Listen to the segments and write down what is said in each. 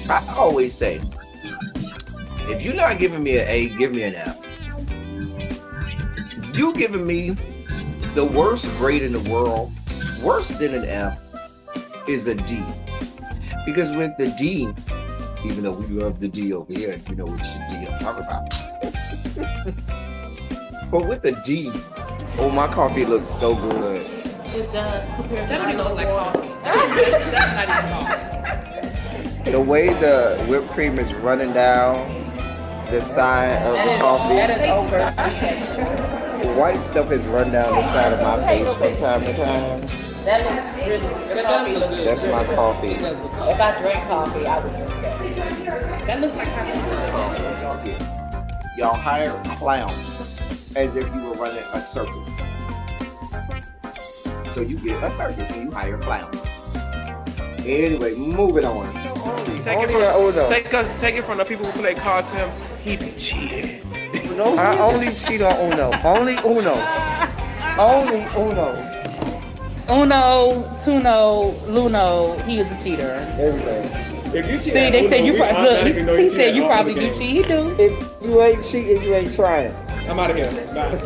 I always say, if you're not giving me an A, give me an F. You giving me the worst grade in the world, worse than an F, is a D. Because with the D, even though we love the D over here, you know which D I'm talking about. But with the D, oh, my coffee looks so good. It does compared to That don't even look like coffee. That's not even coffee. The way the whipped cream is running down the side of the coffee, That is over. the white stuff is run down the side of my face from time to time. That looks really good. That does look good. That's my coffee. It does look good. If I drank coffee, I would drink that. That looks like coffee. Y'all hire clowns as if you were running a circus. So you get a circus and you hire clowns. Anyway, moving on. Take it from the people who play cards for him. He be cheating. I only cheat on Uno. Only Uno. Only Uno. Uno, Tuno, Luno, he is a cheater. If you cheat, See, they said you probably look. He said you all probably the do games. cheat. He do. If you ain't cheating, you ain't trying. I'm out of here. Bye.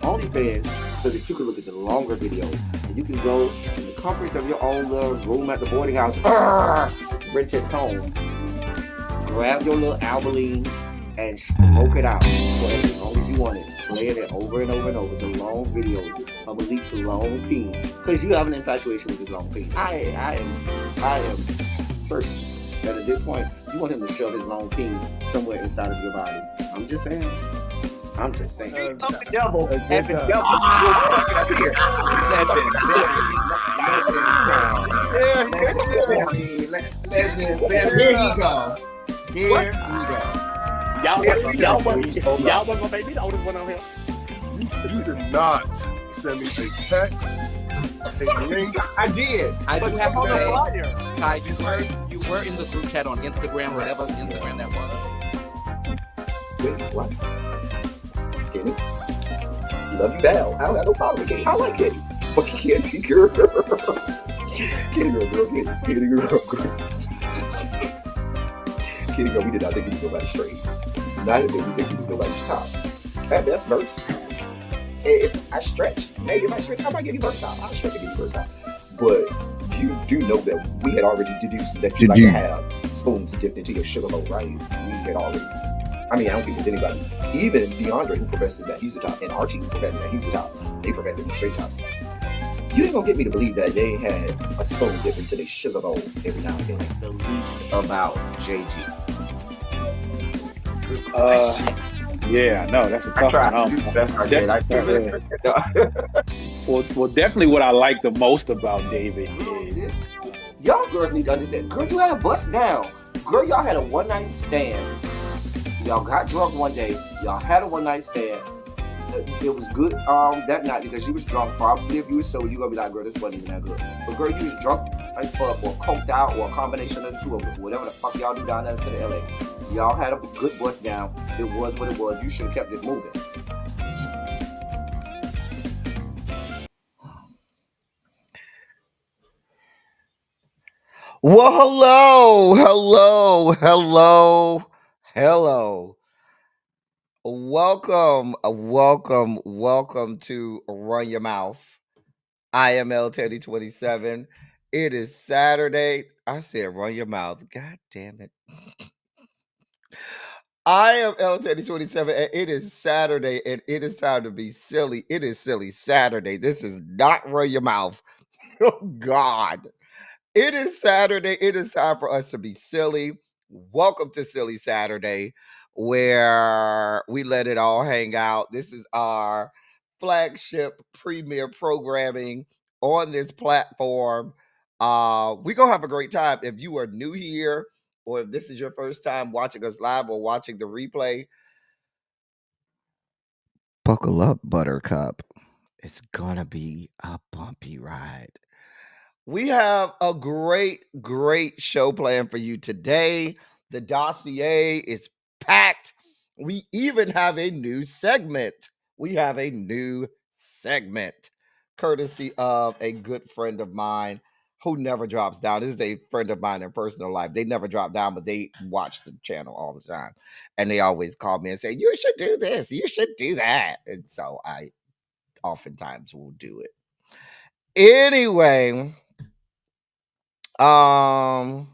OnlyFans so that you can look at the longer videos and you can go in the comforts of your own little room at the boarding house, rent it home, grab your little Albaline and smoke it out for as long as you want it, playing it over and over and over, the long videos of Malik's long peen, because you have an infatuation with his long peen. I am certain that at this point you want him to shove his long peen somewhere inside of your body. I'm just saying. The devil and the devil was fucking up here. Here you go. Y'all wasn't gonna make me the oldest one on here. You did not send me a text, a link. I did. I do have to On the say, flyer. Ty, you were in the group chat on Instagram, whatever Instagram that was. Wait, what? Kitty? Love you down. I don't have no problem with Kitty. I like Kitty. But Kitty girl. Kitty girl. Kitty girl, we did not think he was nobody's straight. Neither did we think he was nobody's top. At best, verse. If I stretch, maybe if I stretch, I might give you verse top. I'll stretch and give you verse top. But you do know that we had already deduced that you like to have spoons dipped into your sugar bowl, right? We had already. I mean, I don't think there's anybody, even DeAndre, who professes that he's the top, and Archie, who professes that he's the top. They profess to be straight tops. You ain't gonna get me to believe that they had a spoon dipped into their sugar bowl every now and then. The least about JG. Yeah, no, that's a tough one. That's our kid. Well, definitely what I like the most about David is y'all girls need to understand. Girl, you had a bust down. Girl, y'all had a one night stand. Y'all got drunk one day. Y'all had a one night stand. It was good that night because you was drunk. Probably if you was sober, you gonna be like, girl, this wasn't even that good. But girl, you was drunk as fuck or coked out or a combination of the two of them. Whatever the fuck y'all do down there to the LA. Y'all had a good bust down. It was what it was. You should have kept it moving. Well, hello. Welcome to Run Your Mouth. I am L Teddy 27. It is Saturday. I said run your mouth. God damn it. I am L Teddy 27, and it is Saturday, and it is time to be silly. It is Silly Saturday. This is not Run Your Mouth. Oh, God. It is Saturday. It is time for us to be silly. Welcome to Silly Saturday, where we let it all hang out. This is our flagship premier programming on this platform. We're going to have a great time. If you are new here, or if this is your first time watching us live or watching the replay, buckle up, Buttercup. It's going to be a bumpy ride. We have a great show planned for you today. The dossier is packed. We even have a new segment. Courtesy of a good friend of mine. who never drops down. This is a friend of mine in personal life. They never drop down, but they watch the channel all the time. And they always call me and say, you should do this, you should do that. And so I oftentimes will do it. Anyway, child,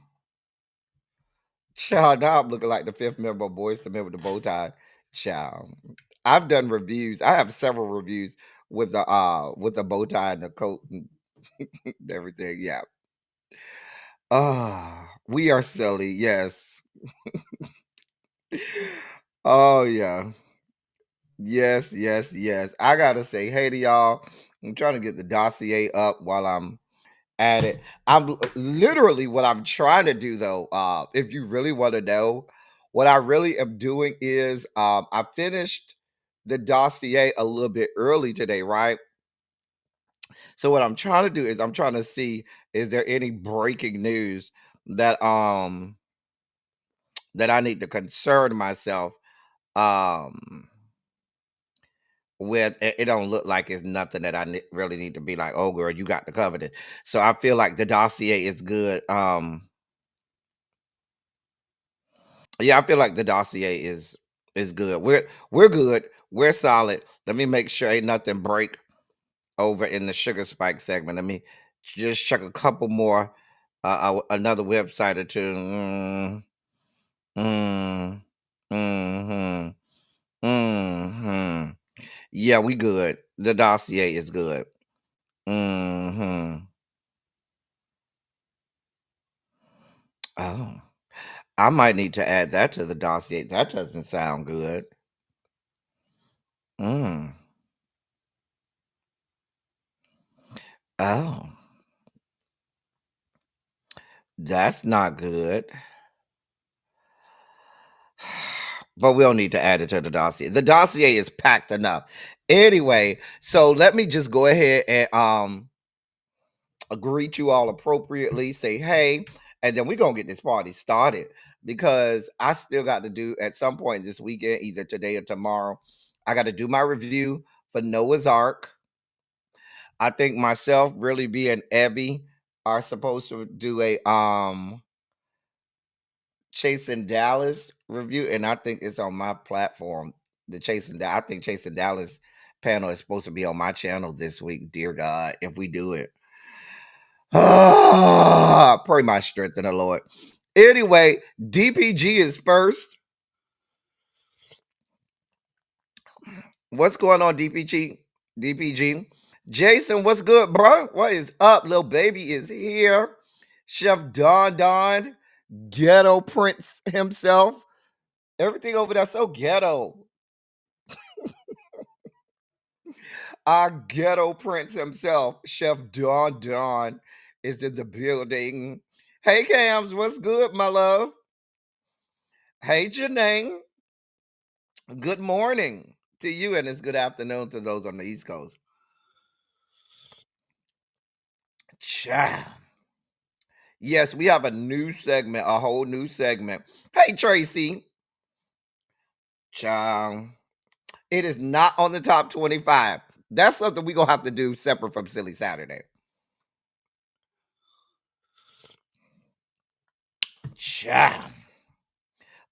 now I'm looking like the fifth member of Boys to Men with the bow tie. Child. I've done reviews. I have several reviews with the bow tie and the coat and everything. Yeah. We are silly, yes. Oh yeah. Yes, yes, yes. I gotta say, hey to y'all. I'm trying to get the dossier up while I'm at it. I'm literally what I'm trying to do though. If you really want to know, what I really am doing is I finished the dossier a little bit early today, right? So what I'm trying to do is I'm trying to see, is there any breaking news that that I need to concern myself um with. It don't look like it's nothing that I really need to be like, oh girl, you got the covenant. So I feel like the dossier is good. Yeah, I feel like the dossier is good. We're good. We're solid. Let me make sure ain't nothing break over in the sugar spike segment. Let me just check a couple more. Another website or two. Mm, mm, mm, Yeah, we good. The dossier is good. Hmm. Oh, I might need to add that to the dossier. That doesn't sound good. Mm. Oh, that's not good. But we don't need to add it to the dossier. The dossier is packed enough. Anyway, so let me just go ahead and greet you all appropriately, say hey, and then we're gonna get this party started because I still got to do at some point this weekend, either today or tomorrow. I got to do my review for Noah's Ark. I think myself, really B and Ebby are supposed to do a Chasing Dallas review, and I think it's on my platform. The I think Chasing Dallas panel is supposed to be on my channel this week. Dear God, if we do it, pray my strength in the Lord. Anyway, DPG is first. What's going on, DPG? DPG. Jason, what's good, bro? What is up? Little baby is here. Chef Don, ghetto prince himself. Everything over there so ghetto. Our ghetto prince himself, Chef Don, is in the building. Hey, Cams, what's good, my love? Hey, Janine. Good morning to you, and it's good afternoon to those on the East Coast. Cha. Yes, we have a new segment, a whole new segment. Hey, Tracy. Cha. It is not on the top 25. That's something we're going to have to do separate from Silly Saturday. Cha.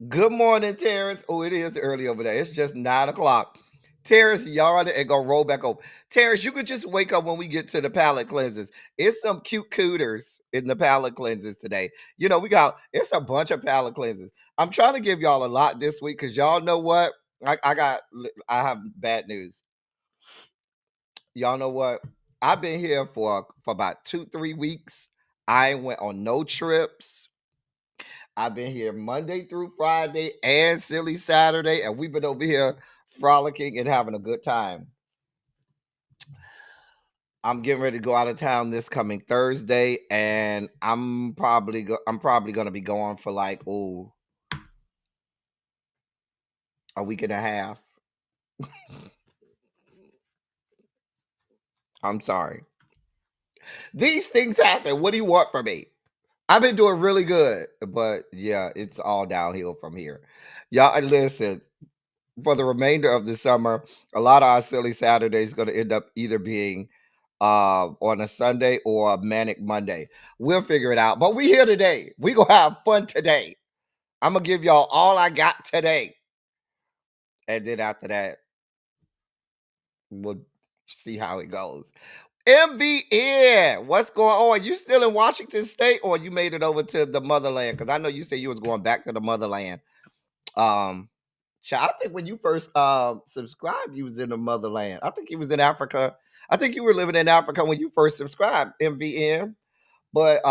Good morning, Terrence. Oh, it is early over there. It's just 9 o'clock. Terrence yawning and gonna roll back over. Terrence, you could just wake up when we get to the palate cleanses. It's some cute cooters in the palate cleanses today. You know, it's a bunch of palate cleanses. I'm trying to give y'all a lot this week because y'all know what? I have bad news. Y'all know what? I've been here for about 2-3 weeks. I ain't went on no trips. I've been here Monday through Friday and Silly Saturday, and we've been over here frolicking and having a good time. I'm getting ready to go out of town this coming Thursday, and I'm probably going to be going for like a week and a half. I'm sorry. These things happen. What do you want from me? I've been doing really good, but yeah, it's all downhill from here. Y'all, listen. For the remainder of the summer, a lot of our Silly Saturdays going to end up either being on a Sunday or a manic Monday. We'll figure it out. But we here today. We gonna have fun today. I'm gonna give y'all all I got today. And then after that, we'll see how it goes. MBN, what's going on? You still in Washington State, or you made it over to the motherland? Because I know you said you was going back to the motherland. I think when you first subscribed, you was in the motherland. I think you was in Africa. I think you were living in Africa when you first subscribed, MVN. But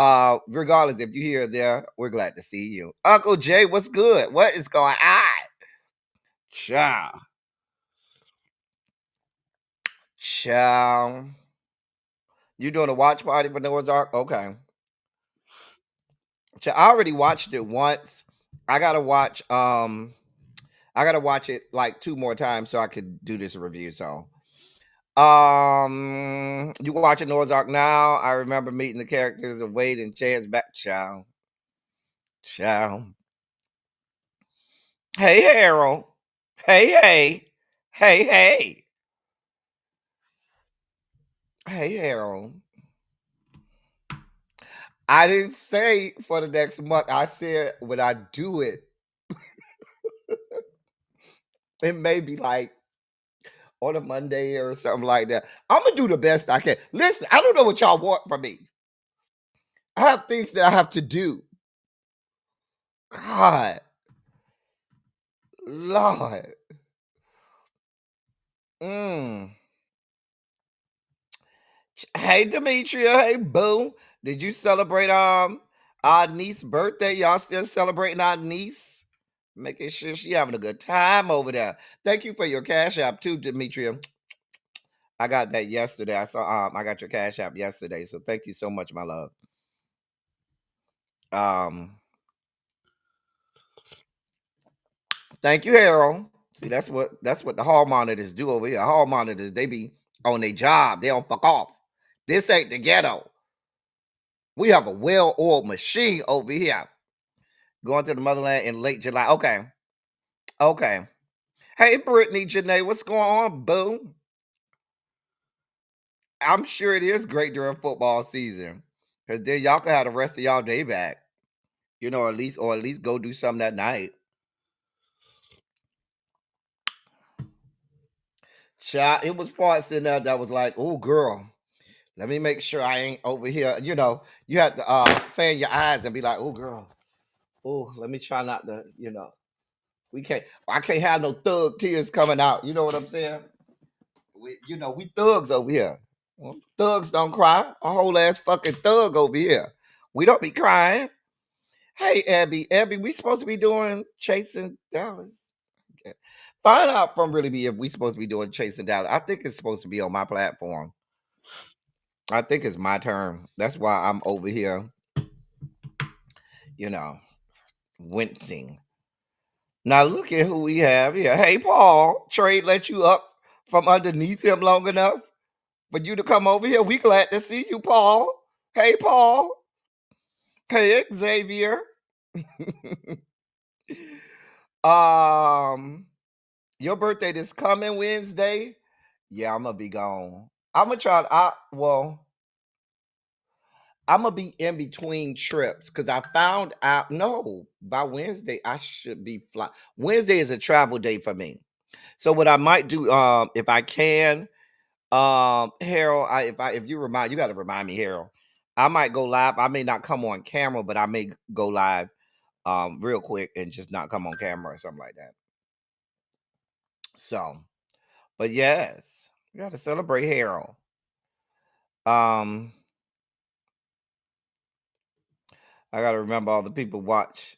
regardless, if you're here or there, we're glad to see you. Uncle Jay, what's good? What is going on? Ciao. Ciao. You doing a watch party for Noah's Ark? Okay. I already watched it once. I gotta watch it like 2 more times so I could do this review. So you watching Noah's Ark now? I remember meeting the characters of Wade and Chad's back. Ciao. Ciao. Hey Harold. Hey. Hey. Hey Harold. I didn't say for the next month. I said when I do it, it may be like on a Monday or something like that. I'm gonna do the best I can. Listen, I don't know what y'all want from me. I have things that I have to do. God, Lord. Hey Demetria, hey Boo. Did you celebrate our niece's birthday? Y'all still celebrating our niece? Making sure she having a good time over there. Thank you for your cash app too, Demetria. I got that yesterday. I got your cash app yesterday. So thank you so much, my love. Thank you, Harold. See, that's what the hall monitors do over here. Hall monitors, they be on their job. They don't fuck off. This ain't the ghetto. We have a well-oiled machine over here. Going to the motherland in late July. Okay. Hey, Brittany, Janae, what's going on, boo? I'm sure it is great during football season. Because then y'all can have the rest of y'all day back. You know, at least go do something that night. Child, it was parts in there that was like, oh girl, let me make sure I ain't over here. You know, you have to fan your eyes and be like, oh girl, oh, let me try not to, I can't have no thug tears coming out. You know what I'm saying? We thugs over here. Well, thugs don't cry. A whole ass fucking thug over here. We don't be crying. Hey, Abby, we supposed to be doing Chasing Dallas. Okay. Find out from Really Be if we supposed to be doing Chasing Dallas. I think it's supposed to be on my platform. I think it's my turn. That's why I'm over here, wincing. Now look at who we have here. Hey, Paul, Trade let you up from underneath him long enough for you to come over here. We glad to see you, Paul. Hey, Paul. Hey, Xavier. Your birthday this coming Wednesday. Yeah, I'm gonna be gone. I'm gonna try. I'm gonna be in between trips because I found out. No, by Wednesday I should be fly. Wednesday is a travel day for me. So what I might do, if I can, Harold, if you remind, you got to remind me, Harold. I might go live. I may not come on camera, but I may go live, real quick and just not come on camera or something like that. So, but yes, you got to celebrate Harold. I got to remember all the people watch.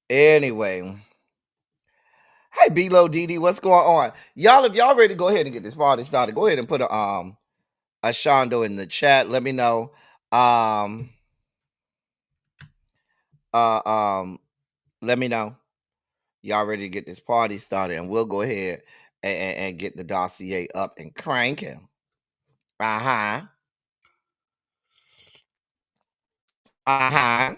Anyway. Hey, B-Lo DD, what's going on? Y'all, if y'all ready to go ahead and get this party started, go ahead and put a Shondo in the chat. Let me know. Let me know. Y'all ready to get this party started, and we'll go ahead and get the dossier up and cranking. Uh-huh. Uh-huh.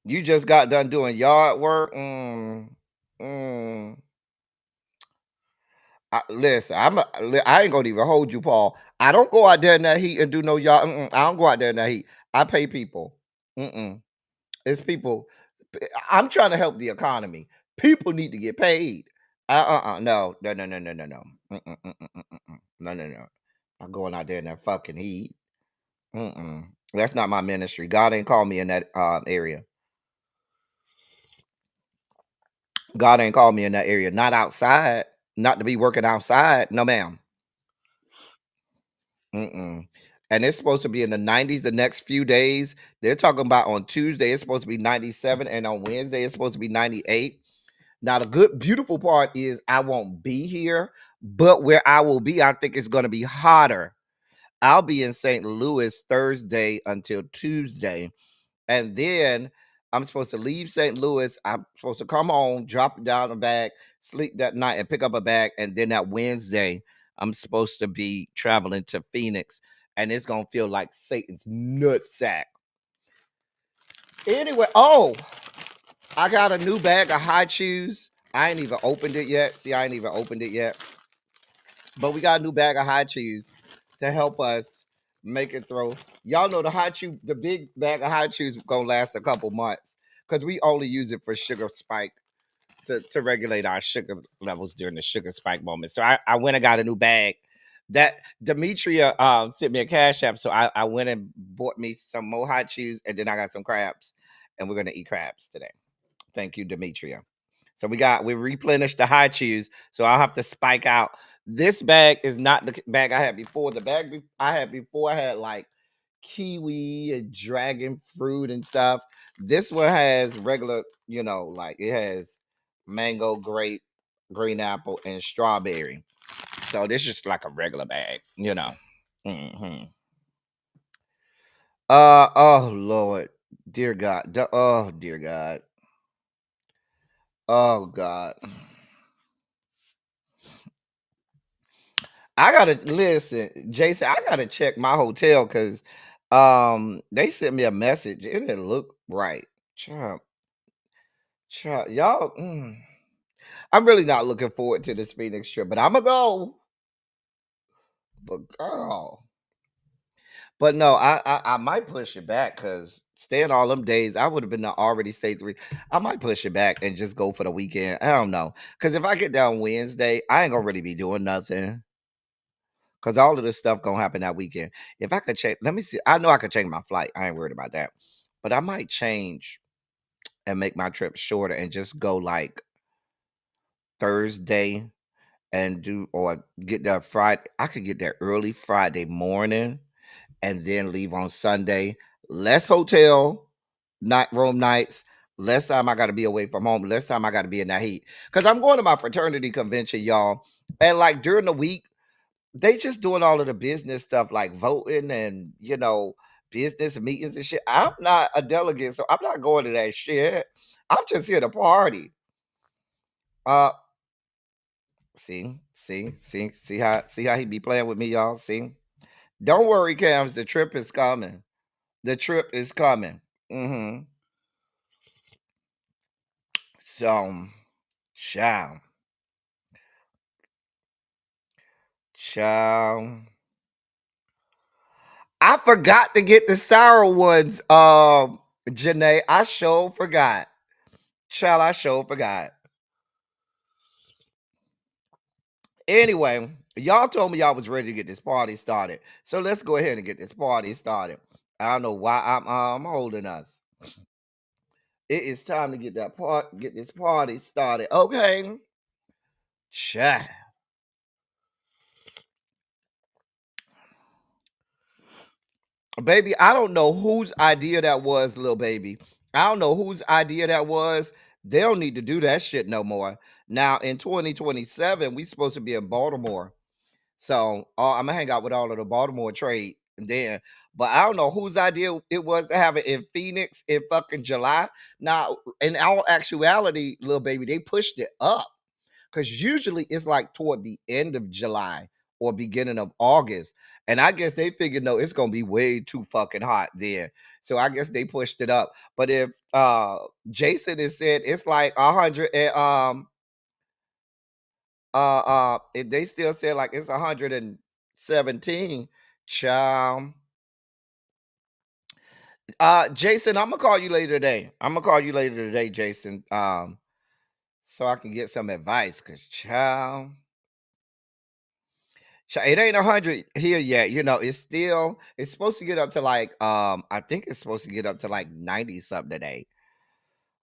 You just got done doing yard work. Mm. Listen, I ain't gonna even hold you, Paul. I don't go out there in that heat and do no yard. I don't go out there in that heat. I pay people. Mm-mm. It's people. I'm trying to help the economy. People need to get paid. No. No. I'm going out there in that fucking heat. That's not my ministry. God ain't called me in that area. God ain't called me in that area. Not outside. Not to be working outside. No, ma'am. And it's supposed to be in the 90s the next few days. They're talking about on Tuesday, it's supposed to be 97, and on Wednesday, it's supposed to be 98. Now, the good, beautiful part is I won't be here, but where I will be, I think it's going to be hotter. I'll be in St. Louis Thursday until Tuesday. And then I'm supposed to leave St. Louis. I'm supposed to come home, drop it down a bag, sleep that night, and pick up a bag. And then that Wednesday, I'm supposed to be traveling to Phoenix. And it's going to feel like Satan's nutsack. Anyway, I got a new bag of high chews. I ain't even opened it yet. See, I ain't even opened it yet. But we got a new bag of high chews to help us make it through. Y'all know the big bag of high chews gonna last a couple months because we only use it for sugar spike to regulate our sugar levels during the sugar spike moment. So I went and got a new bag. That Demetria sent me a cash app, so I went and bought me some more hot chews, and then I got some crabs, and we're gonna eat crabs today. Thank you, Demetria. So we replenished the high chews, so I'll have to spike out. This bag is not the bag I had before. The bag I had before, I had like kiwi and dragon fruit and stuff. This one has regular, like it has mango, grape, green apple, and strawberry. So this is just like a regular bag. Hmm. Oh Lord, dear God, oh dear God, oh God. I gotta listen, Jason. I gotta check my hotel because they sent me a message. It didn't look right. Child, y'all. I'm really not looking forward to this Phoenix trip, but I'm gonna go. But girl, but no, I might push it back because staying all them days, I would have been already stayed 3. I might push it back and just go for the weekend. I don't know because if I get down Wednesday, I ain't gonna really be doing nothing. Cause all of this stuff gonna happen that weekend. If I could change, let me see. I know I could change my flight. I ain't worried about that. But I might change and make my trip shorter and just go like Thursday and or get there Friday. I could get there early Friday morning and then leave on Sunday. Less hotel night room nights. Less time I got to be away from home. Less time I got to be in that heat. Cause I'm going to my fraternity convention, y'all. And like during the week, they just doing all of the business stuff like voting and business meetings and shit. I'm not a delegate, so I'm not going to that shit. I'm just here to party. Uh see how he be playing with me, y'all. See, don't worry, Cams. The trip is coming. The trip is coming. So, child, child. I forgot to get the sour ones. Janae, I sure forgot. Child, I sure forgot. Anyway, y'all told me y'all was ready to get this party started. So let's go ahead and get this party started. I don't know why I'm holding us. It is time to get this party started. Okay. Child. Baby, I don't know whose idea that was, little baby. I don't know whose idea that was. They don't need to do that shit no more. Now in 2027, we supposed to be in Baltimore. So I'm gonna hang out with all of the Baltimore trade then. But I don't know whose idea it was to have it in Phoenix in fucking July. Now, in all actuality, little baby, they pushed it up because usually it's like toward the end of July or beginning of August. And I guess they figured no, it's gonna be way too fucking hot there. So I guess they pushed it up. But if Jason has said it's like 100 and if they still say like it's 117, child. Jason, I'm gonna call you later today. I'm gonna call you later today, Jason. So I can get some advice, cause child, it ain't 100 here yet. You know, it's supposed to get up to like I think it's supposed to get up to like 90 something today.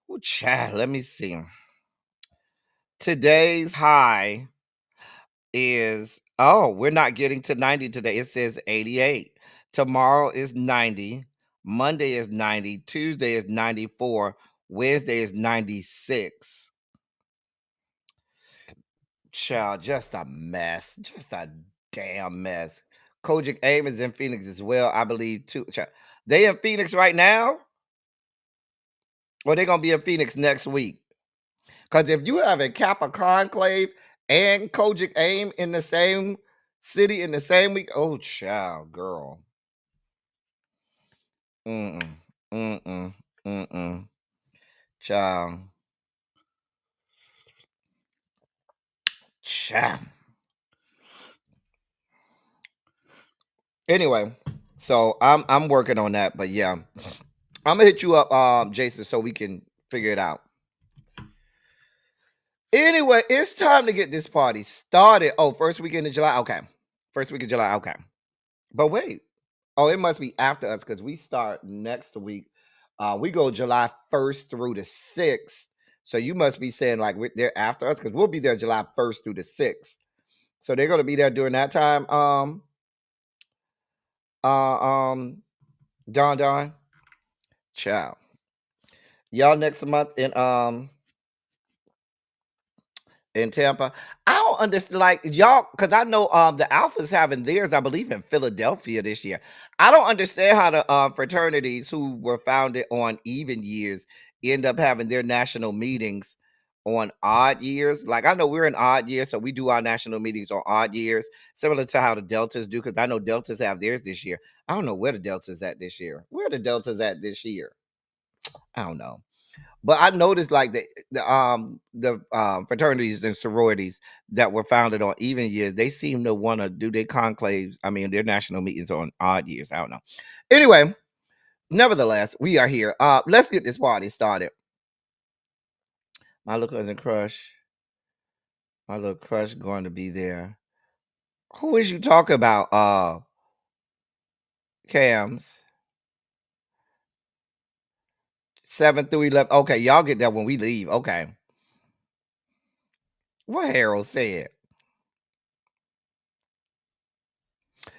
Oh, child, let me see. Today's high is we're not getting to 90 today. It says 88. Tomorrow is 90. Monday is 90. Tuesday is 94. Wednesday is 96. Child, just a mess. Just a damn mess. Kojic Aim is in Phoenix as well, I believe, too. Child, they in Phoenix right now? Or they gonna be in Phoenix next week? Because if you have a Kappa Conclave and Kojic Aim in the same city in the same week, oh child, girl. Mm-mm. Mm-mm. Mm-mm. Child. Child. Anyway, so I'm working on that, but yeah. I'm gonna hit you up, Jason, so we can figure it out. Anyway, it's time to get this party started. Oh, first weekend of July. Okay. First week of July. Okay. But wait. Oh, it must be after us because we start next week. We go July 1st through the 6th. So you must be saying like they're after us because we'll be there July 1st through the 6th. So they're gonna be there during that time. Don. Ciao. Y'all next month in Tampa. I don't understand, like y'all, because I know the Alphas having theirs, I believe, in Philadelphia this year. I don't understand how the fraternities who were founded on even years end up having their national meetings on odd years. Like I know we're in odd years, so we do our national meetings on odd years, similar to how the Deltas do, because I know Deltas have theirs this year. I don't know where the Deltas at this year. Where are the Deltas at this year? I don't know. But I noticed like the fraternities and sororities that were founded on even years, they seem to want to do their conclaves. I mean, their national meetings on odd years. I don't know. Anyway, nevertheless, we are here. Let's get this party started. My little cousin crush, my little crush going to be there. Who is you talking about? Cams 7 through 11. Okay, y'all get that when we leave. Okay. What Harold said.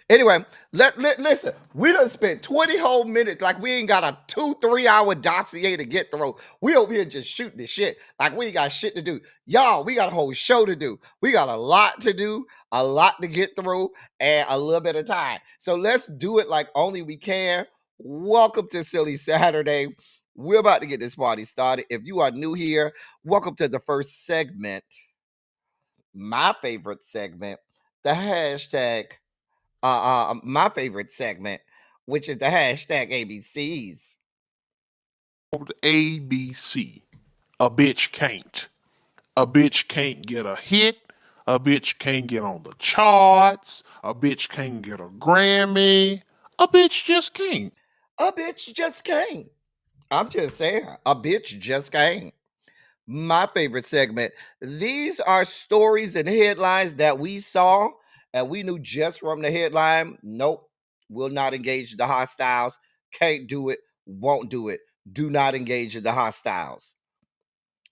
Anyway, listen. We done spent 20 whole minutes like we ain't got a 2-3 hour dossier to get through. We over here just shooting the shit like we ain't got shit to do. Y'all, we got a whole show to do. We got a lot to do, a lot to get through, and a little bit of time. So let's do it like only we can. Welcome to Silly Saturday. We're about to get this party started. If you are new here, welcome to the first segment. My favorite segment, the hashtag my favorite segment, which is the hashtag ABCs. ABC. A bitch can't. A bitch can't get a hit. A bitch can't get on the charts. A bitch can't get a Grammy. A bitch just can't. A bitch just can't. I'm just saying, a bitch just can't. My favorite segment. These are stories and headlines that we saw and we knew just from the headline. Nope, will not engage the hostiles. Can't do it. Won't do it. Do not engage in the hostiles.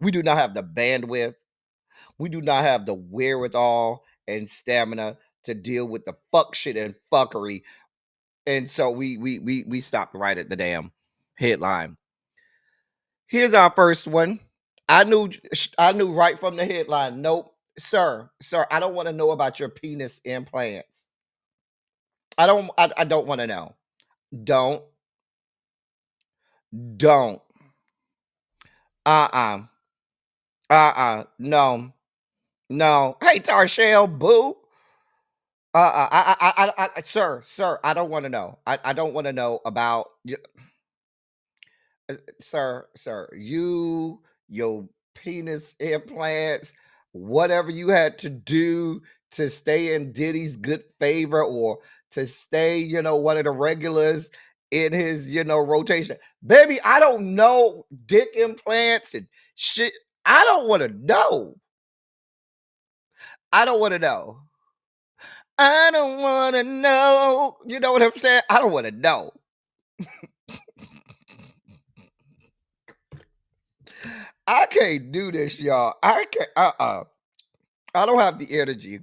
We do not have the bandwidth. We do not have the wherewithal and stamina to deal with the fuck shit and fuckery. And so we stopped right at the damn headline. Here's our first one. I knew right from the headline. Nope, sir, I don't want to know about your penis implants. I don't want to know. Don't. Uh-uh. No. No. Hey, Tarshell, boo. Sir, I don't want to know. I don't want to know about sir, your penis implants, whatever you had to do to stay in Diddy's good favor or to stay, one of the regulars in his, rotation. Baby, I don't know dick implants and shit. I don't want to know. I don't want to know. I don't want to know. You know what I'm saying? I don't want to know. I can't do this, y'all. I can't. I don't have the energy.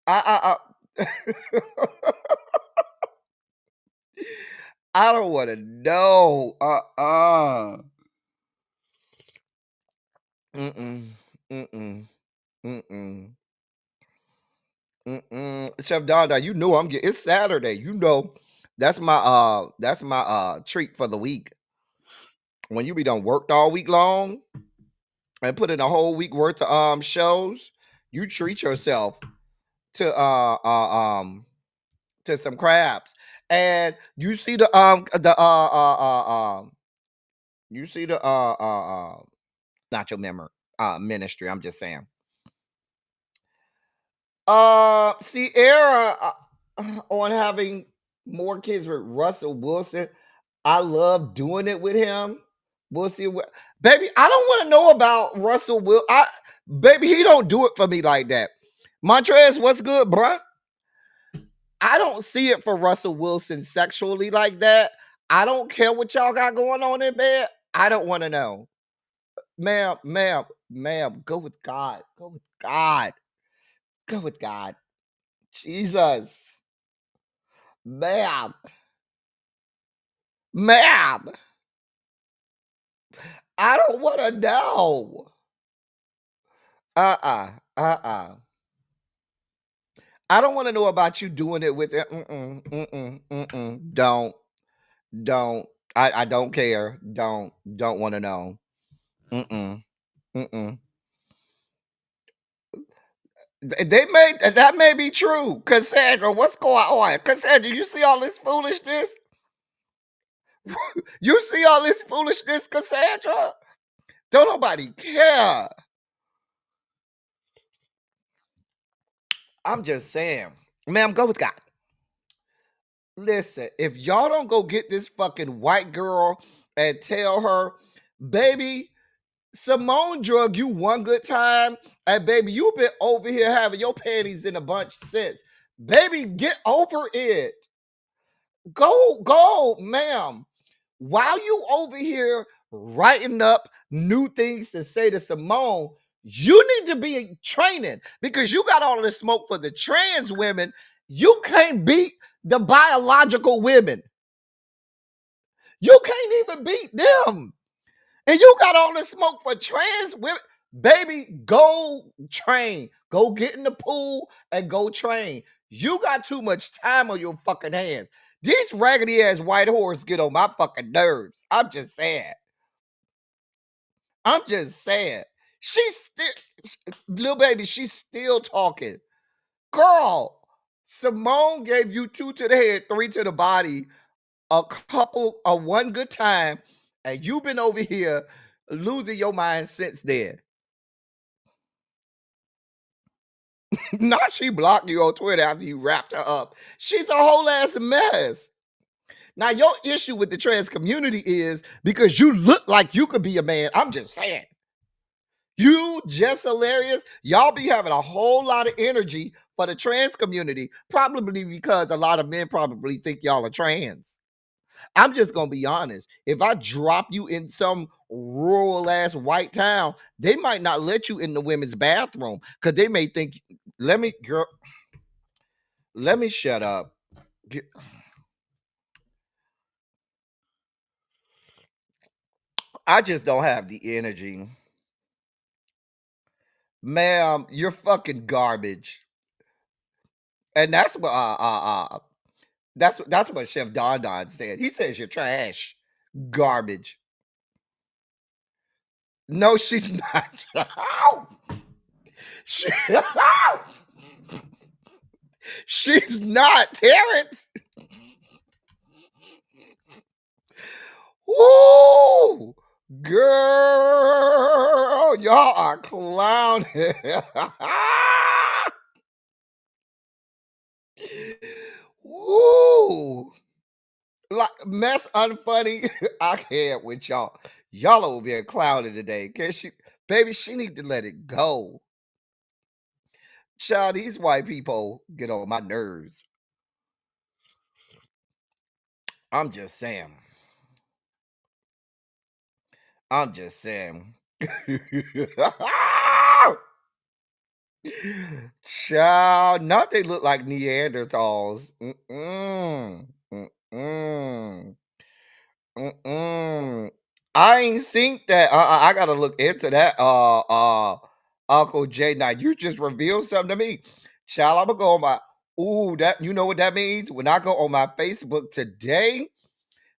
I I don't want to know. Mm-mm. Mm-mm. Mm-mm. Mm-mm. Chef Dada, you know I'm getting. It's Saturday. You know that's my treat for the week. When you be done worked all week long and put in a whole week worth of shows, you treat yourself to to some crabs. And you see you see the not your memory ministry. I'm just saying. Sierra on having more kids with Russell Wilson. I love doing it with him. We'll see what, baby. I don't want to know about Russell Will. Baby, he don't do it for me like that. Montrez, what's good, bruh? I don't see it for Russell Wilson sexually like that. I don't care what y'all got going on in bed. I don't want to know. Ma'am, go with God. Go with God. Go with God. Jesus. Ma'am. Ma'am. I don't want to know. Uh-uh. I don't want to know about you doing it with it. Don't. I don't care. Don't want to know. Mm-mm. That may be true. Cassandra, what's going on? Cassandra, you see all this foolishness? You see all this foolishness, Cassandra? Don't nobody care. I'm just saying. Ma'am, go with God. Listen, if y'all don't go get this fucking white girl and tell her, baby, Simone drug you one good time, and baby, you've been over here having your panties in a bunch since. Baby, get over it. Go, ma'am. While you over here writing up new things to say to Simone, you need to be training because you got all this smoke for the trans women. You can't beat the biological women. You can't even beat them. And you got all this smoke for trans women. Baby, go train. Go get in the pool and go train. You got too much time on your fucking hands. These raggedy ass white whores get on my fucking nerves. I'm just saying. She's still, little baby, she's still talking. Girl, Simone gave you 2 to the head, 3 to the body, one good time, and you've been over here losing your mind since then. Now she blocked you on Twitter after you wrapped her up. She's a whole ass mess. Now, your issue with the trans community is because you look like you could be a man. I'm just saying. You just hilarious. Y'all be having a whole lot of energy for the trans community, probably because a lot of men probably think y'all are trans. I'm just going to be honest. If I drop you in some rural ass white town, they might not let you in the women's bathroom because they may think, let me shut up. I just don't have the energy. Ma'am, you're fucking garbage. And that's what that's what Chef Don Don said. He says you're trash. Garbage. No, she's not. She's not, Terrence. Woo! Girl, y'all are clowning. Woo! Like mess unfunny. I can't with y'all. Y'all over here clowning today. Can she, baby, she need to let it go. Child, these white people get on my nerves. I'm just saying. I'm just saying. Child, not they look like Neanderthals. Mm-mm. Mm-mm. Mm-mm. I ain't seen that. I gotta look into that. Uncle J. Now you just revealed something to me, child. I'm gonna go on my. Ooh, that you know what that means? When I go on my Facebook today,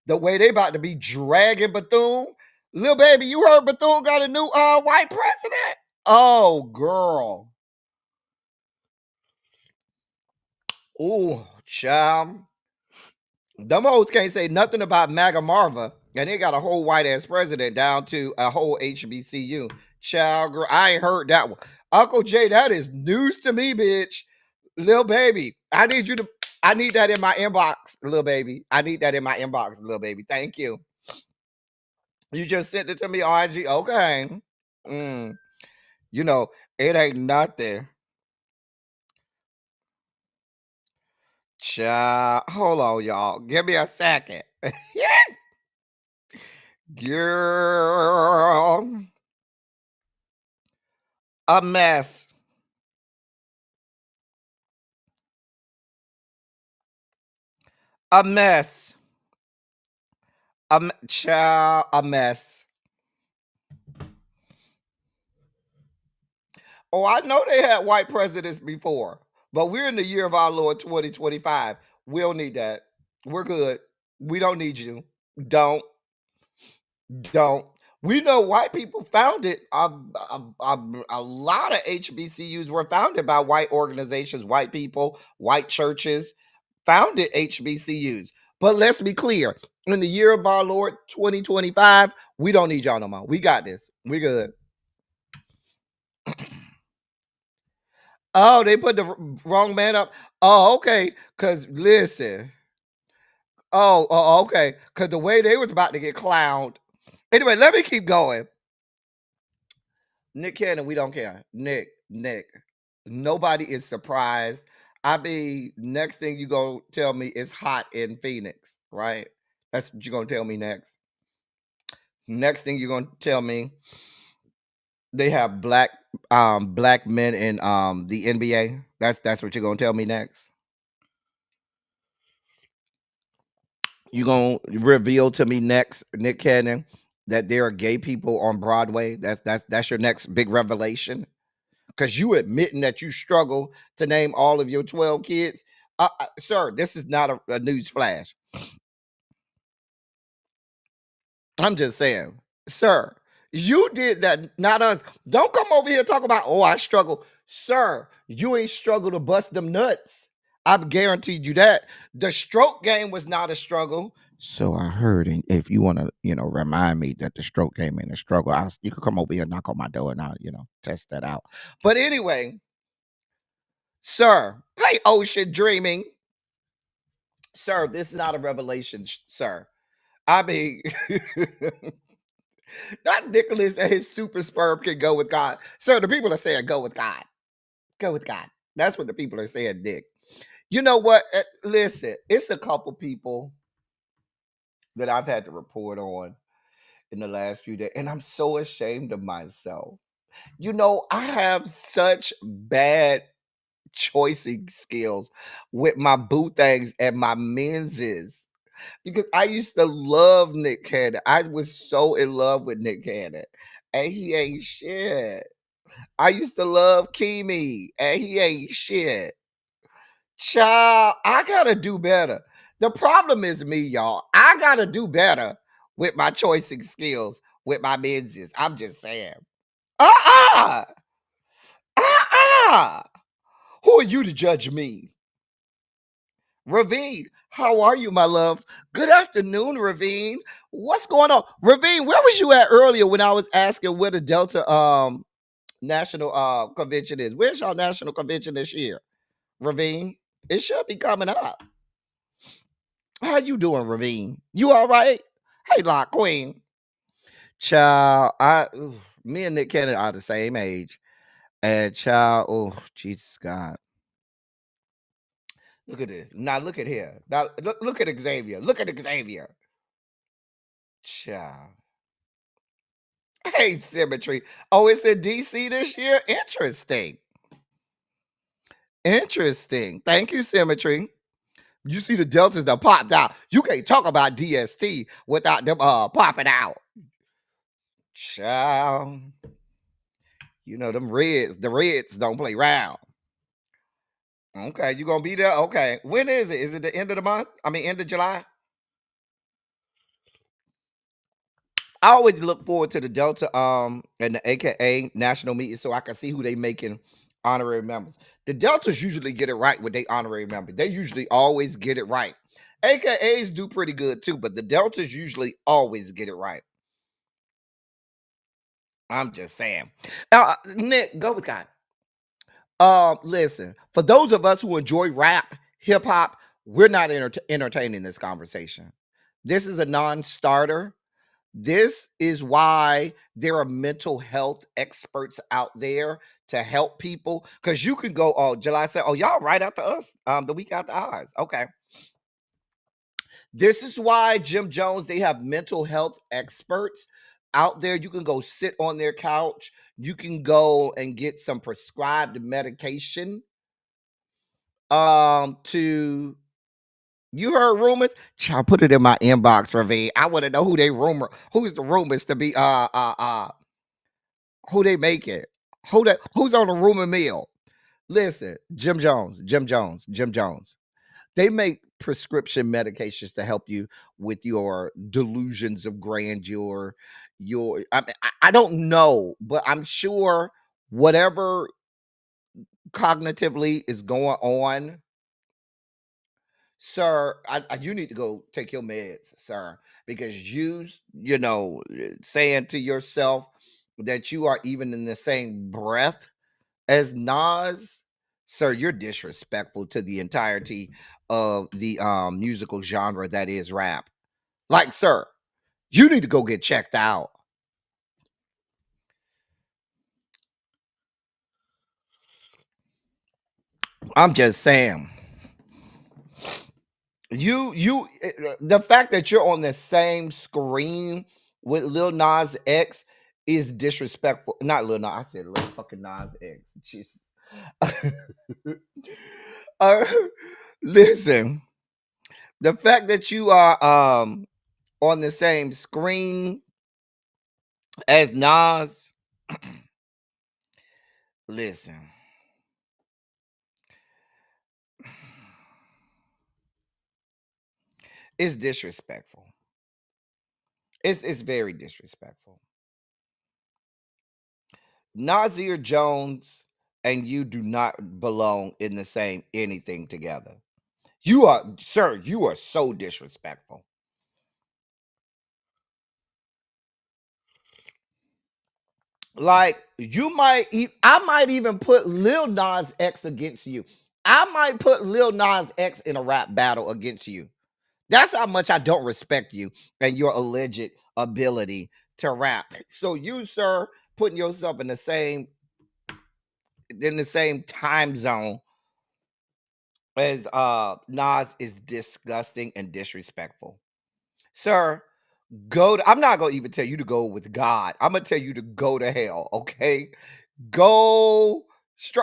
the way they about to be dragging Bethune, little baby. You heard Bethune got a new white president? Oh, girl. Ooh, child. Them hoes can't say nothing about MAGA Marva, and they got a whole white ass president down to a whole HBCU. Child, girl, I ain't heard that one. Uncle Jay, that is news to me, bitch. Little baby, I need you to. I need that in my inbox, little baby. I need that in my inbox, little baby. Thank you. You just sent it to me on IG. Okay. Mm, you know, it ain't nothing. Child, hold on, y'all. Give me a second. Girl, a mess. A mess. Child, a mess. Oh, I know they had white presidents before, but we're in the year of our Lord 2025. We don't need that. We're good. We don't need you. Don't. Don't. We know white people founded a lot of HBCUs were founded by white organizations, white people, white churches founded HBCUs. But let's be clear, in the year of our Lord 2025, we don't need y'all no more. We got this. We good. Oh, they put the wrong man up. Oh, okay. Cause listen. Okay. Cause the way they was about to get clowned. Anyway, let me keep going. Nick Cannon, we don't care. Nick. Nobody is surprised. I mean, next thing you gonna tell me is hot in Phoenix, right? That's what you're gonna tell me next. Next thing you're gonna tell me they have black men in the NBA. That's what you're gonna tell me next. You gonna reveal to me next, Nick Cannon, that there are gay people on Broadway. That's your next big revelation. Because you admitting that you struggle to name all of your 12 kids. Sir, this is not a news flash. I'm just saying, sir, you did that, not us. Don't come over here talk about, oh, I struggle. Sir, you ain't struggle to bust them nuts. I've guaranteed you that. The stroke game was not a struggle. So I heard, and if you want to, remind me that the stroke game ain't a struggle, you could come over here and knock on my door and I'll, test that out. But anyway, sir, hey, ocean dreaming. Sir, this is not a revelation, sir. I mean, not Nicholas and his super sperm can go with God. Sir, the people are saying go with God. Go with God. That's what the people are saying, Nick. You know what? Listen, it's a couple people that I've had to report on in the last few days, and I'm so ashamed of myself. I have such bad choicing skills with my boo things and my menses. Because I used to love Nick Cannon. I was so in love with Nick Cannon. And he ain't shit. I used to love Kimi. And he ain't shit. Child, I gotta do better. The problem is me, y'all. I gotta do better with my choicing skills, with my menses. I'm just saying. Uh-uh. Uh-uh. Who are you to judge me? Ravine, how are you, my love? Good afternoon, Ravine. What's going on? Ravine, where was you at earlier when I was asking where the Delta national convention is? Where's y'all national convention this year? Ravine, it should be coming up. How you doing, Ravine? You all right? Hey, Lock Queen. Child, me and Nick Cannon are the same age. And child, oh Jesus God. Look at this. Now look at here. Now look at Xavier. Look at Xavier. Child. Hey, Symmetry. Oh, it's in DC this year? Interesting. Interesting. Thank you, Symmetry. You see the deltas that popped out. You can't talk about DST without them popping out. Child. You know, them Reds, the Reds don't play round. Okay, you gonna be there? Okay. When is it? Is it the end of the month? I mean, end of July? I always look forward to the Delta and the AKA national meeting so I can see who they making honorary members. The Deltas usually get it right with their honorary members. They usually always get it right. AKAs do pretty good too, but the Deltas usually always get it right. I'm just saying. Nick, go with God. Listen, for those of us who enjoy rap, hip hop, we're not entertaining this conversation. This is a non-starter. This is why there are mental health experts out there to help people. Because you can go, oh, July said, oh, y'all right after us, the week after ours. Okay. This is why Jim Jones, they have mental health experts out there. You can go sit on their couch. You can go and get some prescribed medication. To You heard rumors? Child, put it in my inbox, Ravine. I want to know who's the rumors to be who they make it. Who's on the rumor mill. Listen, Jim Jones. They make prescription medications to help you with your delusions of grandeur. I don't know, but I'm sure whatever cognitively is going on, sir, you need to go take your meds, sir, because you know, saying to yourself that you are even in the same breath as Nas, sir, you're disrespectful to the entirety of the musical genre that is rap. Like, sir, you need to go get checked out. I'm just saying. The fact that you're on the same screen with Lil Nas X is disrespectful. Not Lil Nas, I said Lil fucking Nas X. Jesus. uh, Listen, the fact that you are on the same screen as Nas, listen. It's disrespectful. It's very disrespectful. Nasir Jones and you do not belong in the same anything together. You are, sir, you are so disrespectful. Like, I might even put Lil Nas X against you. I might put Lil Nas X in a rap battle against you. That's how much I don't respect you and your alleged ability to rap. So you, sir, putting yourself in the same time zone as Nas is disgusting and disrespectful. Sir, I'm not gonna even tell you to go with God. I'm gonna tell you to go to hell, okay? Go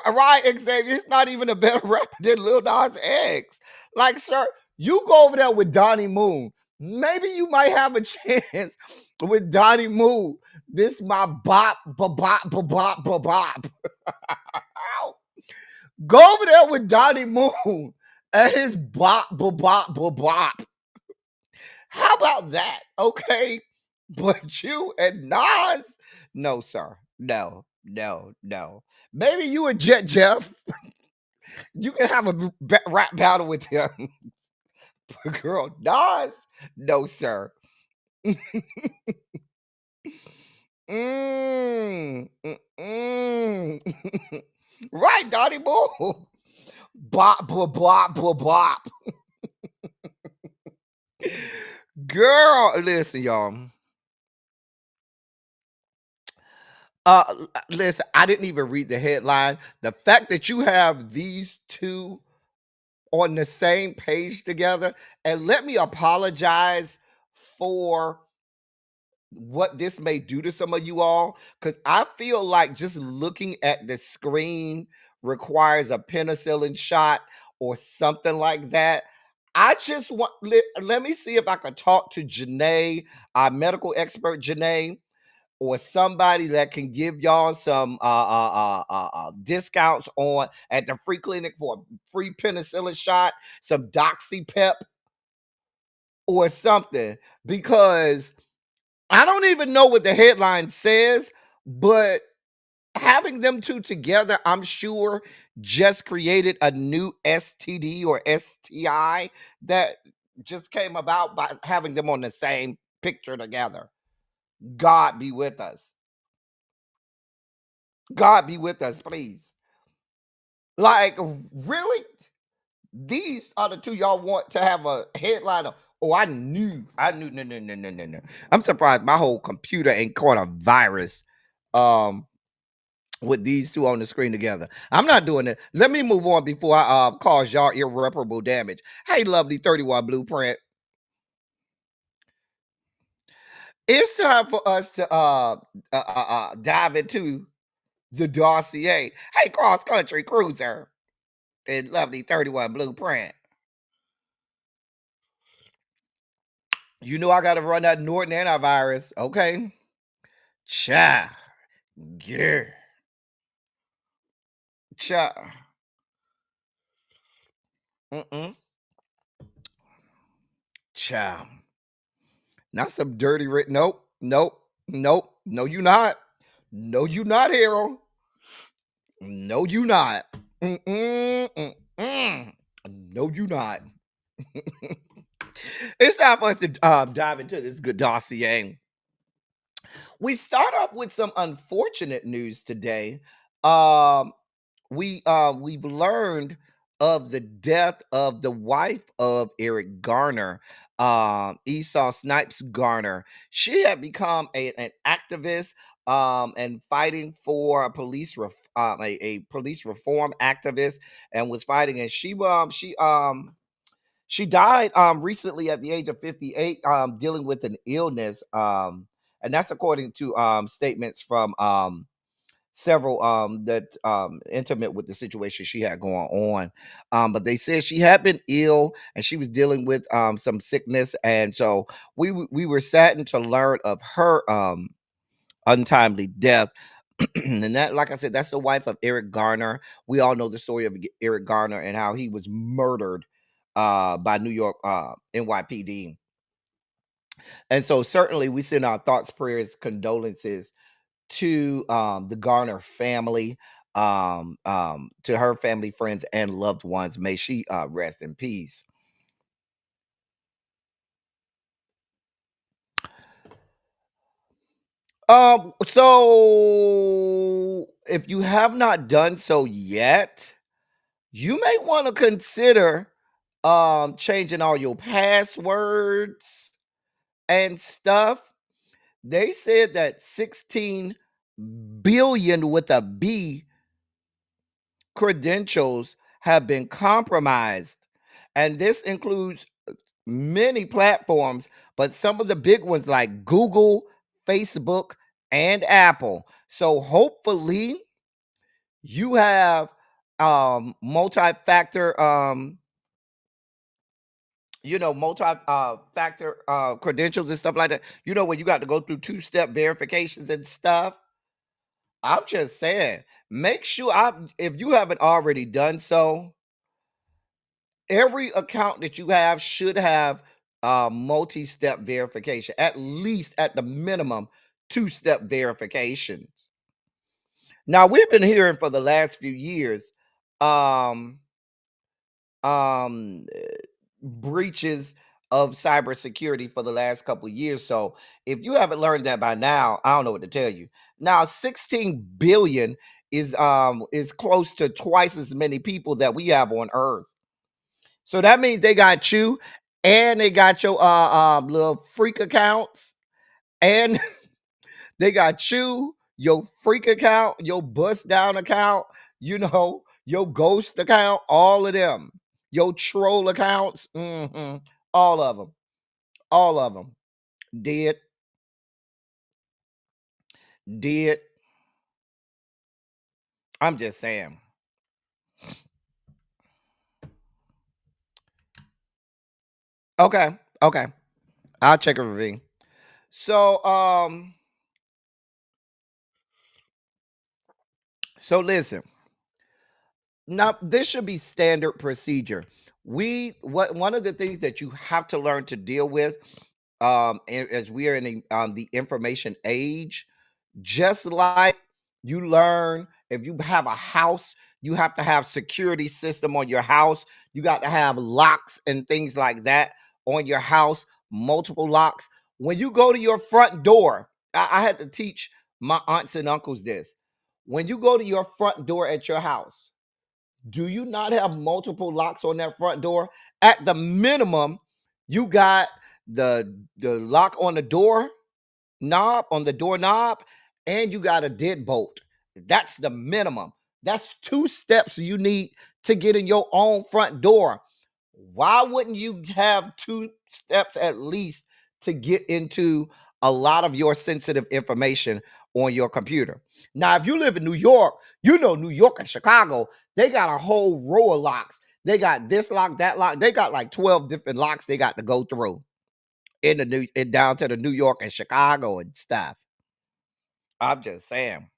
right, Xavier. It's not even a better rapper than Lil Nas X. Like, sir, you go over there with Donnie Moon. Maybe you might have a chance with Donnie Moon. This my bop, bop, bop, bop, bop, bop. Go over there with Donnie Moon and his bop, bop, bop, bop, bop. How about that? Okay. But you and Nas, no, sir. No. Maybe you and Jet Jeff. You can have a rap battle with him. Girl, Nas? No, sir. Mm, mm. Right, Donnie Bull. Bop, bop, bop, bop, bop. Girl, listen, y'all. Listen, I didn't even read the headline. The fact that you have these two on the same page together, and let me apologize for what this may do to some of you all, because I feel like just looking at the screen requires a penicillin shot or something like that. I just want let me see if I can talk to Janae, our medical expert Janae, or somebody that can give y'all some discounts on at the free clinic for a free penicillin shot, some doxy pep or something, because I don't even know what the headline says, but having them two together, I'm sure, just created a new STD or STI that just came about by having them on the same picture together. God be with us. God be with us, please. Like, really? These are the two y'all want to have a headline of? Oh, I knew. No, no, no, no, no, no. I'm surprised my whole computer ain't caught a virus. With these two on the screen together. I'm not doing it. Let me move on before I cause y'all irreparable damage. Hey, lovely 31 Blueprint. It's time for us to dive into the dossier. Hey, cross country cruiser and lovely 31 Blueprint. You know I gotta run that Norton antivirus, okay? Cha. Yeah. Cha. Mm-mm. Cha. Not some dirty written. Nope. Nope. Nope. No, you not. No, you not, Harold. No, you not. Mm-mm, mm-mm. No, you not. It's time for us to dive into this good dossier. We start off with some unfortunate news today. Um, we've learned of the death of the wife of Eric Garner, Esau Snipes Garner. She had become an activist and fighting for a a police reform activist, and was fighting. And she died recently at the age of 58, dealing with an illness. And that's according to statements from several that intimate with the situation she had going on. But they said she had been ill and she was dealing with some sickness, and so we were saddened to learn of her untimely death. And that, like I said, that's the wife of Eric Garner. We all know the story of Eric Garner and how he was murdered by New York NYPD. And so certainly we send our thoughts, prayers, condolences to the Garner family, to her family, friends, and loved ones. May she rest in peace. So if you have not done so yet, you may want to consider changing all your passwords and stuff. They said that 16 billion with a B credentials have been compromised, and this includes many platforms, but some of the big ones like Google, Facebook, and Apple. So hopefully you have multi-factor multi-factor credentials and stuff like that, where you got to go through two-step verifications and stuff. I'm just saying, make sure, if you haven't already done so, every account that you have should have multi-step verification, at least at the minimum two-step verifications. Now, we've been hearing for the last few years um um breaches of cybersecurity for the last couple years. So if you haven't learned that by now, I don't know what to tell you. Now, 16 billion is close to twice as many people that we have on Earth. So that means they got you, and they got your little freak accounts, and they got you, your freak account, your bust down account, your ghost account, all of them, your troll accounts, all of them, all of them. Did, did. I'm just saying. Okay, okay. I'll check a review. So, so listen. Now, this should be standard procedure. What one of the things that you have to learn to deal with, as we are in the information age, just like you learn if you have a house, you have to have security system on your house. You got to have locks and things like that on your house, multiple locks. When you go to your front door, I had to teach my aunts and uncles this. When you go to your front door at your house, do you not have multiple locks on that front door? At the minimum, you got the lock on the door knob, on the doorknob, and you got a deadbolt. That's the minimum. That's 2 steps you need to get in your own front door. Why wouldn't you have 2 steps at least to get into a lot of your sensitive information on your computer? Now, if you live in New York, New York and Chicago, they got a whole row of locks. They got this lock, that lock. They got like 12 different locks they got to go through down to the New York and Chicago and stuff. I'm just saying.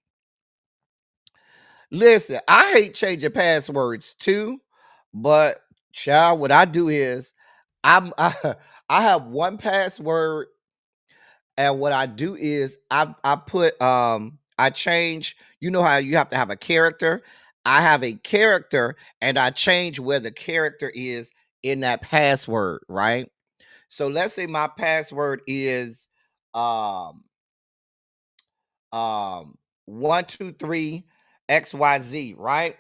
Listen, I hate changing passwords too, but child, what I do is I, I have one password, and what I do is I put I change. You know how you have to have a character. I have a character, and I change where the character is in that password, right? So let's say my password is um 123 XYZ, right?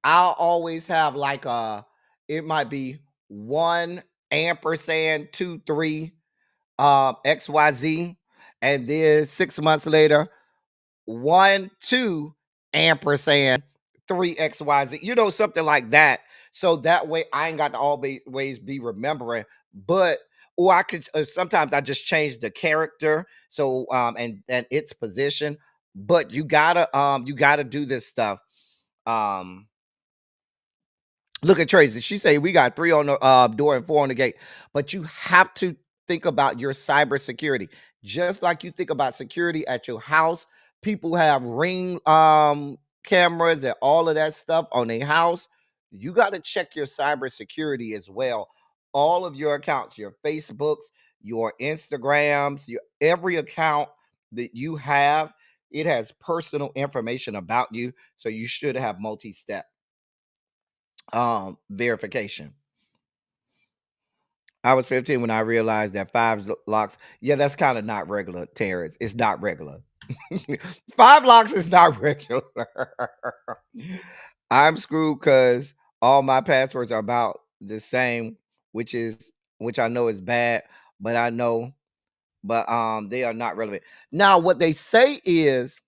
I'll always have like it might be 1 ampersand 23 XYZ, and then 6 months later 1 2 ampersand 3 XYZ, something like that. So that way I ain't got to always be remembering, but or I could sometimes I just change the character, so and its position. But you gotta do this stuff. um Look at Tracy. She say we got 3 on the door and 4 on the gate. But you have to think about your cybersecurity. Just like you think about security at your house, people have ring cameras and all of that stuff on their house. You got to check your cybersecurity as well. All of your accounts, your Facebooks, your Instagrams, your every account that you have, it has personal information about you. So you should have multi-step verification. I was 15 when I realized that 5 locks. Yeah, that's kind of not regular, Terrence. It's not regular. 5 locks is not regular. I'm screwed because all my passwords are about the same, which I know is bad, but they are not relevant. Now, what they say is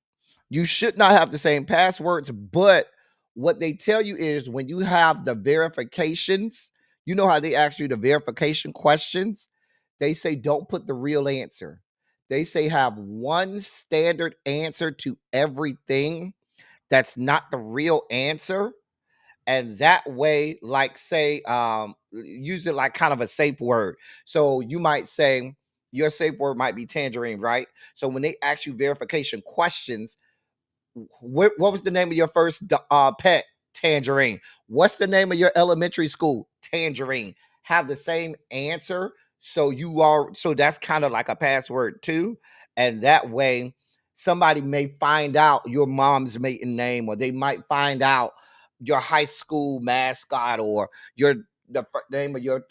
you should not have the same passwords, but what they tell you is when you have the verifications, you know how they ask you the verification questions? They say don't put the real answer. They say have one standard answer to everything that's not the real answer. And that way, like say, use it like kind of a safe word. So you might say your safe word might be tangerine, right? So when they ask you verification questions, what was the name of your first pet? Tangerine. What's the name of your elementary school? Tangerine. Have the same answer. So that's kind of like a password too. And that way somebody may find out your mom's maiden name, or they might find out your high school mascot or the name of your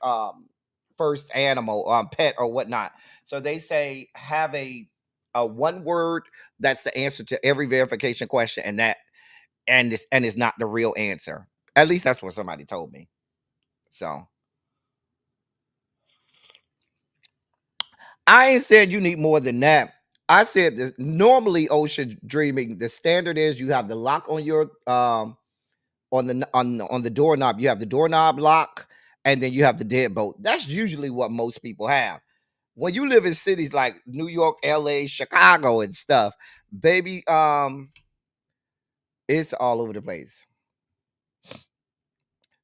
first animal, pet or whatnot. So they say have a one word that's the answer to every verification question, and it's not the real answer. At least that's what somebody told me. So I ain't saying you need more than that. I said this normally ocean dreaming, the standard is you have the lock on your on the doorknob, you have the doorknob lock, and then you have the deadbolt. That's usually what most people have. When you live in cities like New York, LA, Chicago, and stuff, baby, it's all over the place.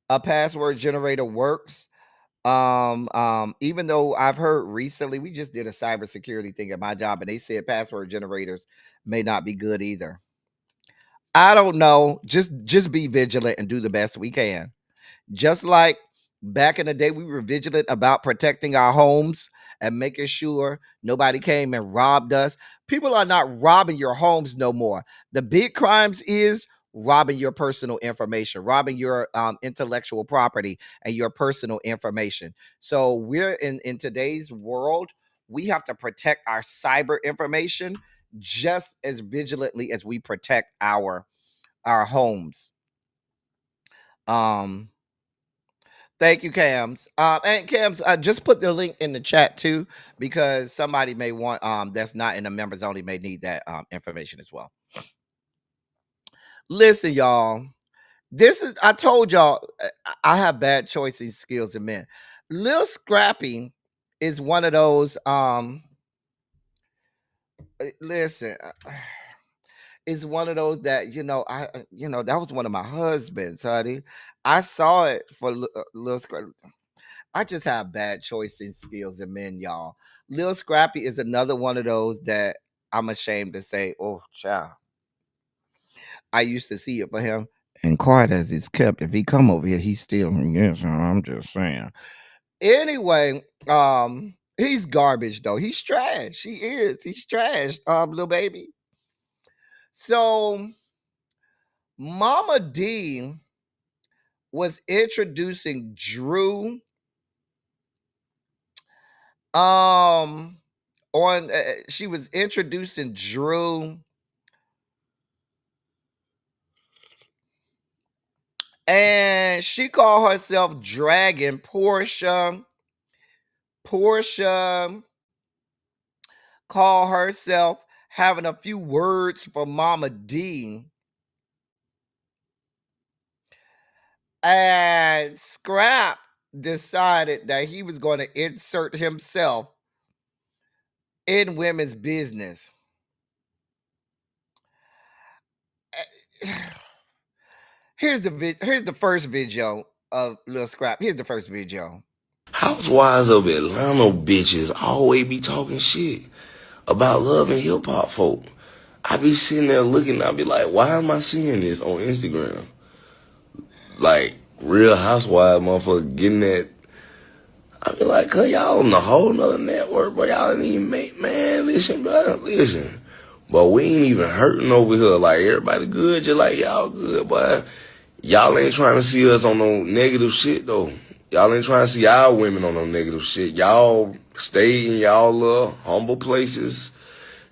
A password generator works. Even though I've heard recently, we just did a cybersecurity thing at my job, and they said password generators may not be good either. I don't know. Just be vigilant and do the best we can. Just like back in the day, we were vigilant about protecting our homes and making sure nobody came and robbed us. People are not robbing your homes no more. The big crimes is robbing your personal information, robbing your intellectual property and your personal information. So we're in today's world, we have to protect our cyber information just as vigilantly as we protect our homes. Thank you, Cams. And Cams, just put the link in the chat too, because somebody may want that's not in the members only may need that information as well. Listen, y'all. This is I told y'all I have bad choicing skills in men. Lil Scrappy is one of those. Listen, is one of those that that was one of my husbands, honey. I saw it for Lil Scrappy. I just have bad choicing skills in men, y'all. Lil Scrappy is another one of those that I'm ashamed to say, oh, child. I used to see it for him. And quiet as it's kept, if he come over here, he's still, yes, I'm just saying. Anyway, he's garbage, though. He's trash. He is. He's trash, little baby. So, Mama D was introducing Drew she was introducing Drew and she called herself Dragon Portia called herself having a few words for Mama D, and Scrap decided that he was going to insert himself in women's business. Here's the first video of Lil Scrap. Here's the first video. Housewives of Atlanta bitches always be talking shit about love and hip hop folk. I be sitting there looking, I be like, why am I seeing this on Instagram? Like, Real Housewives motherfucker getting that. I be like, cause y'all on a whole nother network, but y'all didn't even make, man, listen, bro, listen. But we ain't even hurting over here. Like, everybody good, just like y'all good, but y'all ain't trying to see us on no negative shit, though. Y'all ain't trying to see our women on no negative shit. Y'all stay in y'all little humble places.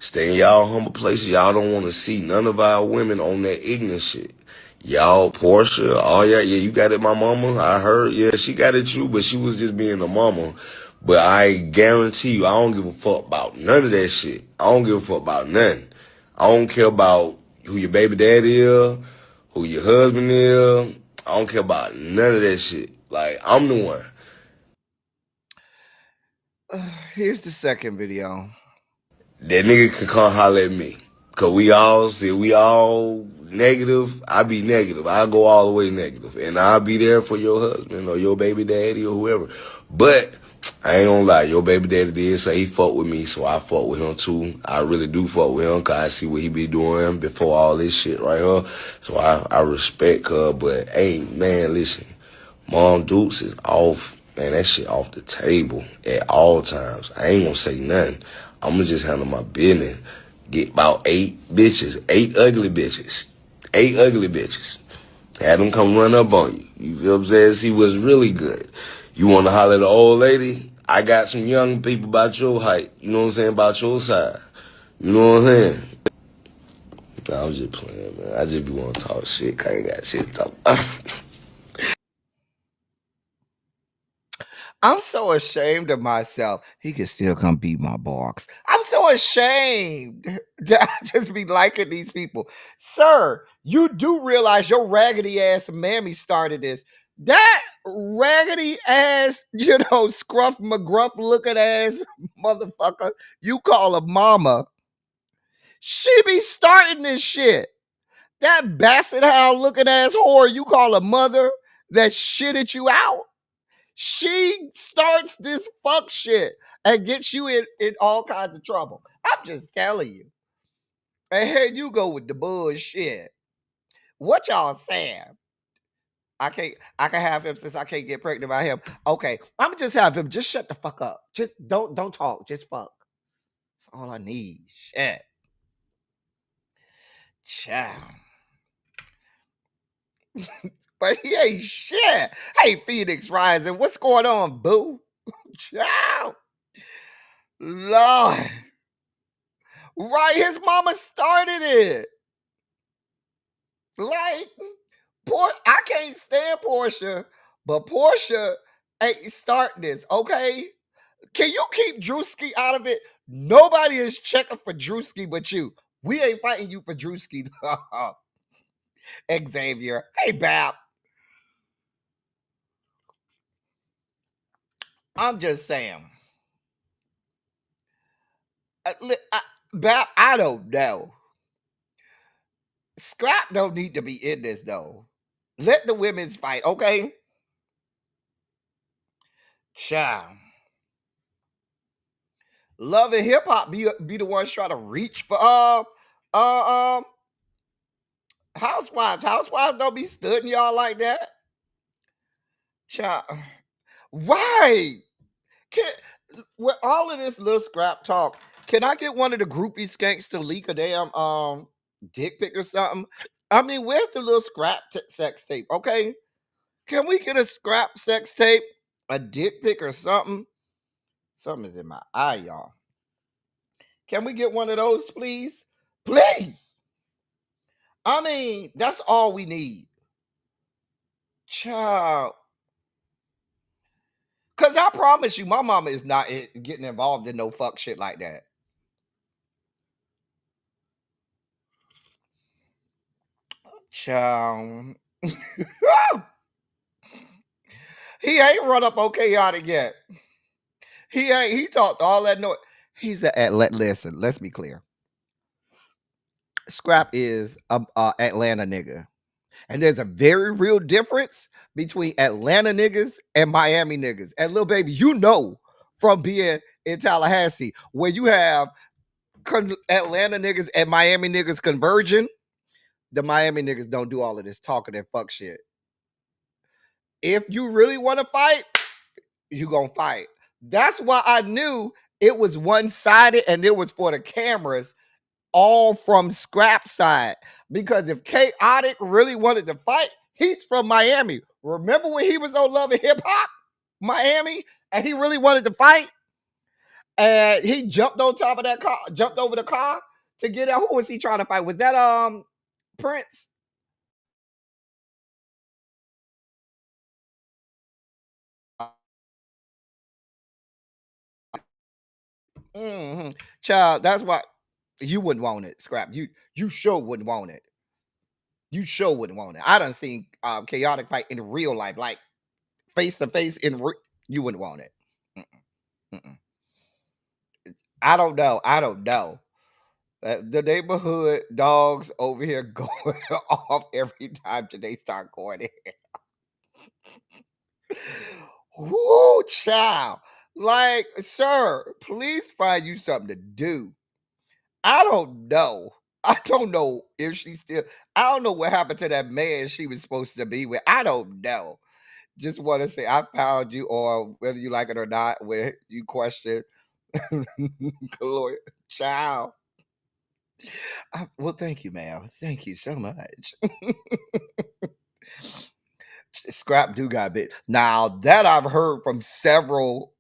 Stay in y'all humble places. Y'all don't want to see none of our women on that ignorant shit. Y'all, Portia, oh yeah, you got it, my mama. I heard, yeah, she got it too, but she was just being a mama. But I guarantee you, I don't give a fuck about none of that shit. I don't give a fuck about nothing. I don't care about who your baby daddy is, who your husband is. I don't care about none of that shit. Like, I'm the one. Here's the second video. That nigga can come holler at me. Cause we all negative. I be negative. I go all the way negative. And I'll be there for your husband or your baby daddy or whoever. But I ain't gonna lie, your baby daddy did say he fuck with me, so I fuck with him too. I really do fuck with him, cause I see what he be doing before all this shit right here. So I respect her, but hey, man, listen, Mom Dukes is off, man, that shit off the table at all times. I ain't gonna say nothing. I'm gonna just handle my business. Get about 8 bitches, 8 ugly bitches. 8 ugly bitches. Had them come run up on you. You feel what I'm saying? See what's really good. You want to holler at the old lady? I got some young people about your height. You know what I'm saying? About your side. You know what I'm saying? Nah, I'm just playing, man. I just be want to talk shit. I ain't got shit to talk about. I'm so ashamed of myself. He can still come beat my box. I'm so ashamed that I just be liking these people. Sir, you do realize your raggedy ass mammy started this. That raggedy ass, scruff McGruff looking ass motherfucker you call a mama. She be starting this shit. That basset hound looking ass whore you call a mother that shitted you out. She starts this fuck shit and gets you in all kinds of trouble. I'm just telling you. And here you go with the bullshit. What y'all saying? I can have him since I can't get pregnant by him. Okay, I'm gonna just have him. Just shut the fuck up. Just don't talk. Just fuck. That's all I need. Shit. Child. But he ain't shit. Hey, Phoenix Rising. What's going on, boo? Child. Lord. Right, his mama started it. Like, I can't stand Portia, but Portia ain't start this, okay? Can you keep Drewski out of it? Nobody is checking for Drewski but you. We ain't fighting you for Drewski. Xavier. Hey, Bap. I'm just saying. Bap, I don't know. Scrap don't need to be in this, though. Let the women's fight, okay? Child. Love and hip hop be the ones trying to reach for housewives. Housewives don't be studying y'all like that. Child. Right. With all of this little scrap talk, can I get one of the groupie skanks to leak a damn dick pic or something? I mean, where's the little scrap sex tape? Okay. Can we get a scrap sex tape, a dick pic or something? Something is in my eye, y'all. Can we get one of those, please? Please. I mean, that's all we need. Child. Because I promise you, my mama is not getting involved in no fuck shit like that. Child. He ain't run up on chaotic yet. He talked all that noise. He's listen, let's be clear. Scrap is a Atlanta nigga. And there's a very real difference between Atlanta niggas and Miami niggas. And little baby, you know from being in Tallahassee, where you have Atlanta niggas and Miami niggas converging, the Miami niggas don't do all of this talking and fuck shit. If you really want to fight, you gonna fight. That's why I knew it was one-sided and it was for the cameras, all from Scrap side. Because if Chaotic really wanted to fight, he's from Miami. Remember when he was on Love and Hip Hop, Miami, and he really wanted to fight? And he jumped on top of that car, jumped over the car to get out. Who was he trying to fight? Was that Prince? Mm-hmm. Child, that's why you wouldn't want it, Scrap. You sure wouldn't want it. You sure wouldn't want it. I done seen Chaotic fight in real life, like face to face you wouldn't want it. Mm-mm. Mm-mm. I don't know. The neighborhood dogs over here going off every time they start going in. Woo, child. Like, sir, please find you something to do. I don't know. I don't know if she's still. I don't know what happened to that man she was supposed to be with. I don't know. Just want to say I found you, or whether you like it or not, where you question Gloria. Child. Well, thank you, ma'am. Thank you so much. Scrap do got bit. Now that I've heard from several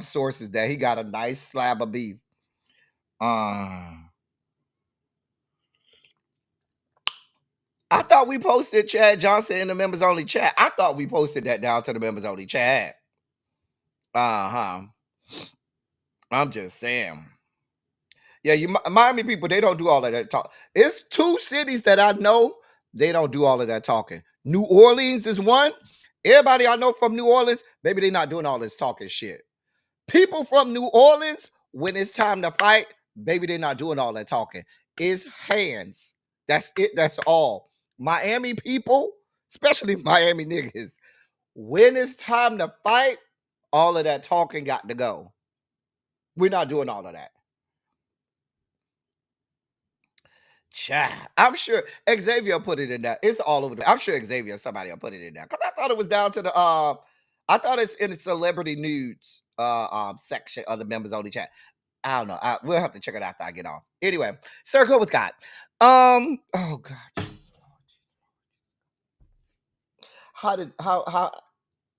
sources that he got a nice slab of beef. I thought we posted Chad Johnson in the members only chat. I thought we posted that down to the members only chat. I'm just saying. Yeah, Miami people, they don't do all of that talk. It's 2 cities that I know they don't do all of that talking. New Orleans is one. Everybody I know from New Orleans, maybe they're not doing all this talking shit. People from New Orleans, when it's time to fight, baby, they're not doing all that talking. It's hands. That's it. That's all. Miami people, especially Miami niggas, when it's time to fight, all of that talking got to go. We're not doing all of that. Child, I'm sure Xavier put it in there. It's all over. I'm sure Xavier, somebody will put it in there. Because I thought it was down to the I thought it's in the celebrity nudes section of the members only chat. I don't know. We'll have to check it out after I get off. Anyway, Sir, go with God. Oh God. How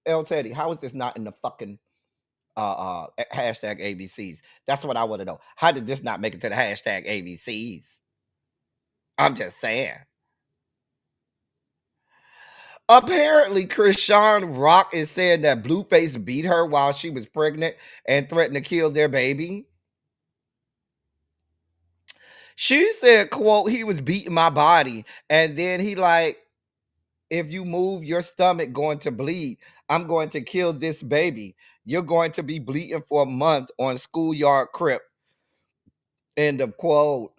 El Teddy, how is this not in the fucking hashtag ABCs? That's what I want to know. How did this not make it to the hashtag ABCs? I'm just saying. Apparently, Krishan Rock is saying that Blueface beat her while she was pregnant and threatened to kill their baby. She said, quote, he was beating my body. And then he like, if you move your stomach going to bleed, I'm going to kill this baby. You're going to be bleeding for a month on schoolyard crip. End of quote.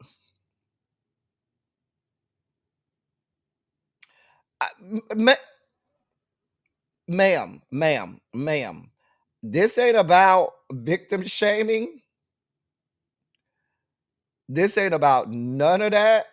Ma'am, this ain't about victim shaming. This ain't about none of that.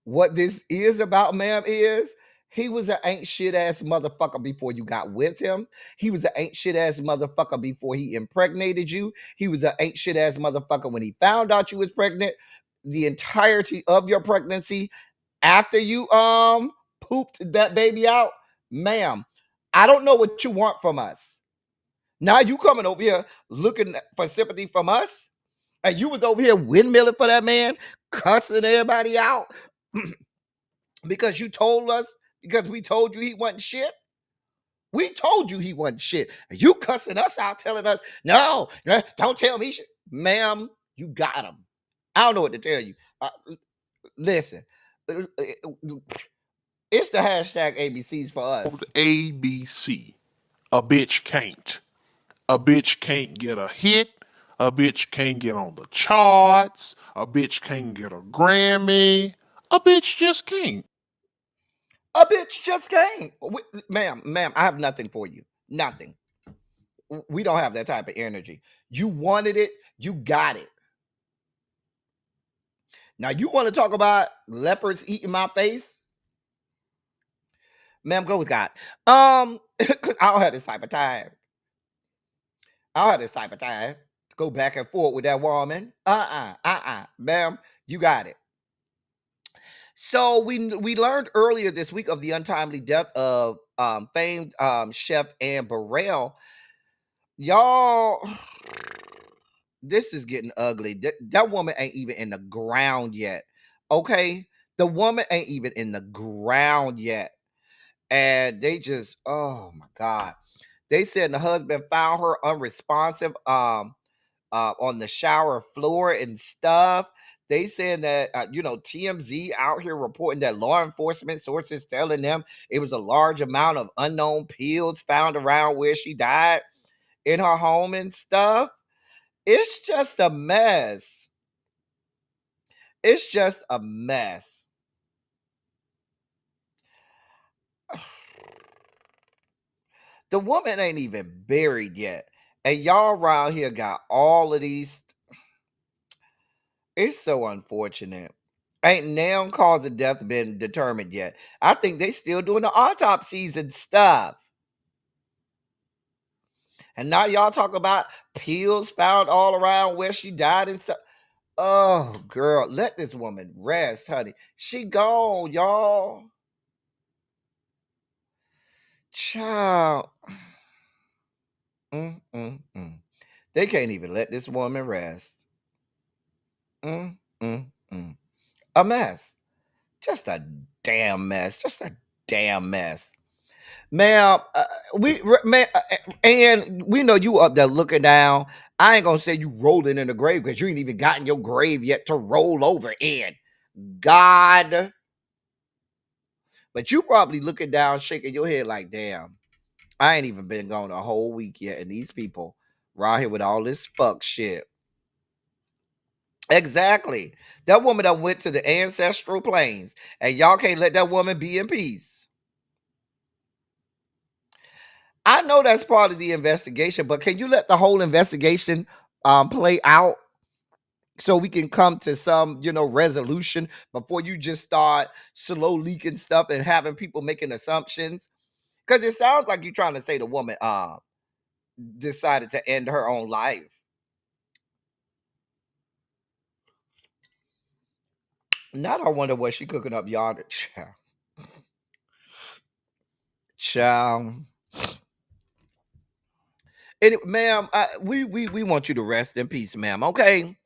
What this is about, ma'am, is he was an ain't shit ass motherfucker before you got with him. He was an ain't shit ass motherfucker before he impregnated you. He was an ain't shit ass motherfucker when he found out you was pregnant. The entirety of your pregnancy, after you pooped that baby out, ma'am, I don't know what you want from us. Now you coming over here looking for sympathy from us, and you was over here windmilling for that man, cussing everybody out because you told us, because we told you he wasn't shit. We told you he wasn't shit. And you cussing us out, telling us, no, don't tell me shit. Ma'am, you got him. I don't know what to tell you. Listen, it's the hashtag ABCs for us. ABC. A bitch can't. A bitch can't get a hit. A bitch can't get on the charts. A bitch can't get a Grammy. A bitch just can't. A bitch just can't. Ma'am, I have nothing for you. Nothing. We don't have that type of energy. You wanted it, you got it. Now you want to talk about leopards eating my face? Ma'am, go with God. Because I don't have this type of time. I don't have this type of time to go back and forth with that woman. Ma'am, you got it. So we learned earlier this week of the untimely death of famed chef Anne Burrell. Y'all, this is getting ugly. That woman ain't even in the ground yet. Okay? The woman ain't even in the ground yet. And they just, oh my God. They said the husband found her unresponsive on the shower floor and stuff. They saying that, TMZ out here reporting that law enforcement sources telling them it was a large amount of unknown pills found around where she died in her home and stuff. It's just a mess. It's just a mess. The woman ain't even buried yet. And y'all around here got all of these. It's so unfortunate. Ain't now cause of death been determined yet. I think they still doing the autopsies and stuff. And now y'all talk about pills found all around where she died and stuff. Oh, girl, let this woman rest, honey. She gone, y'all. Child. Mm, mm, mm. They can't even let this woman rest. Mm, mm, mm. A mess. Just a damn mess. Just a damn mess. Ma'am, and we know you up there looking down. I ain't gonna say you rolling in the grave because you ain't even gotten your grave yet to roll over in. God. But you probably looking down, shaking your head like, damn, I ain't even been gone a whole week yet. And these people around here with all this fuck shit. Exactly. That woman that went to the ancestral planes, and y'all can't let that woman be in peace. I know that's part of the investigation, but can you let the whole investigation play out so we can come to some, resolution before you just start slow leaking stuff and having people making assumptions? Because it sounds like you're trying to say the woman decided to end her own life. Now I wonder what she cooking up yonder. Child. Child. Ma'am, we want you to rest in peace, ma'am. Okay,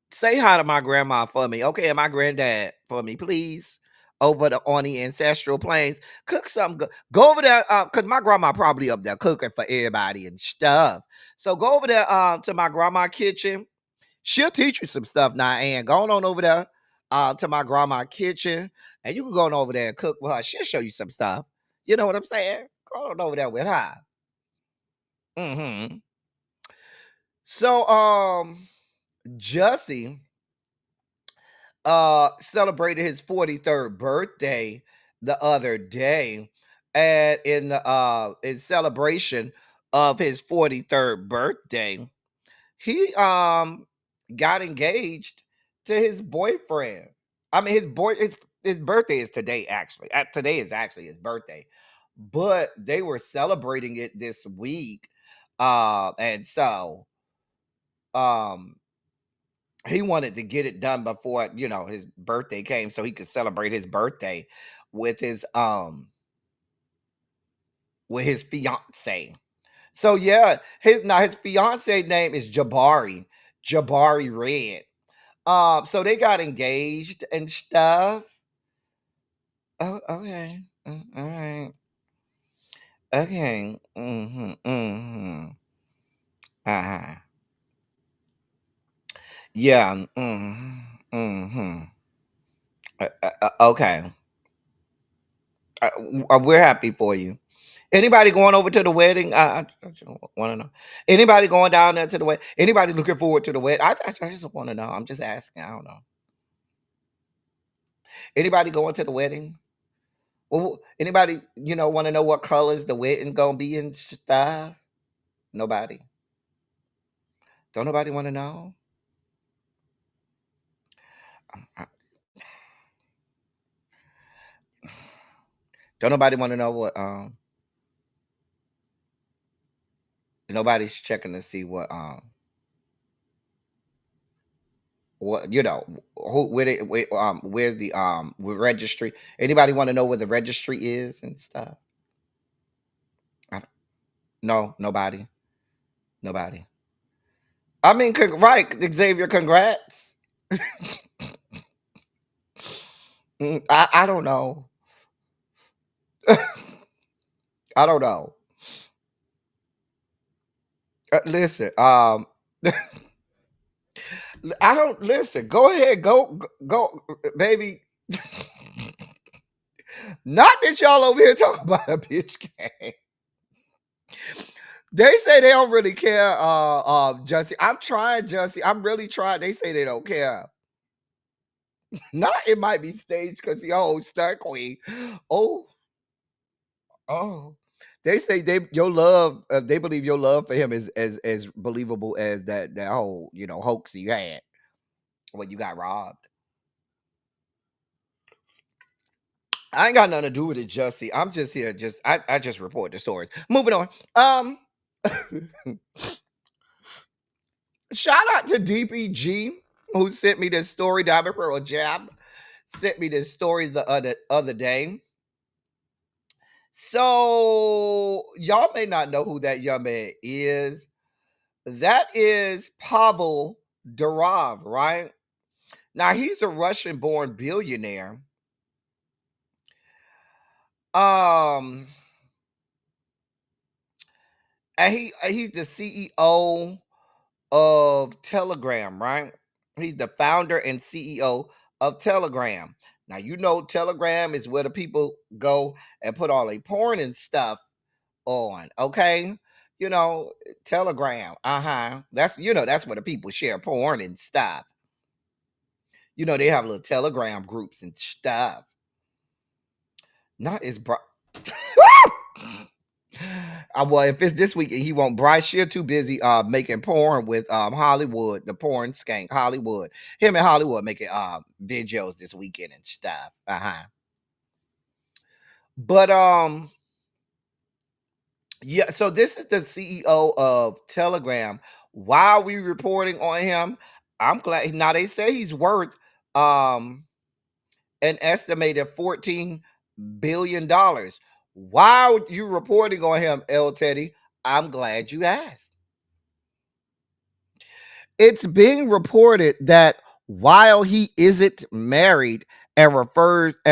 say hi to my grandma for me, okay, and my granddad for me, please. Over on the ancestral plains, cook something good. Go over there, cause my grandma probably up there cooking for everybody and stuff. So go over there, to my grandma kitchen. She'll teach you some stuff now, and going on over there, to my grandma kitchen, and you can go on over there and cook with her. She'll show you some stuff. You know what I'm saying? Go on over there with her. Mm-hmm. So, Jussie celebrated his 43rd birthday the other day, and in celebration of his 43rd birthday, he got engaged to his boyfriend. I mean, his birthday is today, actually. Today is actually his birthday, but they were celebrating it this week. And so um he wanted to get it done before, his birthday came so he could celebrate his birthday with his fiance. So yeah, his fiance name is Jabari Red. So they got engaged and stuff. Oh, okay. All right. Okay. Mm-hmm. Mm-hmm. Uh-huh. Yeah. Mm-hmm. Mm-hmm. Okay. We're happy for you. Anybody going over to the wedding? I just want to know. Anybody going down there to the wedding? Anybody looking forward to the wedding? I just want to know. I'm just asking. I don't know. Anybody going to the wedding? Well, anybody, want to know what colors the wedding gonna be and stuff? Nobody. Don't nobody want to know? Uh, Don't nobody want to know nobody's checking to see what who where's the registry? Anybody want to know where the registry is and stuff? No, nobody. Nobody. I mean, right, Xavier, congrats. I don't know. I don't know. Listen, I don't listen. Go ahead, go, baby. Not that y'all over here talking about a bitch game. They say they don't really care, Jussie. I'm trying, Jussie. I'm really trying. They say they don't care. Not it might be staged because the old star queen. Oh, oh. They say they believe your love for him is as believable as that whole, hoax you had when you got robbed. I ain't got nothing to do with it, Jussie. I'm just here, I just report the stories. Moving on. Shout out to DPG who sent me this story. Diamond Pearl Jab sent me this story the other day. So y'all may not know who that young man is. That is Pavel Durov, right? Now he's a Russian-born billionaire. And he's the CEO of Telegram, right? He's the founder and CEO of Telegram. Now you know Telegram is where the people go and put all their porn and stuff on, okay? You know, Telegram. That's that's where the people share porn and stuff. You know, they have little Telegram groups and stuff. Not as bright. Well, if it's this weekend, he won't. Bryce, she's too busy making porn with Hollywood, the porn skank Hollywood. Him and Hollywood making videos this weekend and stuff. But yeah, so this is the CEO of Telegram. Why are we reporting on him? I'm glad. Now they say he's worth an estimated $14 billion. Why are you reporting on him, L. Teddy? I'm glad you asked. It's being reported that while he isn't married and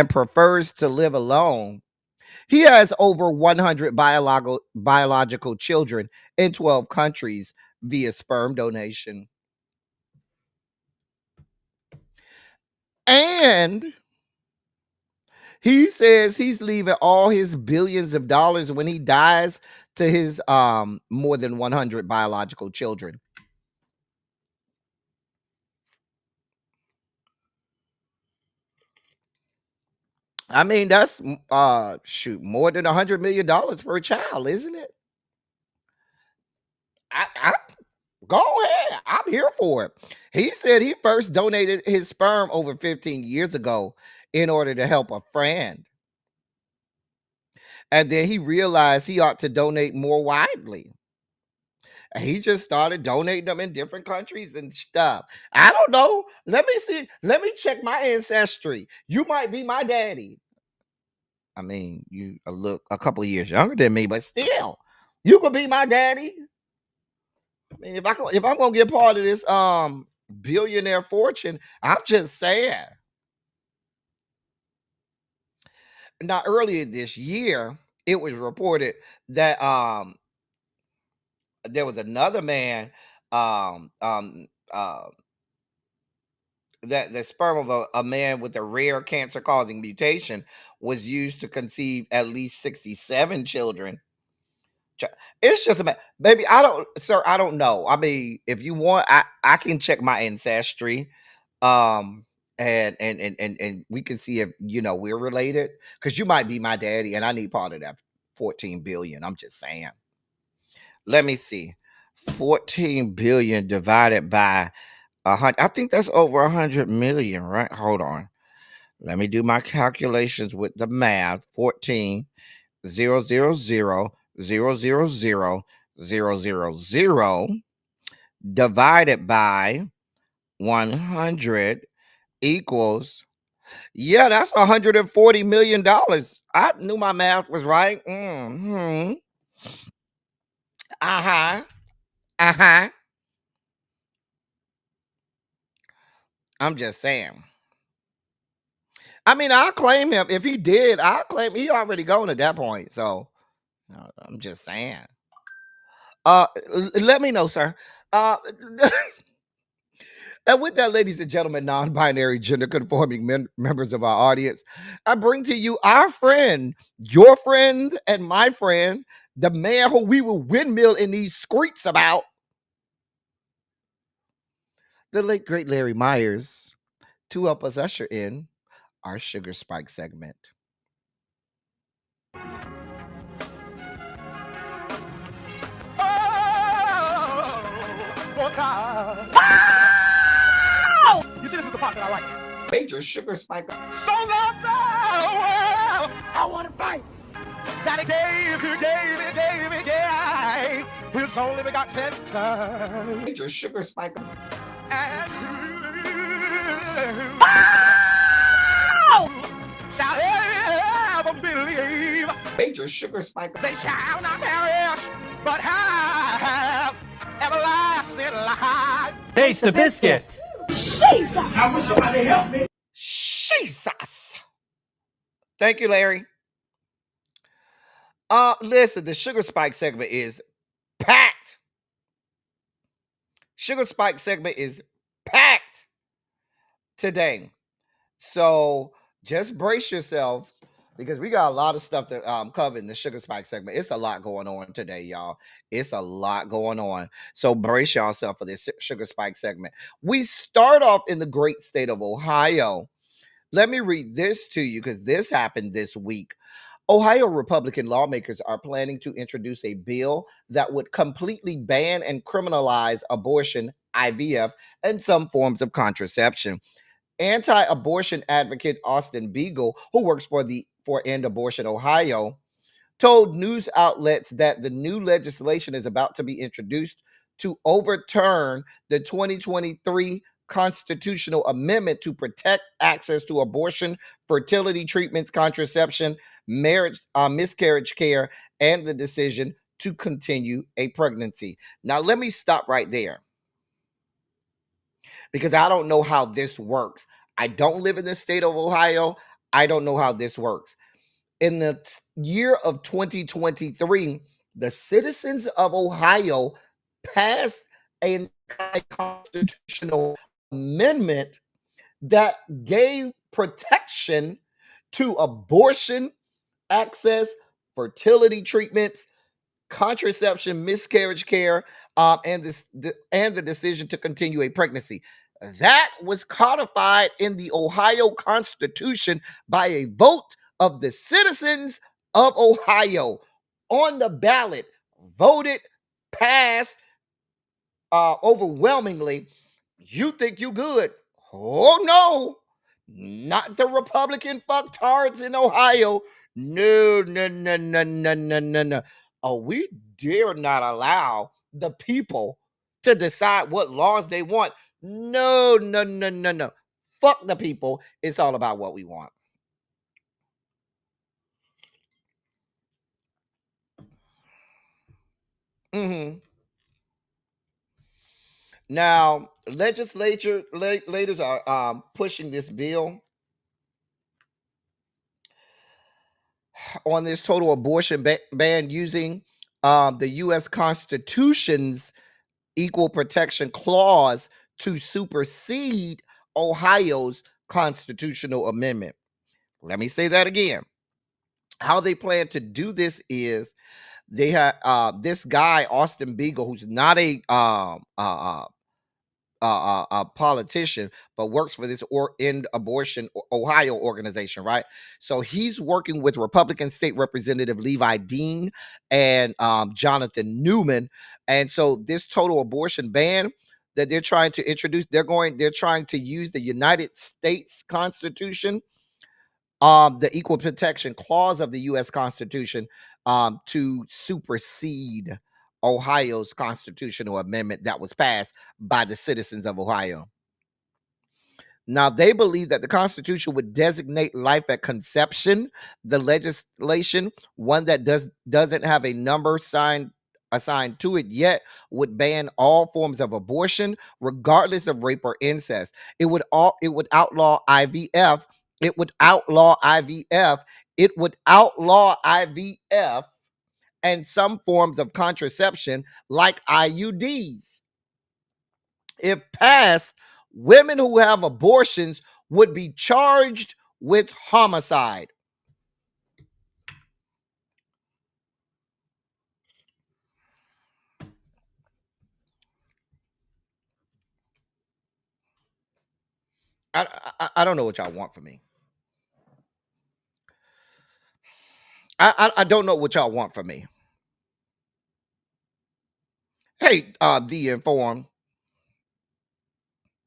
prefers to live alone, he has over 100 biological children in 12 countries via sperm donation. And he says he's leaving all his billions of dollars when he dies to his more than 100 biological children. I mean, that's more than $100 million per child, isn't it? I go ahead. I'm here for it. He said he first donated his sperm over 15 years ago in order to help a friend. And then he realized he ought to donate more widely. And he just started donating them in different countries and stuff. I don't know. Let me see. Let me check my ancestry. You might be my daddy. I mean, you look a couple of years younger than me, but still, you could be my daddy. I mean, if I'm gonna get part of this billionaire fortune, I'm just saying. Now, earlier this year, it was reported that there was another man that the sperm of a man with a rare cancer causing mutation was used to conceive at least 67 children. It's just a baby. I don't know. I mean, if you want, I can check my ancestry, and we can see if we're related, because you might be my daddy, and I need part of that 14 billion. I'm just saying. Let me see, 14 billion divided by 100. I think that's over 100 million, right? Hold on. Let me do my calculations with the math. 14 0 0 0 0 0 0 0 0 0 divided by 100 equals, yeah, that's $140 million. I knew my math was right. I'm just saying. I mean, I'll claim him. If he did, I'll claim he already gone at that point. So I'm just saying. Let me know, sir. And with that, ladies and gentlemen, non-binary, gender-conforming members of our audience, I bring to you our friend, your friend, and my friend, the man who we will windmill in these streets about, the late great Larry Myers, to help us usher in our Sugar Spike segment. You see, this is the part that I like. Major Sugar Spike. So loved the world, I want to fight. That he gave his only begotten son. Major Sugar Spike. And shall never believe Major sugar spike. they shall not perish, but have everlasting life. Taste the biscuit. Jesus. Thank you, Larry. Listen, the sugar spike segment is packed. Sugar spike segment is packed today. So just brace yourself because we got a lot of stuff to cover in the sugar spike segment. It's a lot going on today, y'all. It's a lot going on. So brace yourself for this sugar spike segment. We start off in the great state of Ohio. Let me read this to you because this happened this week. Ohio Republican lawmakers are planning to introduce a bill that would completely ban and criminalize abortion, IVF, and some forms of contraception. Anti-abortion advocate Austin Beagle, who works for End Abortion Ohio, told news outlets that the new legislation is about to be introduced to overturn the 2023 constitutional amendment to protect access to abortion, fertility treatments, contraception, marriage, miscarriage care, and the decision to continue a pregnancy. Now, let me stop right there because I don't know how this works. I don't live in the state of Ohio. I don't know how this works. In the year of 2023, the citizens of Ohio passed a constitutional amendment that gave protection to abortion access, fertility treatments, contraception, miscarriage care, and the decision to continue a pregnancy. That was codified in the Ohio Constitution by a vote of the citizens of Ohio on the ballot, voted, passed overwhelmingly. You think you good? Oh no, not the Republican fucktards in Ohio. No, no, no, no, no, no, no, no. Oh, we dare not allow the people to decide what laws they want. No, no, no, no, no. Fuck the people. It's all about what we want. Now, legislators are pushing this bill on this total abortion ban using the U.S. Constitution's Equal Protection Clause to supersede Ohio's constitutional amendment. Let me say that again. How they plan to do this is they have this guy, Austin Beagle, who's not a politician, but works for this End Abortion Ohio organization, right? So he's working with Republican State Representative Levi Dean and Jonathan Newman. And so this total abortion ban that they're trying to introduce, they're trying to use the United States Constitution, the Equal Protection Clause of the U.S. Constitution, to supersede Ohio's constitutional amendment that was passed by the citizens of Ohio. Now, they believe that the Constitution would designate life at conception. The legislation, one that doesn't have a number assigned to it yet, would ban all forms of abortion, regardless of rape or incest. It would outlaw IVF. It would outlaw IVF. It would outlaw IVF and some forms of contraception like IUDs. If passed, women who have abortions would be charged with homicide. I don't know what y'all want from me. I don't know what y'all want from me. Hey, the Informed.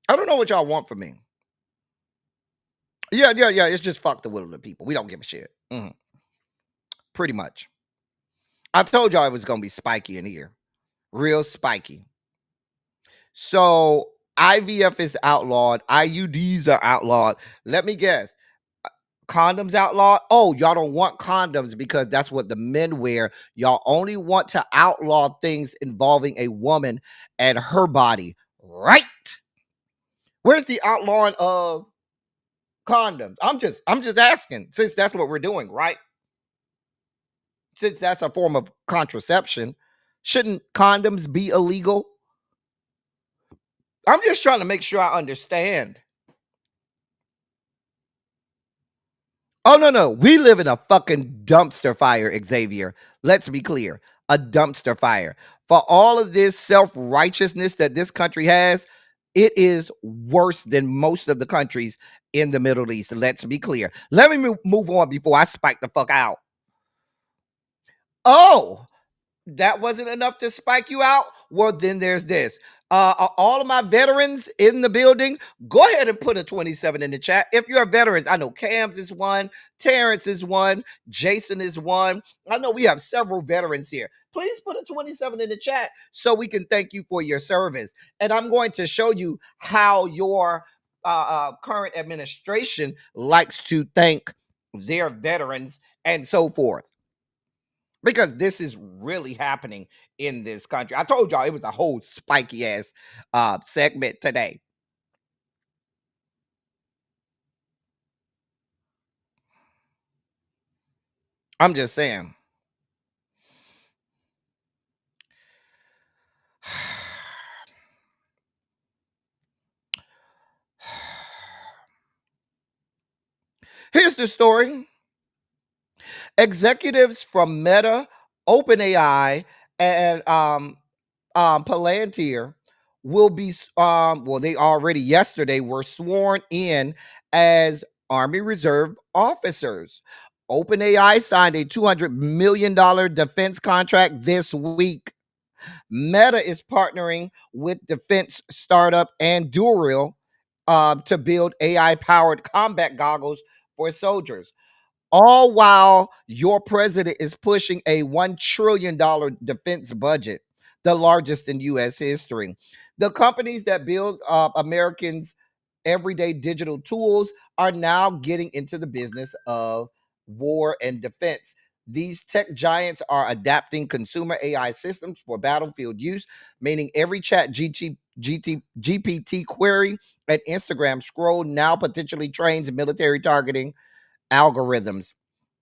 I don't know what y'all want from me. Yeah. It's just fuck the will of the people. We don't give a shit. Pretty much. I told y'all it was going to be spiky in here. Real spiky. So IVF is outlawed. IUDs are outlawed. Let me guess. Condoms outlawed. Oh, y'all don't want condoms because that's what the men wear. Y'all only want to outlaw things involving a woman and her body. Right? Where's the outlawing of condoms? I'm just asking, since that's what we're doing, right? Since that's a form of contraception, shouldn't condoms be illegal? I'm just trying to make sure I understand. Oh, no. We live in a fucking dumpster fire, Xavier. Let's be clear. A dumpster fire. For all of this self-righteousness that this country has, it is worse than most of the countries in the Middle East. Let's be clear. Let me move on before I spike the fuck out. Oh, that wasn't enough to spike you out? Well, then there's this. All of my veterans in the building, go ahead and put a 27 in the chat. If you're veterans, I know Cam's is one, Terrence is one, Jason is one. I know we have several veterans here. Please put a 27 in the chat so we can thank you for your service. And I'm going to show you how your current administration likes to thank their veterans and so forth. Because this is really happening in this country. I told y'all it was a whole spiky ass segment today. I'm just saying. Here's the story. Executives from Meta, OpenAI, and Palantir will be well, they already yesterday were sworn in as Army Reserve officers. OpenAI signed a $200 million defense contract this week. Meta is partnering with defense startup Anduril to build AI-powered combat goggles for soldiers. All while your president is pushing a $1 trillion defense budget, the largest in U.S. history. The companies that build Americans' everyday digital tools are now getting into the business of war and defense. These tech giants are adapting consumer AI systems for battlefield use, meaning every GPT query and Instagram scroll now potentially trains military targeting algorithms.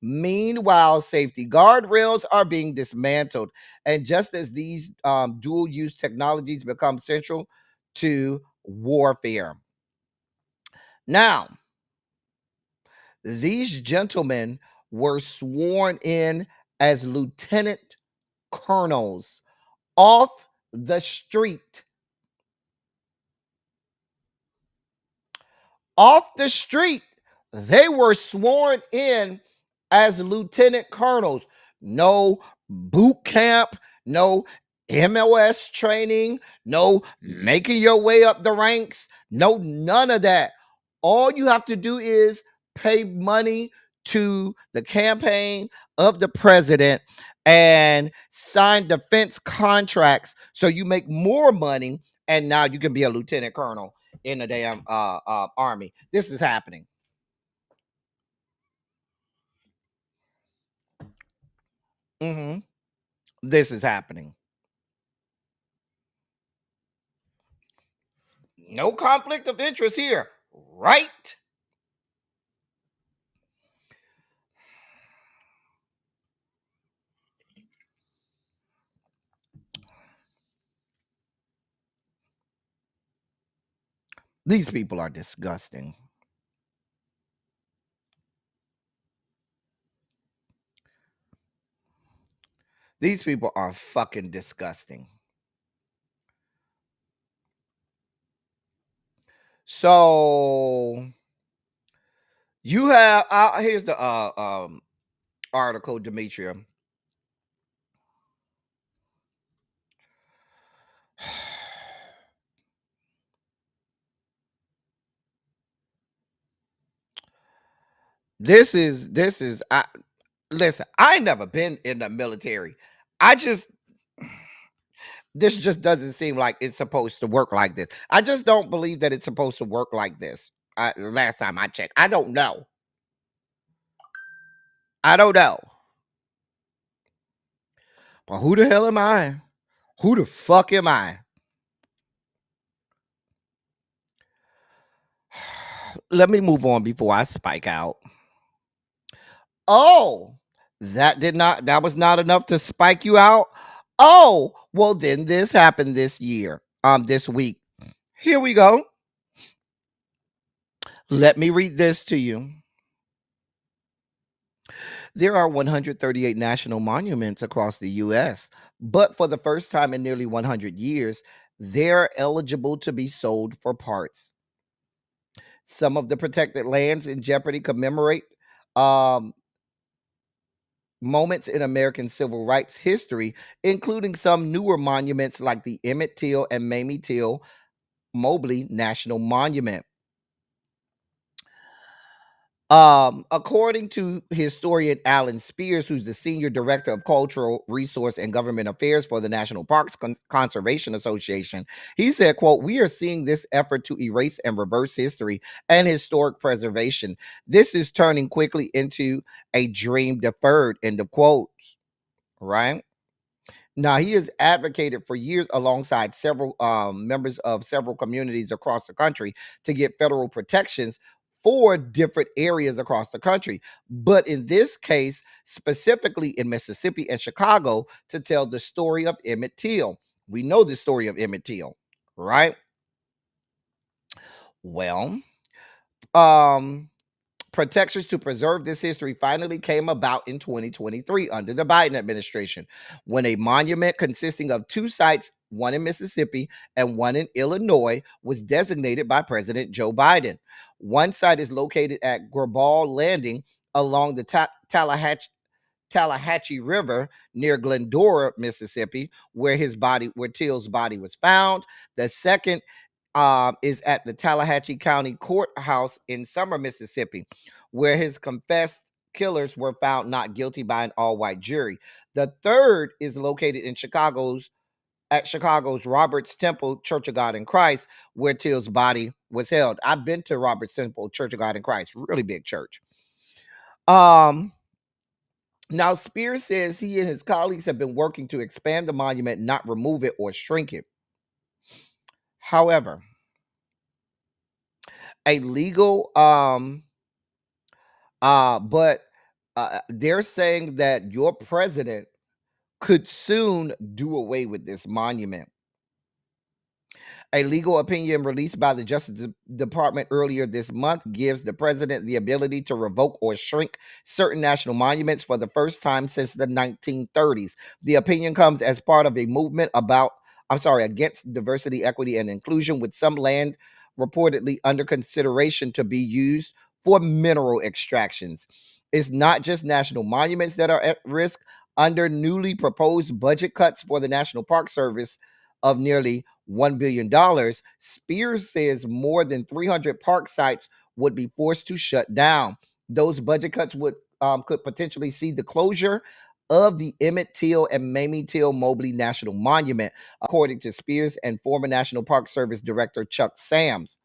Meanwhile, safety guardrails are being dismantled. And just as these dual use technologies become central to warfare. Now, these gentlemen were sworn in as lieutenant colonels off the street. Off the street, they were sworn in as lieutenant colonels. No boot camp, no MLS training, no making your way up the ranks, no, none of that. All you have to do is pay money to the campaign of the president and sign defense contracts so you make more money, and now you can be a lieutenant colonel in the damn army. This is happening. This is happening. No conflict of interest here, right? These people are disgusting. These people are fucking disgusting. So you have here's the article, Demetria. This is listen, I ain't never been in the military. This just doesn't seem like it's supposed to work like this. I just don't believe that it's supposed to work like this. Last time I checked, I don't know. I don't know. But who the hell am I? Who the fuck am I? Let me move on before I spike out. Oh, that was not enough to spike you out. Oh, well then this happened this year. This week. Here we go. Let me read this to you. There are 138 national monuments across the US, but for the first time in nearly 100 years, they're eligible to be sold for parts. Some of the protected lands in jeopardy commemorate um, moments in American civil rights history, including some newer monuments like the Emmett Till and Mamie Till Mobley National Monument. According to historian Alan Spears, who's the senior director of cultural resource and government affairs for the National Parks Conservation Association, he said, quote, "We are seeing this effort to erase and reverse history and historic preservation. This is turning quickly into a dream deferred," end of quotes. Right? Now, he has advocated for years alongside several members of several communities across the country to get federal protections for different areas across the country. But in this case, specifically in Mississippi and Chicago, to tell the story of Emmett Till. We know the story of Emmett Till, right? Well, um, protections to preserve this history finally came about in 2023 under the Biden administration, when a monument consisting of two sites, one in Mississippi and one in Illinois, was designated by President Joe Biden. One site is located at Graball Landing along the Tallahatchie River near Glendora, Mississippi, where Till's body was found. The second is at the Tallahatchie County Courthouse in Summer, Mississippi, where his confessed killers were found not guilty by an all-white jury. The third is located in Chicago's Roberts Temple Church of God in Christ, where Till's body was held. I've been to Roberts Temple Church of God in Christ, really big church. Now, Spears says he and his colleagues have been working to expand the monument, not remove it or shrink it. However, a legal but they're saying that your president could soon do away with this monument. A legal opinion released by the Justice Department earlier this month gives the president the ability to revoke or shrink certain national monuments for the first time since the 1930s. The opinion comes as part of a movement against diversity, equity, and inclusion, with some land reportedly under consideration to be used for mineral extractions. It's not just national monuments that are at risk. Under newly proposed budget cuts for the National Park Service of nearly $1 billion, Spears says more than 300 park sites would be forced to shut down. Those budget cuts could potentially see the closure of the Emmett Till and Mamie Till Mobley National Monument, according to Spears and former National Park Service Director Chuck Sams.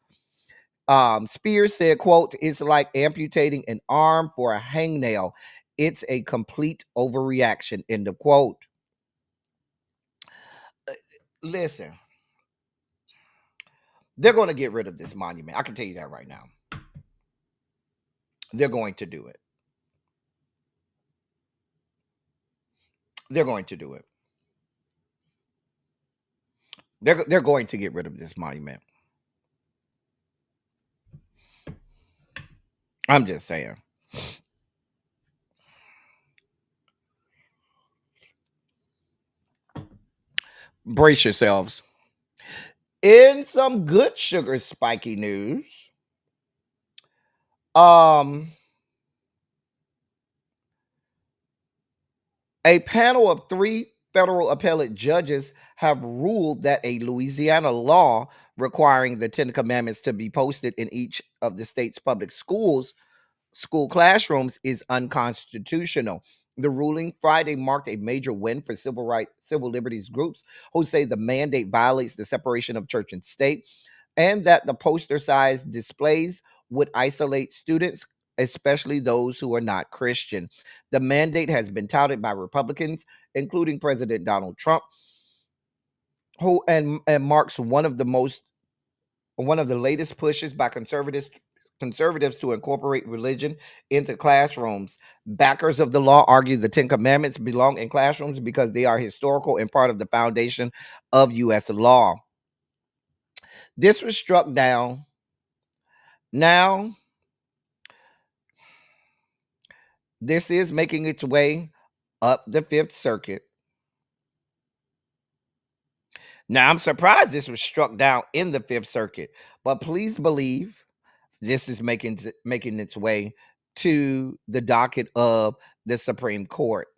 Spears said, quote, "It's like amputating an arm for a hangnail. It's a complete overreaction," end of quote. Listen, they're going to get rid of this monument. I can tell you that right now. They're going to do it. They're going to do it. They're going to get rid of this monument. I'm just saying. Brace yourselves. In some good sugar spiky news, a panel of 3 federal appellate judges have ruled that a Louisiana law requiring the 10 Commandments to be posted in each of the state's public school classrooms is unconstitutional. The ruling Friday marked a major win for civil liberties groups who say the mandate violates the separation of church and state, and that the poster size displays would isolate students especially those who are not Christian. The mandate has been touted by Republicans, including President Donald Trump, who and marks one of the latest pushes by conservatives to incorporate religion into classrooms. Backers of the law argue the Ten Commandments belong in classrooms because they are historical and part of the foundation of U.S. law. This was struck down. Now, this is making its way up the Fifth Circuit. Now, I'm surprised this was struck down in the Fifth Circuit, but please believe this is making its way to the docket of the Supreme Court.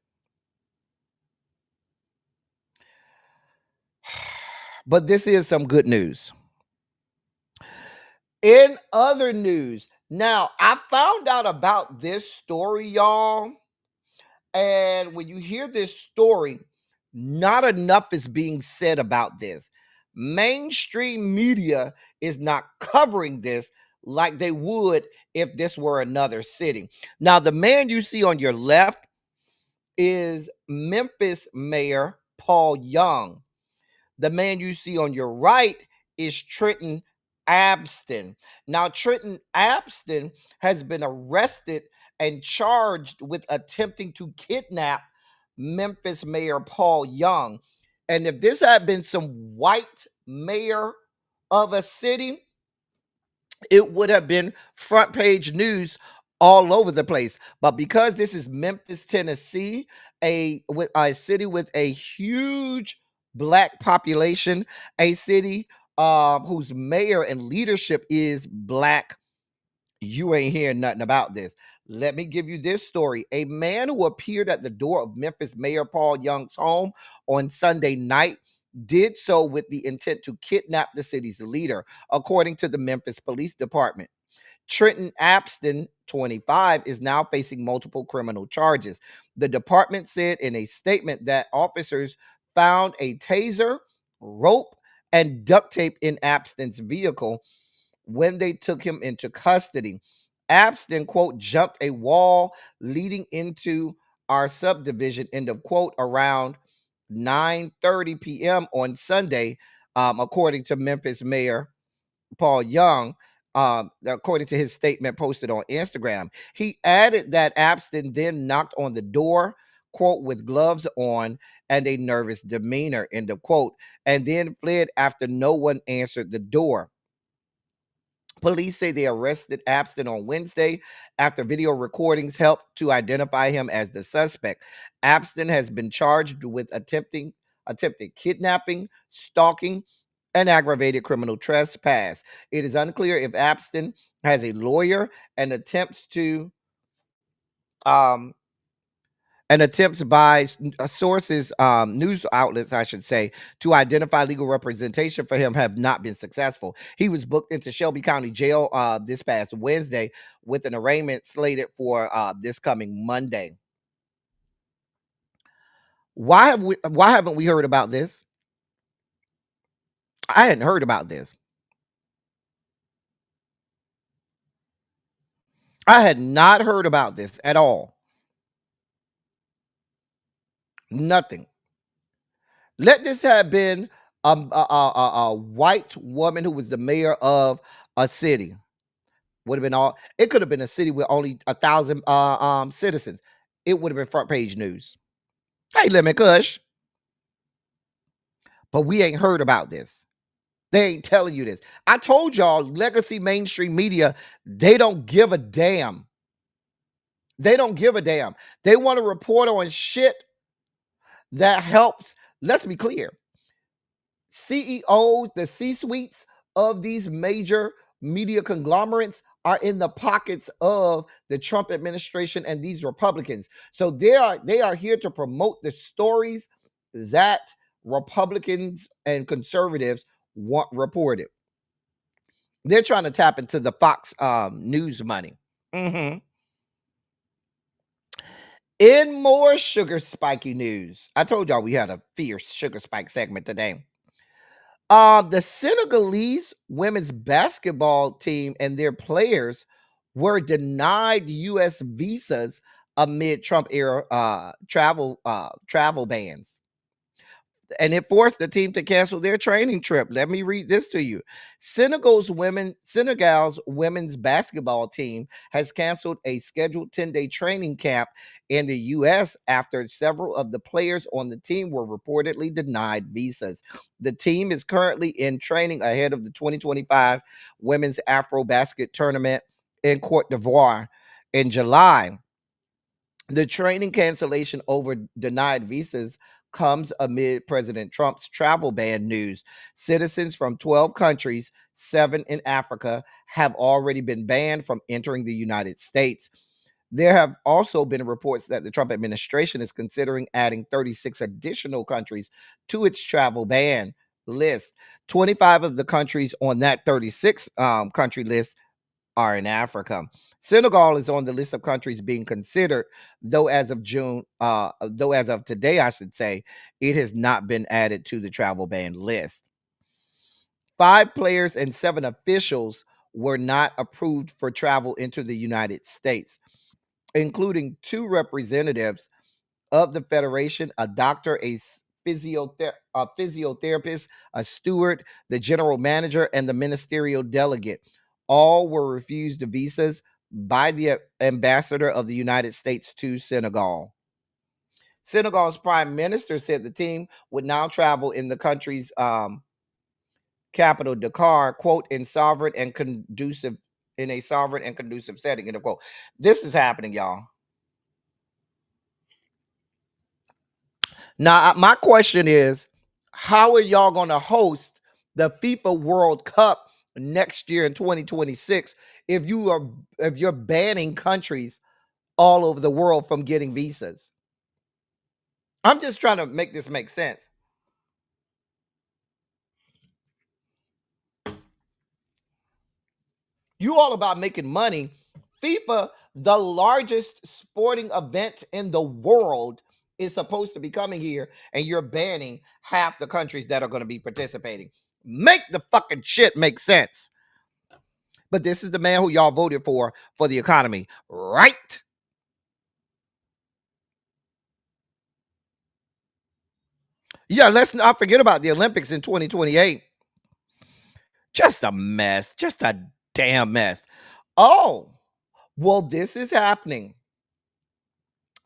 But this is some good news. In other news, now I found out about this story, y'all. And when you hear this story, not enough is being said about this. Mainstream media is not covering this like they would if this were another city. Now, the man you see on your left is Memphis Mayor Paul Young. The man you see on your right is Trenton Abston. Now, Trenton Abston has been arrested and charged with attempting to kidnap Memphis Mayor Paul Young. And if this had been some white mayor of a city, it would have been front page news all over the place. But because this is Memphis, Tennessee, a city with a huge black population, a city whose mayor and leadership is black, you ain't hearing nothing about this. Let me give you this story. A man who appeared at the door of Memphis Mayor Paul Young's home on Sunday night did so with the intent to kidnap the city's leader, according to the Memphis Police Department. Trenton Abston, 25, is now facing multiple criminal charges. The department said in a statement that officers found a taser, rope, and duct tape in Abston's vehicle when they took him into custody. Abston, quote, jumped a wall leading into our subdivision, end of quote, around 9:30 p.m. on Sunday, according to Memphis Mayor Paul Young, according to his statement posted on Instagram. He added that Abston then knocked on the door, quote, with gloves on and a nervous demeanor, end of quote, and then fled after no one answered the door. Police say they arrested Abston on Wednesday after video recordings helped to identify him as the suspect. Abston has been charged with attempted kidnapping, stalking, and aggravated criminal trespass. It is unclear if Abston has a lawyer and attempts by sources, news outlets, I should say, to identify legal representation for him have not been successful. He was booked into Shelby County Jail this past Wednesday with an arraignment slated for this coming Monday. Why haven't we heard about this? I hadn't heard about this. I had not heard about this at all. Nothing. Let this have been a white woman who was the mayor of a city. Would have been all. It could have been a city with only 1,000 citizens. It would have been front page news. Hey, Lemon Kush. But we ain't heard about this. They ain't telling you this. I told y'all, legacy mainstream media, they don't give a damn. They don't give a damn. They want to report on shit that helps. Let's be clear. CEOs, the C-suites of these major media conglomerates are in the pockets of the Trump administration and these Republicans. So they are here to promote the stories that Republicans and conservatives want reported. They're trying to tap into the Fox News money. In more sugar spiky news, I told y'all we had a fierce sugar spike segment today. The Senegalese women's basketball team and their players were denied U.S. visas amid Trump era travel bans, and it forced the team to cancel their training trip. Let me read this to you. Senegal's women's basketball team has canceled a scheduled 10-day training camp in the U.S. after several of the players on the team were reportedly denied visas. The team is currently in training ahead of the 2025 Women's Afro Basket Tournament in Cote d'Ivoire in July. The training cancellation over denied visas comes amid President Trump's travel ban news. Citizens from 12 countries, 7 in Africa, have already been banned from entering the United States. There have also been reports that the Trump administration is considering adding 36 additional countries to its travel ban list. 25 of the countries on that 36 country list are in Africa. Senegal is on the list of countries being considered, though as of today, I should say, it has not been added to the travel ban list. 5 players and 7 officials were not approved for travel into the United States, including 2 representatives of the Federation, a doctor, a physiotherapist, a steward, the general manager, and the ministerial delegate. All were refused visas by the ambassador of the United States to Senegal. Senegal's prime minister said the team would now travel in the country's capital, Dakar, quote, in a sovereign and conducive setting, end of quote. This is happening, y'all. Now, my question is, how are y'all going to host the FIFA World Cup next year in 2026 if you're banning countries all over the world from getting visas? I'm just trying to make this make sense. You all about making money. FIFA, the largest sporting event in the world, is supposed to be coming here, and you're banning half the countries that are going to be participating. Make the fucking shit make sense. But this is the man who y'all voted for the economy, right? Yeah, let's not forget about the Olympics in 2028. Just a mess. Just a damn mess. Oh, well, this is happening.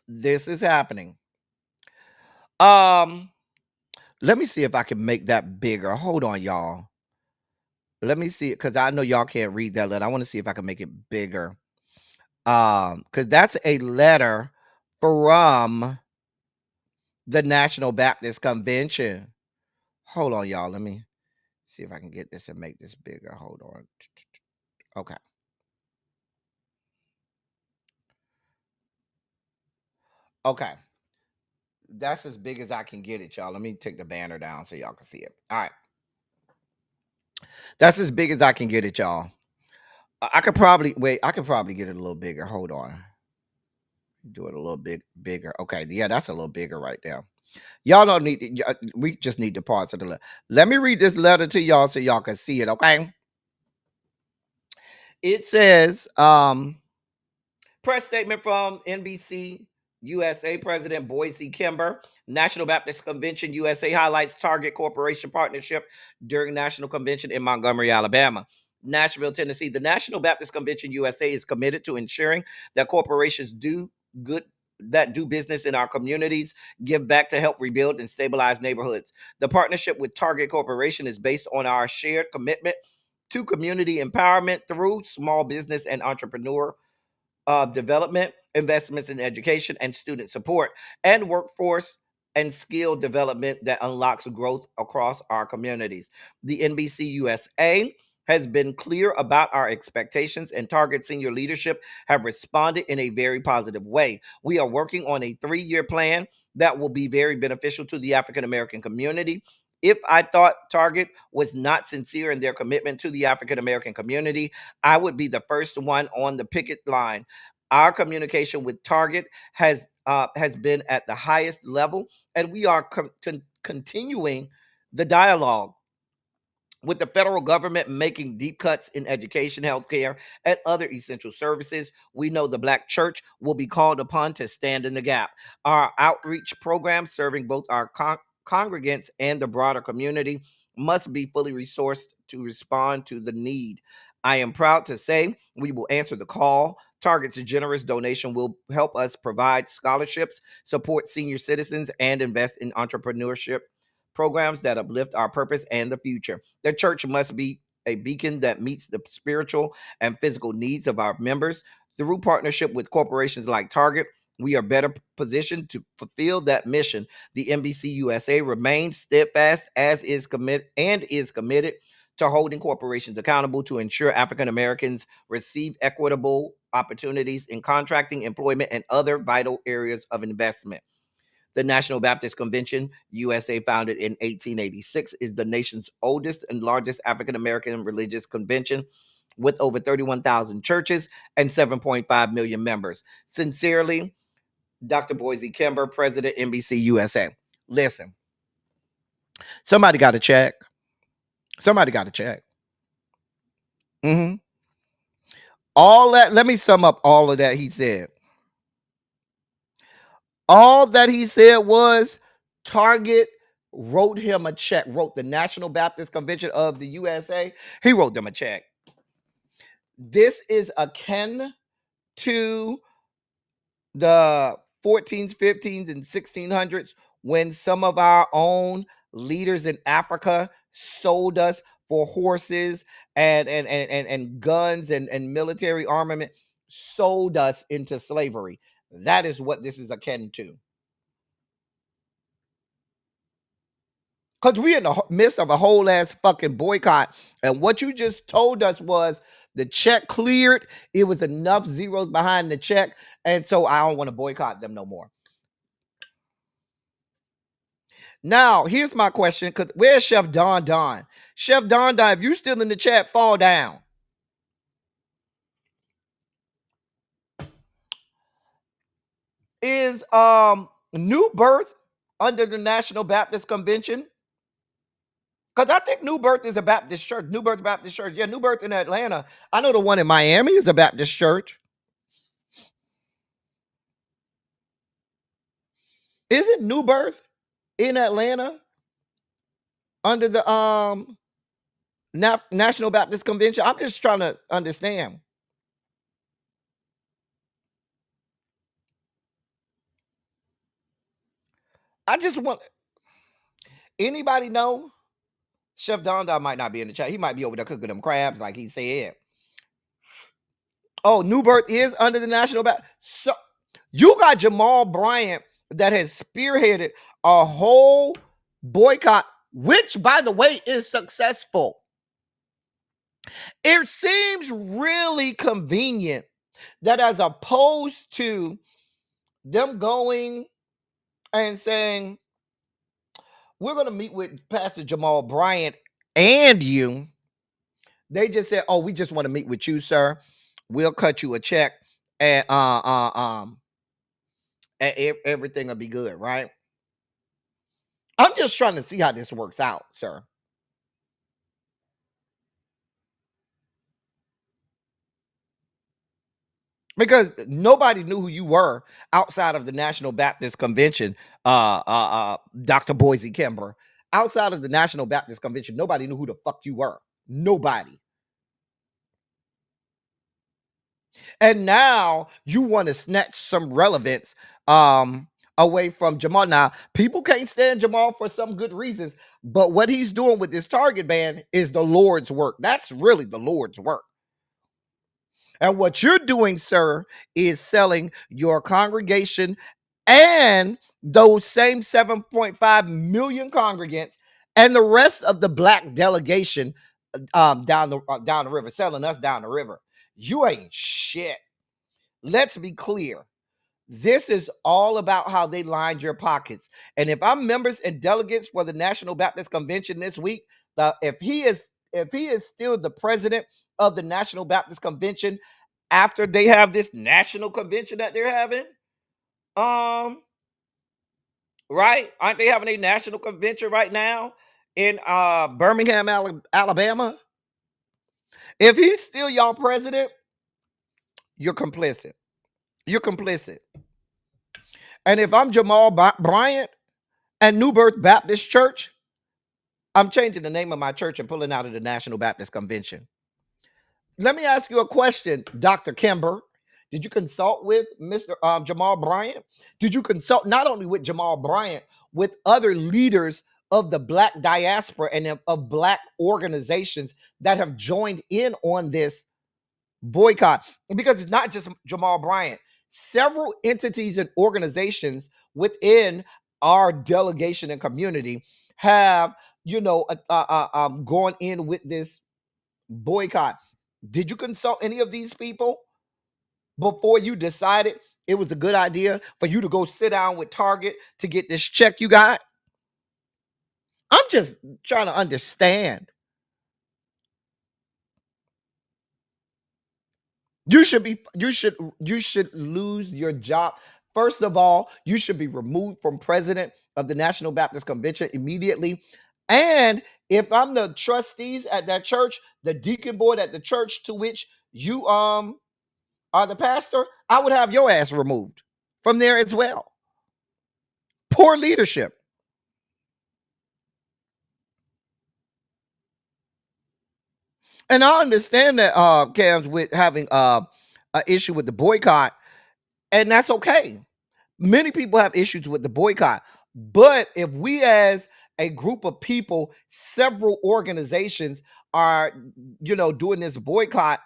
This is happening. Let me see if I can make that bigger. Hold on, y'all. Let me see it, because I know y'all can't read that letter. I want to see if I can make it bigger. Because that's a letter from the National Baptist Convention. Hold on, y'all. Let me see if I can get this and make this bigger. Hold on. Okay. Okay. That's as big as I can get it, y'all. Let me take the banner down so y'all can see it. All right. That's as big as I can get it, y'all. I could probably wait. I could probably get it a little bigger. Hold on. Do it a little bit bigger. Okay. Yeah, that's a little bigger right there. Y'all don't need. We just need the parts of the letter. Let me read this letter to y'all so y'all can see it. Okay. It says, press statement from NBC USA President Boise Kimber. National Baptist Convention USA highlights Target Corporation partnership during National Convention in Montgomery, Alabama. Nashville, Tennessee. The National Baptist Convention USA is committed to ensuring that corporations do business in our communities, give back to help rebuild and stabilize neighborhoods. The partnership with Target Corporation is based on our shared commitment to community empowerment through small business and entrepreneur development, investments in education and student support, and workforce and skill development that unlocks growth across our communities. The NBC USA has been clear about our expectations, and Target senior leadership have responded in a very positive way. We are working on a 3-year plan that will be very beneficial to the African American community. If I thought Target was not sincere in their commitment to the African American community, I would be the first one on the picket line. Our communication with Target has been at the highest level, and we are continuing the dialogue. With the federal government making deep cuts in education, healthcare, and other essential services, we know the Black church will be called upon to stand in the gap. Our outreach programs serving both our congregants and the broader community must be fully resourced to respond to the need. I am proud to say we will answer the call. Target's generous donation will help us provide scholarships, support senior citizens, and invest in entrepreneurship programs that uplift our purpose and the future. The church must be a beacon that meets the spiritual and physical needs of our members. Through partnership with corporations like Target, we are better positioned to fulfill that mission. The NBC USA remains steadfast is committed to holding corporations accountable to ensure African Americans receive equitable opportunities in contracting, employment, and other vital areas of investment. The National Baptist Convention, USA, founded in 1886, is the nation's oldest and largest African American religious convention with over 31,000 churches and 7.5 million members. Sincerely, Dr. Boise Kimber, President, NBC USA. Listen, somebody got to check. Somebody got to check. All that, let me sum up all of that he said. All that he said was Target wrote him a check, wrote the National Baptist Convention of the USA. He wrote them a check. This is akin to the 14s, 15s, and 1600s when some of our own leaders in Africa sold us for horses and guns and military armament, sold us into slavery. That is what this is akin to. Because we're in the midst of a whole ass fucking boycott. And what you just told us was the check cleared. It was enough zeros behind the check. And so I don't want to boycott them no more. Now, here's my question. Because where's Chef Don Don? Chef Don Don, if you still in the chat, fall down. Is New Birth under the National Baptist Convention? Because I think New Birth is a Baptist church. New Birth Baptist Church. Yeah, New Birth in Atlanta. I know the one in Miami is a Baptist church. Isn't New Birth in Atlanta under the National Baptist Convention? I'm just trying to understand. I just want anybody know? Chef Don might not be in the chat. He might be over there cooking them crabs, like he said. Oh, New Birth is under the National Baptist. So you got Jamal Bryant that has spearheaded a whole boycott, which, by the way, is successful. It seems really convenient that as opposed to them going and saying, we're going to meet with Pastor Jamal Bryant and you, they just said, oh, we just want to meet with you, sir. We'll cut you a check and everything will be good, right? I'm just trying to see how this works out, sir. Because nobody knew who you were outside of the National Baptist Convention, Dr. Boise Kimber. Outside of the National Baptist Convention, nobody knew who the fuck you were. Nobody. And now you want to snatch some relevance away from Jamal. Now, people can't stand Jamal for some good reasons, but what he's doing with this Target ban is the Lord's work. That's really the Lord's work. And what you're doing, sir, is selling your congregation and those same 7.5 million congregants and the rest of the black delegation down the river, selling us down the river. You ain't shit. Let's be clear. This is all about how they lined your pockets. And if I'm members and delegates for the National Baptist Convention this week, if he is still the president of the National Baptist Convention after they have this national convention that they're having, right? Aren't they having a national convention right now? in Birmingham, Alabama. If he's still y'all president, you're complicit. You're complicit. And if I'm Jamal Bryant and New Birth Baptist Church, I'm changing the name of my church and pulling out of the National Baptist Convention. Let me ask you a question, Dr. Kimber. Did you consult with Mr. Jamal Bryant? Did you consult not only with Jamal Bryant, with other leaders of the Black diaspora and of Black organizations that have joined in on this boycott? Because it's not just Jamal Bryant. Several entities and organizations within our delegation and community have, gone in with this boycott. Did you consult any of these people before you decided it was a good idea for you to go sit down with Target to get this check you got? I'm just trying to understand. You should lose your job. First of all, you should be removed from president of the National Baptist Convention immediately. And if I'm the trustees at that church, the deacon board at the church to which you are the pastor, I would have your ass removed from there as well. Poor leadership. And I understand that Cam's with having an issue with the boycott, and that's okay. Many people have issues with the boycott. But if we as a group of people, several organizations are, doing this boycott,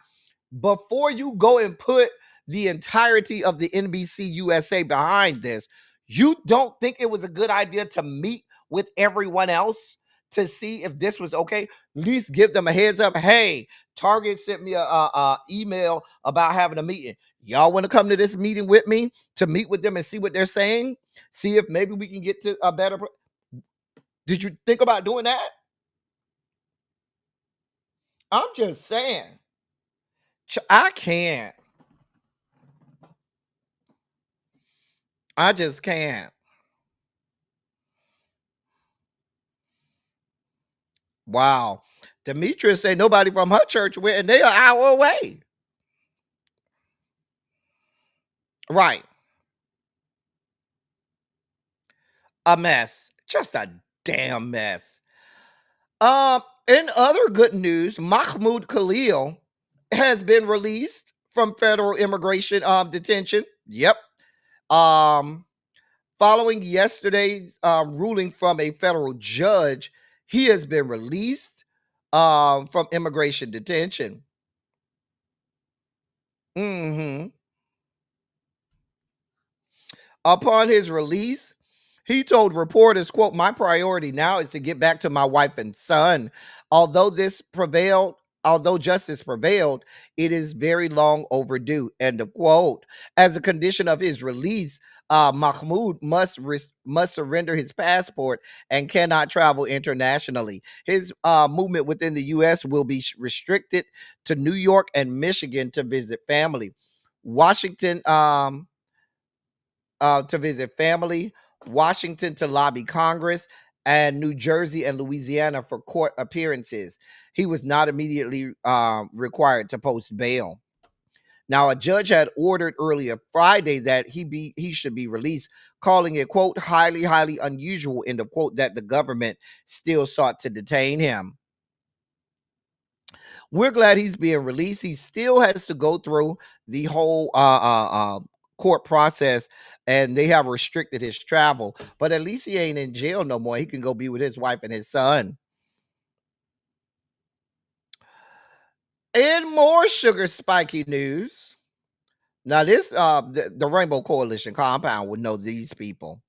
before you go and put the entirety of the NBC USA behind this, you don't think it was a good idea to meet with everyone else to see if this was okay? At least give them a heads up. Hey, Target sent me a email about having a meeting. Y'all want to come to this meeting with me to meet with them and see what they're saying? See if maybe we can get to a better. Did you think about doing that? I'm just saying. I can't. I just can't. Wow. Demetrius say nobody from her church went, and they are an hour away. Right. A mess. Just a damn mess. In other good news, Mahmoud Khalil has been released from federal immigration detention. Yep. Following yesterday's ruling from a federal judge, he has been released from immigration detention. Upon his release, he told reporters, quote, "My priority now is to get back to my wife and son. Although justice prevailed, it is very long overdue," end of quote. As a condition of his release, Mahmoud must surrender his passport and cannot travel internationally. His movement within the U.S. will be restricted to New York and Michigan to visit family. Washington to visit family, Washington to lobby Congress, and New Jersey and Louisiana for court appearances. He was not immediately required to post bail. Now, a judge had ordered earlier Friday that he should be released, calling it, quote, highly, highly unusual, end of quote, that the government still sought to detain him. We're glad he's being released. He still has to go through the whole court process, and they have restricted his travel, but at least he ain't in jail no more. He can go be with his wife and his son. In more sugar spiky news, now this the Rainbow Coalition compound would know these people.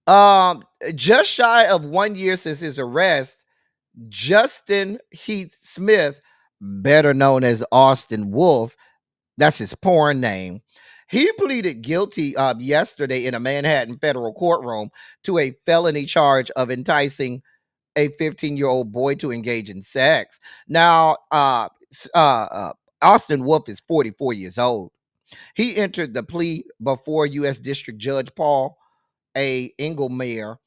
Just shy of 1 year since his arrest, Justin Heath Smith, better known as Austin Wolf, that's his porn name, he pleaded guilty yesterday in a Manhattan federal courtroom to a felony charge of enticing a 15-year-old boy to engage in sex. Now, Austin Wolf is 44 years old. He entered the plea before U.S. District Judge Paul A. Engelmeyer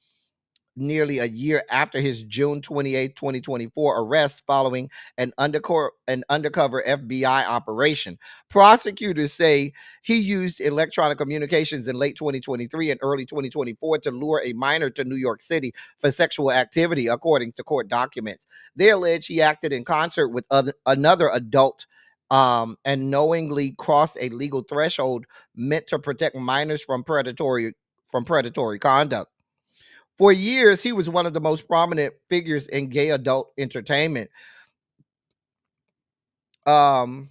nearly a year after his June 28, 2024 arrest following an undercover FBI operation. Prosecutors say he used electronic communications in late 2023 and early 2024 to lure a minor to New York City for sexual activity, according to court documents. They allege he acted in concert with another adult and knowingly crossed a legal threshold meant to protect minors from predatory conduct. For years, he was one of the most prominent figures in gay adult entertainment. Um,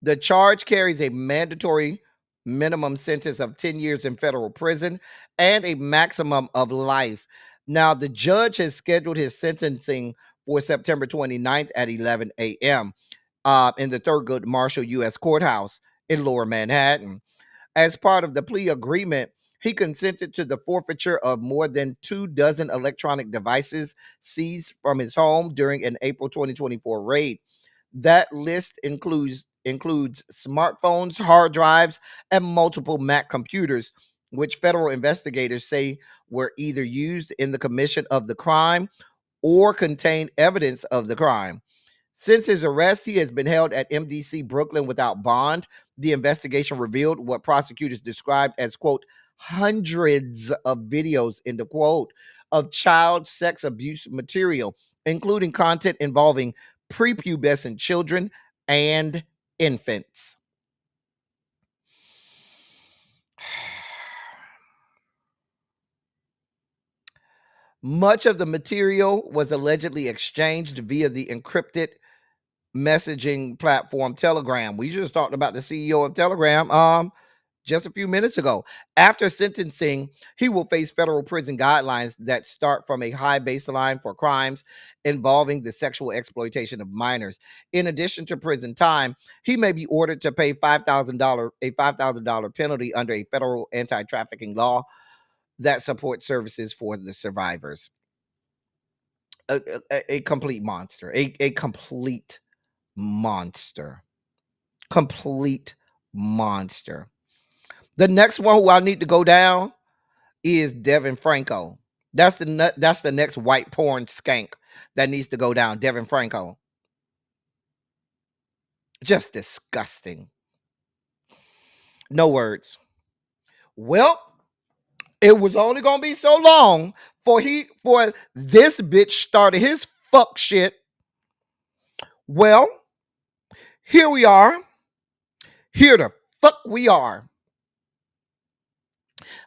the charge carries a mandatory minimum sentence of 10 years in federal prison and a maximum of life. Now, the judge has scheduled his sentencing for September 29th at 11 a.m. In the Thurgood Marshall U.S. Courthouse in Lower Manhattan. As part of the plea agreement, he consented to the forfeiture of more than 24 electronic devices seized from his home during an April 2024 raid. That list includes smartphones, hard drives, and multiple Mac computers, which federal investigators say were either used in the commission of the crime or contain evidence of the crime. Since his arrest, he has been held at MDC Brooklyn without bond. The investigation revealed what prosecutors described as, quote, hundreds of videos, end of quote, of child sex abuse material, including content involving prepubescent children and infants. Much of the material was allegedly exchanged via the encrypted messaging platform Telegram. We just talked about the CEO of Telegram just a few minutes ago. After sentencing, he will face federal prison guidelines that start from a high baseline for crimes involving the sexual exploitation of minors. In addition to prison time, he may be ordered to pay $5,000 penalty under a federal anti-trafficking law that supports services for the survivors. A complete monster. A complete monster. Complete monster. The next one who I need to go down is Devin Franco. That's the next white porn skank that needs to go down. Devin Franco. Just disgusting. No words. Well, it was only gonna be so long for this bitch started his fuck shit. Well, here we are. Here the fuck we are.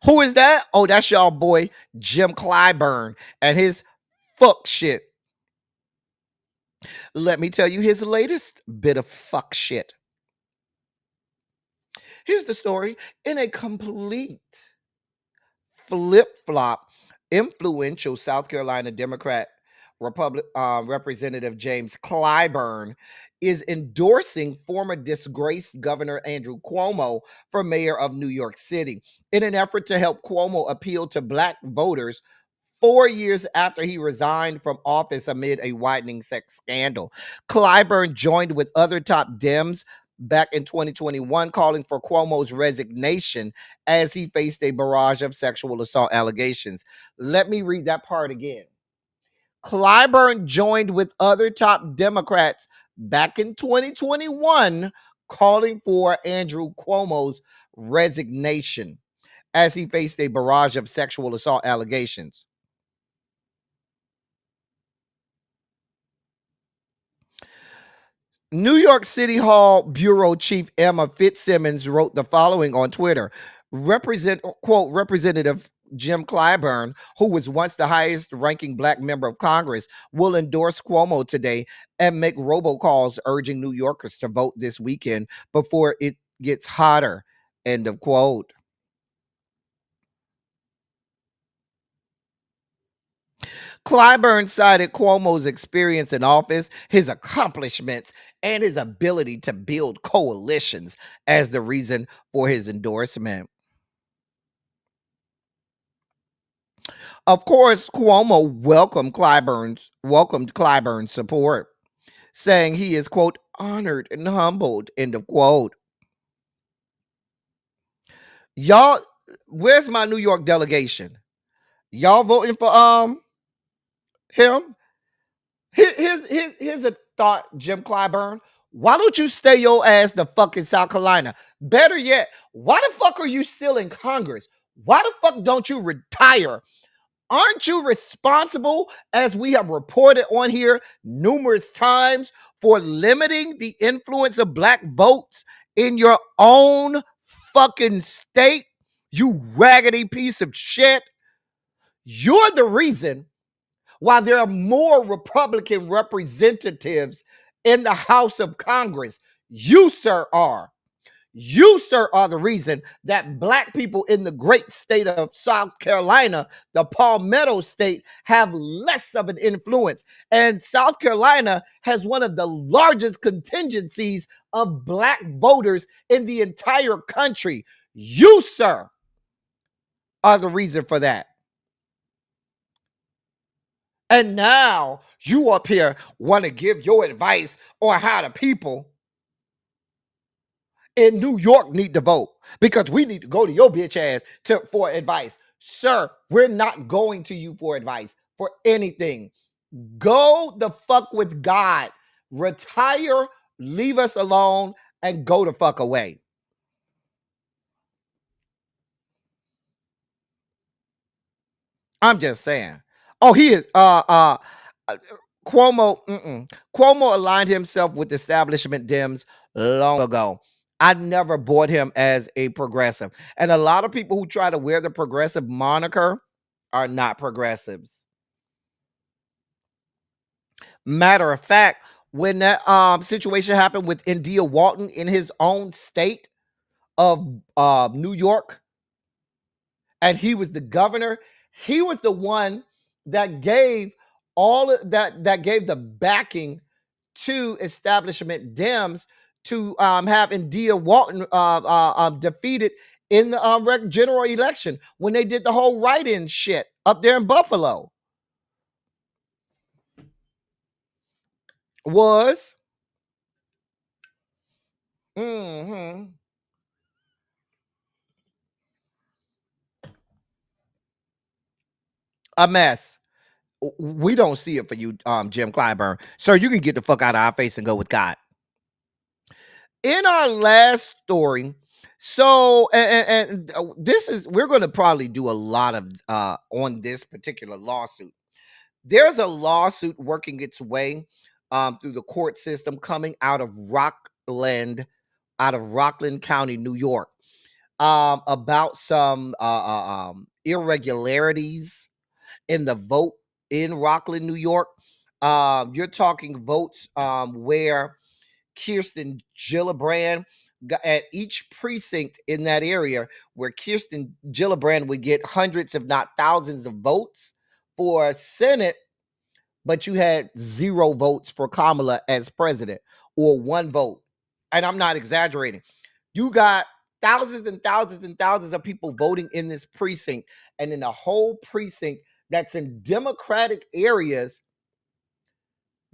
Who is that? Oh, that's y'all boy Jim Clyburn and his fuck shit. Let me tell you his latest bit of fuck shit. Here's the story. In a complete flip-flop, influential South Carolina Democrat Representative James Clyburn is endorsing former disgraced Governor Andrew Cuomo for mayor of New York City in an effort to help Cuomo appeal to Black voters 4 years after he resigned from office amid a widening sex scandal. Clyburn joined with other top Dems back in 2021 calling for Cuomo's resignation as he faced a barrage of sexual assault allegations. Let me read that part again. Clyburn joined with other top Democrats back in 2021 calling for Andrew Cuomo's resignation as he faced a barrage of sexual assault allegations. New York City Hall Bureau Chief Emma Fitzsimmons wrote the following on Twitter. Representative Jim Clyburn, who was once the highest ranking Black member of Congress, will endorse Cuomo today and make robocalls urging New Yorkers to vote this weekend before it gets hotter. End of quote. Clyburn cited Cuomo's experience in office, his accomplishments, and his ability to build coalitions as the reason for his endorsement. Of course, Cuomo welcomed Clyburn's support, saying he is, quote, honored and humbled, end of quote. Y'all, where's my New York delegation? Y'all voting for him? Here's a thought, Jim Clyburn. Why don't you stay your ass to fucking South Carolina? Better yet, why the fuck are you still in Congress? Why the fuck don't you retire? Aren't you responsible, as we have reported on here numerous times, for limiting the influence of black votes in your own fucking state? You raggedy piece of shit. You're the reason why there are more Republican representatives in the House of Congress. You, sir, are. You, sir, are the reason that black people in the great state of South Carolina, the Palmetto State, have less of an influence. And South Carolina has one of the largest contingencies of black voters in the entire country. You, sir, are the reason for that. And now you up here want to give your advice on how the people in New York need to vote, because we need to go to your bitch ass for advice. Sir, we're not going to you for advice for anything. Go the fuck with God. Retire, leave us alone, and go the fuck away. I'm just saying. Oh, he is Cuomo. Cuomo aligned himself with establishment Dems long ago. I never bought him as a progressive. And a lot of people who try to wear the progressive moniker are not progressives. Matter of fact, when that situation happened with India Walton in his own state of New York, and he was the governor, he was the one that gave that gave the backing to establishment Dems to have India Walton defeated in the general election when they did the whole write-in shit up there in Buffalo. Was a mess. We don't see it for you, Jim Clyburn. Sir, you can get the fuck out of our face and go with God. In our last story, so and this is, we're going to probably do a lot of on this particular lawsuit. There's a lawsuit working its way through the court system coming out of Rockland County, New York, about some irregularities in the vote in Rockland, New York. You're talking votes where Kirsten Gillibrand got at each precinct in that area, where Kirsten Gillibrand would get hundreds, if not thousands, of votes for Senate, but you had 0 votes for Kamala as president, or 1 vote. And I'm not exaggerating. You got thousands and thousands and thousands of people voting in this precinct, and in the whole precinct that's in Democratic areas,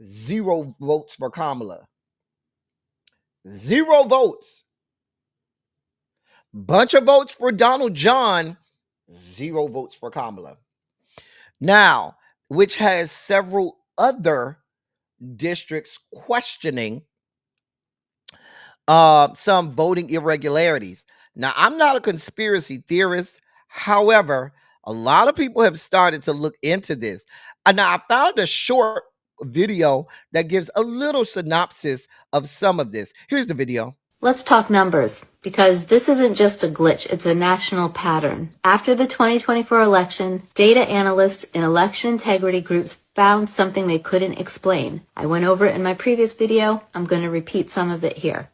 0 votes for Kamala. 0 votes. Bunch of votes for Donald John, 0 votes for Kamala. Now, which has several other districts questioning some voting irregularities. Now, I'm not a conspiracy theorist. However, a lot of people have started to look into this. And now I found a short video that gives a little synopsis of some of this. Here's the video. Let's talk numbers, because this isn't just a glitch, it's a national pattern. After the 2024 election, data analysts in election integrity groups found something they couldn't explain. I went over it in my previous video. I'm going to repeat some of it here.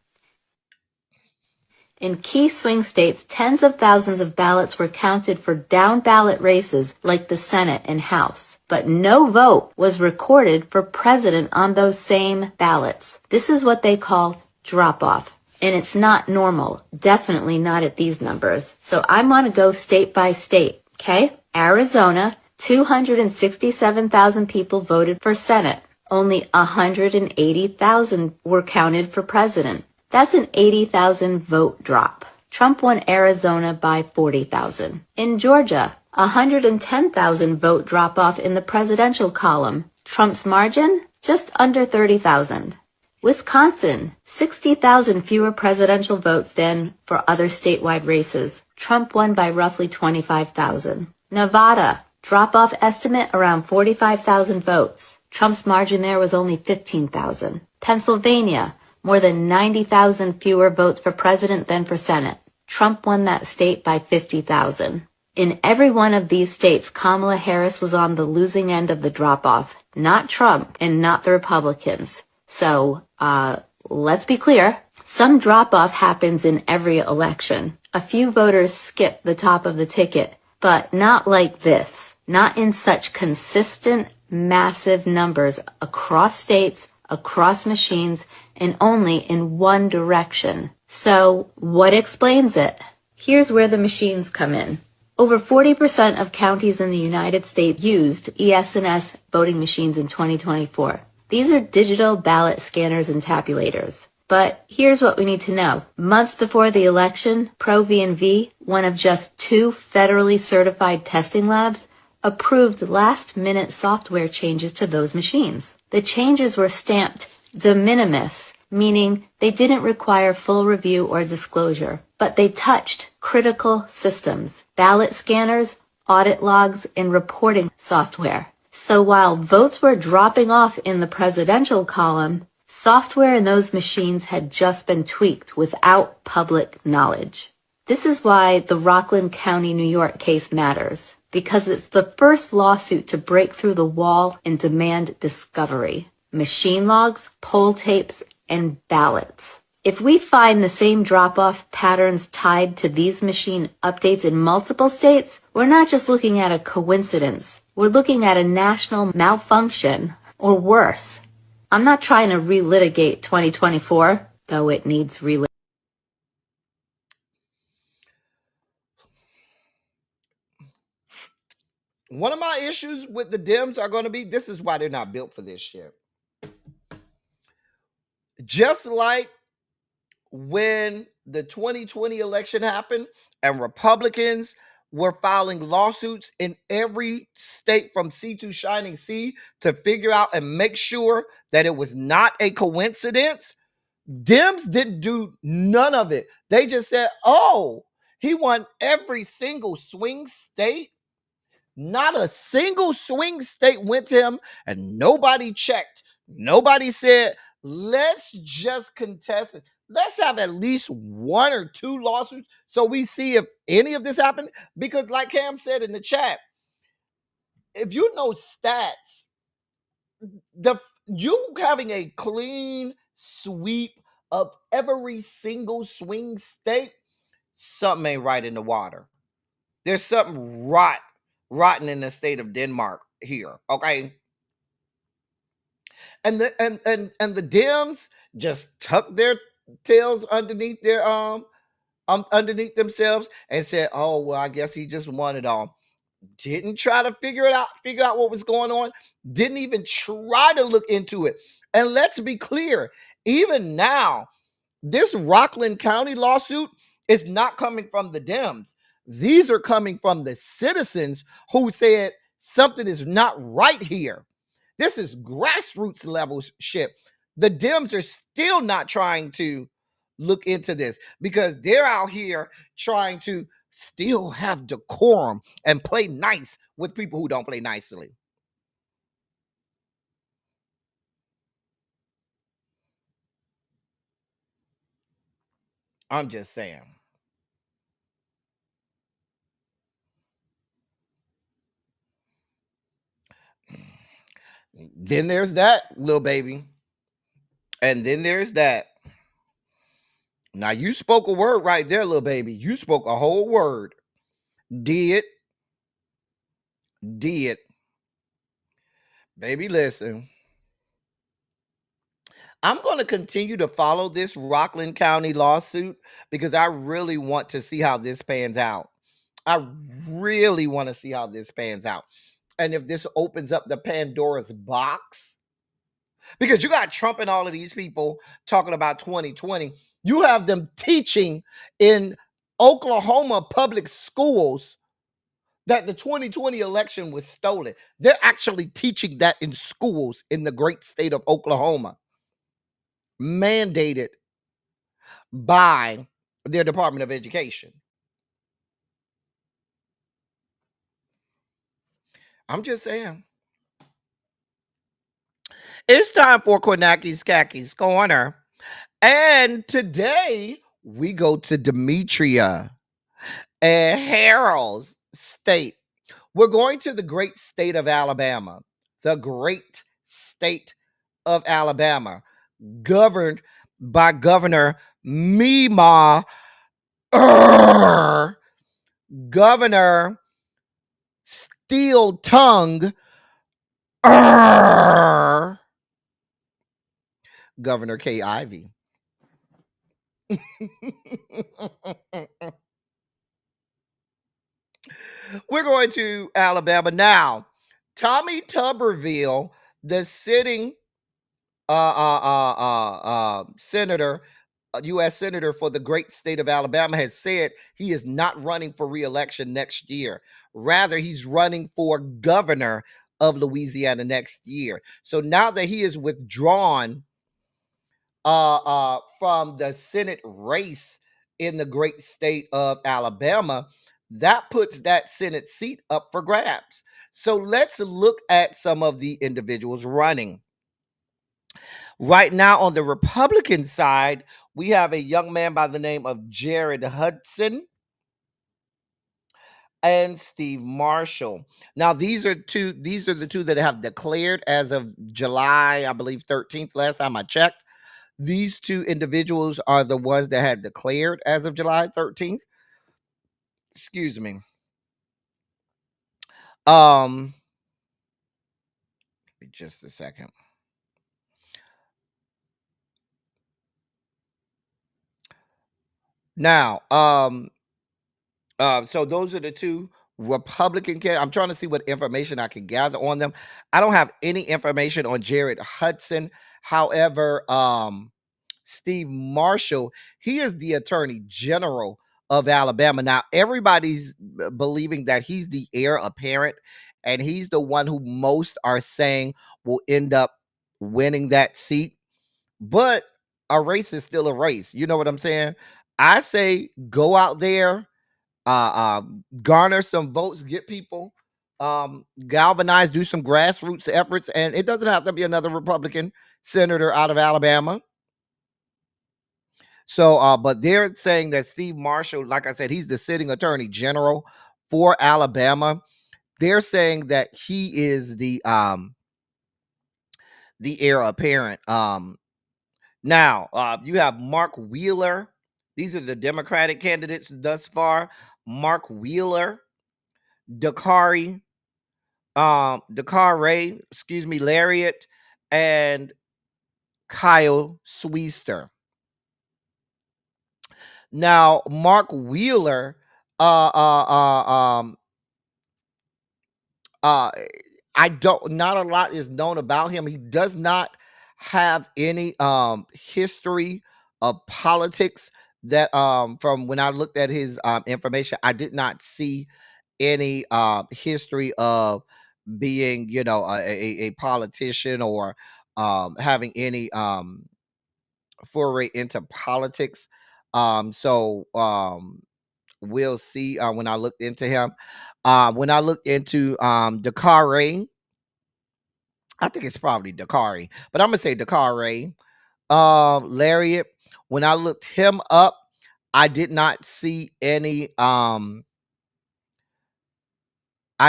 In key swing states, tens of thousands of ballots were counted for down-ballot races like the Senate and House. But no vote was recorded for president on those same ballots. This is what they call drop-off. And it's not normal. Definitely not at these numbers. So I'm going to go state by state, okay? Arizona, 267,000 people voted for Senate. Only 180,000 were counted for president. That's an 80,000 vote drop. Trump won Arizona by 40,000. In Georgia, 110,000 vote drop-off in the presidential column. Trump's margin? Just under 30,000. Wisconsin, 60,000 fewer presidential votes than for other statewide races. Trump won by roughly 25,000. Nevada, drop-off estimate around 45,000 votes. Trump's margin there was only 15,000. Pennsylvania, more than 90,000 fewer votes for president than for Senate. Trump won that state by 50,000. In every one of these states, Kamala Harris was on the losing end of the drop-off, not Trump and not the Republicans. So, let's be clear. Some drop-off happens in every election. A few voters skip the top of the ticket, but not like this. Not in such consistent, massive numbers across states, across machines, and only in one direction. So, what explains it? Here's where the machines come in. Over 40% of counties in the United States used ES&S voting machines in 2024. These are digital ballot scanners and tabulators. But here's what we need to know. Months before the election, ProV&V, one of just 2 federally certified testing labs, approved last-minute software changes to those machines. The changes were stamped de minimis, meaning they didn't require full review or disclosure, but they touched critical systems, ballot scanners, audit logs, and reporting software. So while votes were dropping off in the presidential column, software in those machines had just been tweaked without public knowledge. This is why the Rockland County, New York case matters, because it's the first lawsuit to break through the wall and demand discovery. Machine logs, poll tapes, and ballots. If we find the same drop-off patterns tied to these machine updates in multiple states, we're not just looking at a coincidence. We're looking at a national malfunction, or worse. I'm not trying to relitigate 2024, though it needs relitigation. One of my issues with the Dems are going to be, this is why they're not built for this shit. Just like when the 2020 election happened and Republicans were filing lawsuits in every state from sea to shining sea to figure out and make sure that it was not a coincidence, Dems didn't do none of it. They just said, oh, he won every single swing state. Not a single swing state went to him, and nobody checked. Nobody said, let's just contest it. Let's have at least 1 or 2 lawsuits so we see if any of this happened. Because like Cam said in the chat, if you know stats, you having a clean sweep of every single swing state, something ain't right in the water. There's something rotten in the state of Denmark here, okay? And the Dems just tucked their tails underneath their underneath themselves and said, "Oh well, I guess he just won it all." Didn't try to figure out what was going on. Didn't even try to look into it. And let's be clear, even now, this Rockland County lawsuit is not coming from the Dems. These are coming from the citizens who said something is not right here. This is grassroots level shit. The Dems are still not trying to look into this because they're out here trying to still have decorum and play nice with people who don't play nicely. I'm just saying. Then there's that, little baby. And then there's that. Now, you spoke a word right there, little baby. You spoke a whole word. Did. Baby, listen. I'm going to continue to follow this Rockland County lawsuit because I really want to see how this pans out. I really want to see how this pans out. And if this opens up the Pandora's box, because you got Trump and all of these people talking about 2020. You have them teaching in Oklahoma public schools that the 2020 election was stolen. They're actually teaching that in schools in the great state of Oklahoma, mandated by their Department of Education. I'm just saying. It's time for Kornaki's Khakis Corner. And today we go to Demetria and Harold's state. We're going to the great state of Alabama. The great state of Alabama, governed by Governor Mima, Governor Steel Tongue, Governor K. Ivy. We're going to Alabama now. Tommy Tuberville, the sitting senator, U.S. senator for the great state of Alabama, has said he is not running for re-election next year. Rather, he's running for governor of Louisiana next year. So now that he is withdrawn from the Senate race in the great state of Alabama, that puts that Senate seat up for grabs. So let's look at some of the individuals running. Right now on the Republican side, we have a young man by the name of Jared Hudson and Steve Marshall. Now, these are the two that have declared as of July, I believe, 13th, last time I checked. These two individuals are the ones that had declared as of July 13th. Excuse me. Just a second. Now, so those are the two Republican candidates. I'm trying to see what information I can gather on them. I don't have any information on Jared Hudson. However, Steve Marshall, he is the Attorney General of Alabama. Now, everybody's believing that he's the heir apparent, and he's the one who most are saying will end up winning that seat. But a race is still a race. You know what I'm saying? I say go out there, garner some votes, get people galvanize, do some grassroots efforts, and it doesn't have to be another Republican senator out of Alabama. So, but they're saying that Steve Marshall, like I said, he's the sitting attorney general for Alabama. They're saying that he is the heir apparent. Now, you have Mark Wheeler. These are the Democratic candidates thus far. Mark Wheeler, Dakari, Lariat, and Kyle Sweester. Now, Mark Wheeler, not a lot is known about him. He does not have any history of politics that from when I looked at his information, I did not see any history of being, a politician or having any foray into politics. So we'll see when I looked into him. When I looked into Dakari, I think it's probably Dakari, but I'm gonna say Dakari. Lariat. When I looked him up, I did not see any I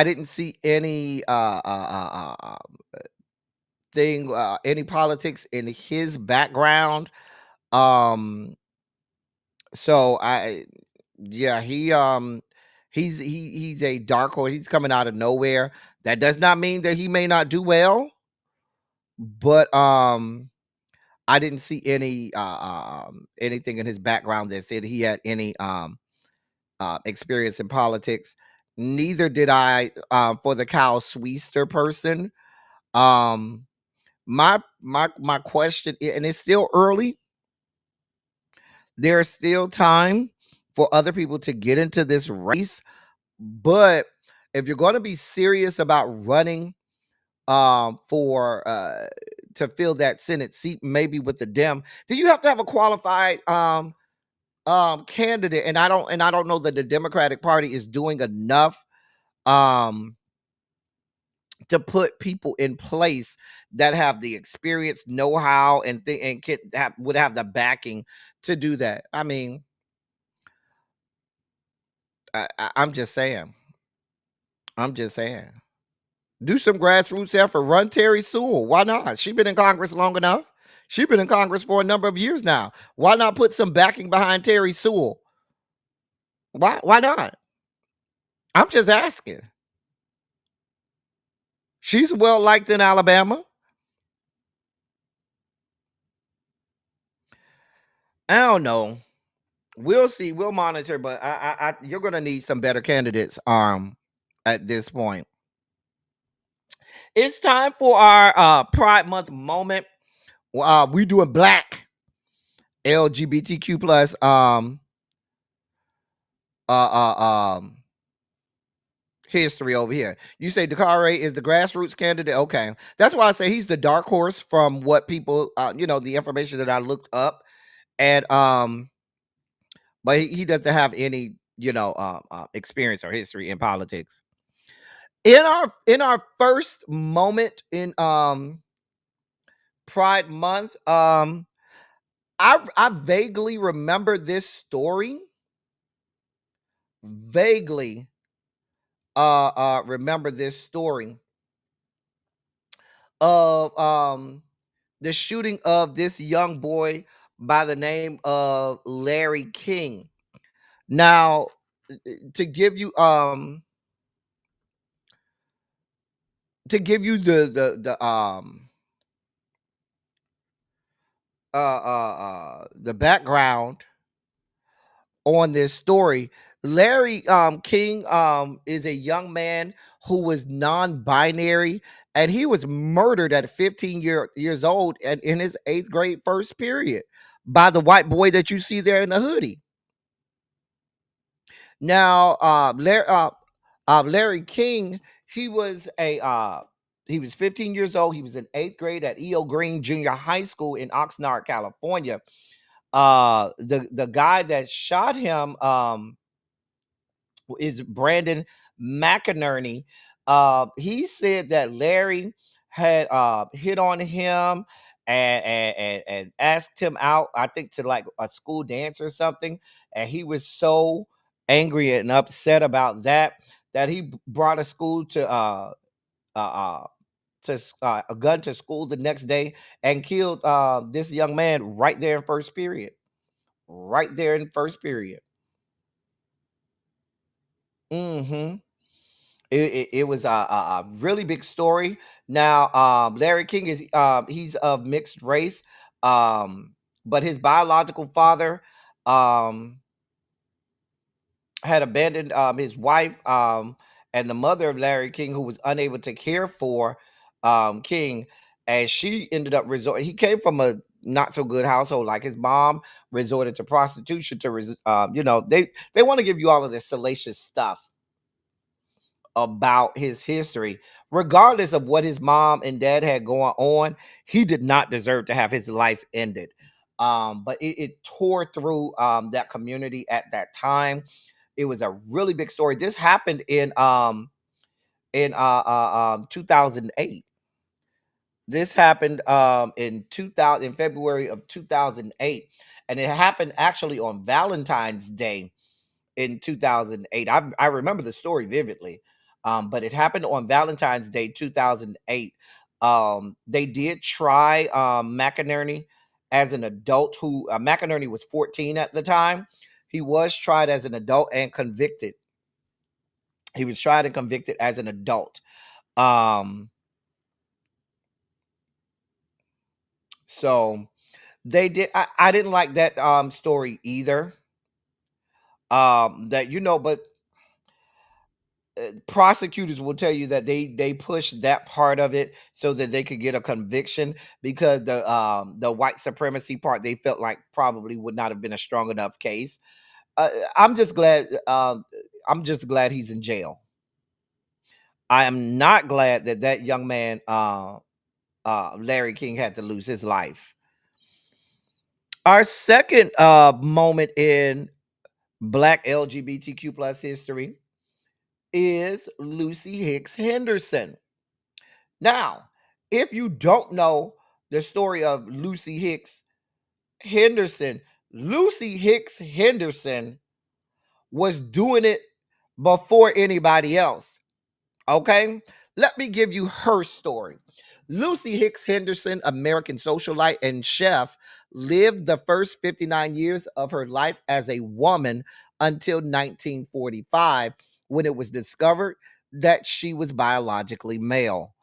didn't see any any politics in his background. So he's a dark horse. He's coming out of nowhere. That does not mean that he may not do well, but I didn't see any anything in his background that said he had any experience in politics. Neither did I for the Kyle Sweester person. My question, and it's still early. There's still time for other people to get into this race, but if you're going to be serious about running for to fill that Senate seat, maybe with the Dem, then you have to have a qualified candidate. And I don't know that the Democratic Party is doing enough to put people in place that have the experience, know-how, and would have the backing to do that. I mean, I'm just saying. I'm just saying. Do some grassroots effort. Run Terry Sewell. Why not? She's been in Congress long enough. She's been in Congress for a number of years now. Why not put some backing behind Terry Sewell? Why not? I'm just asking. She's well liked in Alabama. I don't know. We'll see. We'll monitor, but you're gonna need some better candidates at this point. It's time for our Pride Month moment. We doing Black LGBTQ plus history over here. You say Dakare is the grassroots candidate. Okay, that's why I say he's the dark horse from what people the information that I looked up. And but he doesn't have any experience or history in politics. In our first moment in Pride Month, I vaguely remember this story. Vaguely remember this story of the shooting of this young boy by the name of Larry King. Now, to give you the background on this story, Larry King is a young man who was non-binary, and he was murdered at 15 years old and in his 8th grade first period by the white boy that you see there in the hoodie. Now, Larry King, he was 15 years old. He was in 8th grade at E.O. Green Junior High School in Oxnard, California. The guy that shot him is Brandon McInerney. He said that Larry had hit on him and asked him out, I think, to like a school dance or something. And he was so angry and upset about that he brought a a gun to school the next day and killed this young man right there in first period. Right there in first period. Mm-hmm. It was a really big story. Now, Larry King is he's of mixed race, but his biological father had abandoned his wife, and the mother of Larry King, who was unable to care for King, and she ended up resorting. He came from a not so good household. Like his mom resorted to prostitution they want to give you all of this salacious stuff about his history. Regardless of what his mom and dad had going on, he did not deserve to have his life ended. But it tore through that community at that time. It was a really big story. This happened in 2008. This happened in February of 2008, and it happened actually on Valentine's Day in 2008. I remember the story vividly. But it happened on Valentine's Day 2008. They did try McInerney as an adult who McInerney was 14 at the time. He was tried as an adult and convicted. He was tried and convicted as an adult. So they did. I didn't like that story either. But prosecutors will tell you that they pushed that part of it so that they could get a conviction, because the white supremacy part they felt like probably would not have been a strong enough case. I'm just glad he's in jail. I am not glad that that young man, Larry King, had to lose his life. Our second moment in Black LGBTQ plus history is Lucy Hicks Henderson. Now, if you don't know the story of Lucy Hicks Henderson, Lucy Hicks Henderson was doing it before anybody else. Okay, let me give you her story. Lucy Hicks Henderson, American socialite and chef, lived the first 59 years of her life as a woman until 1945, when it was discovered that she was biologically male.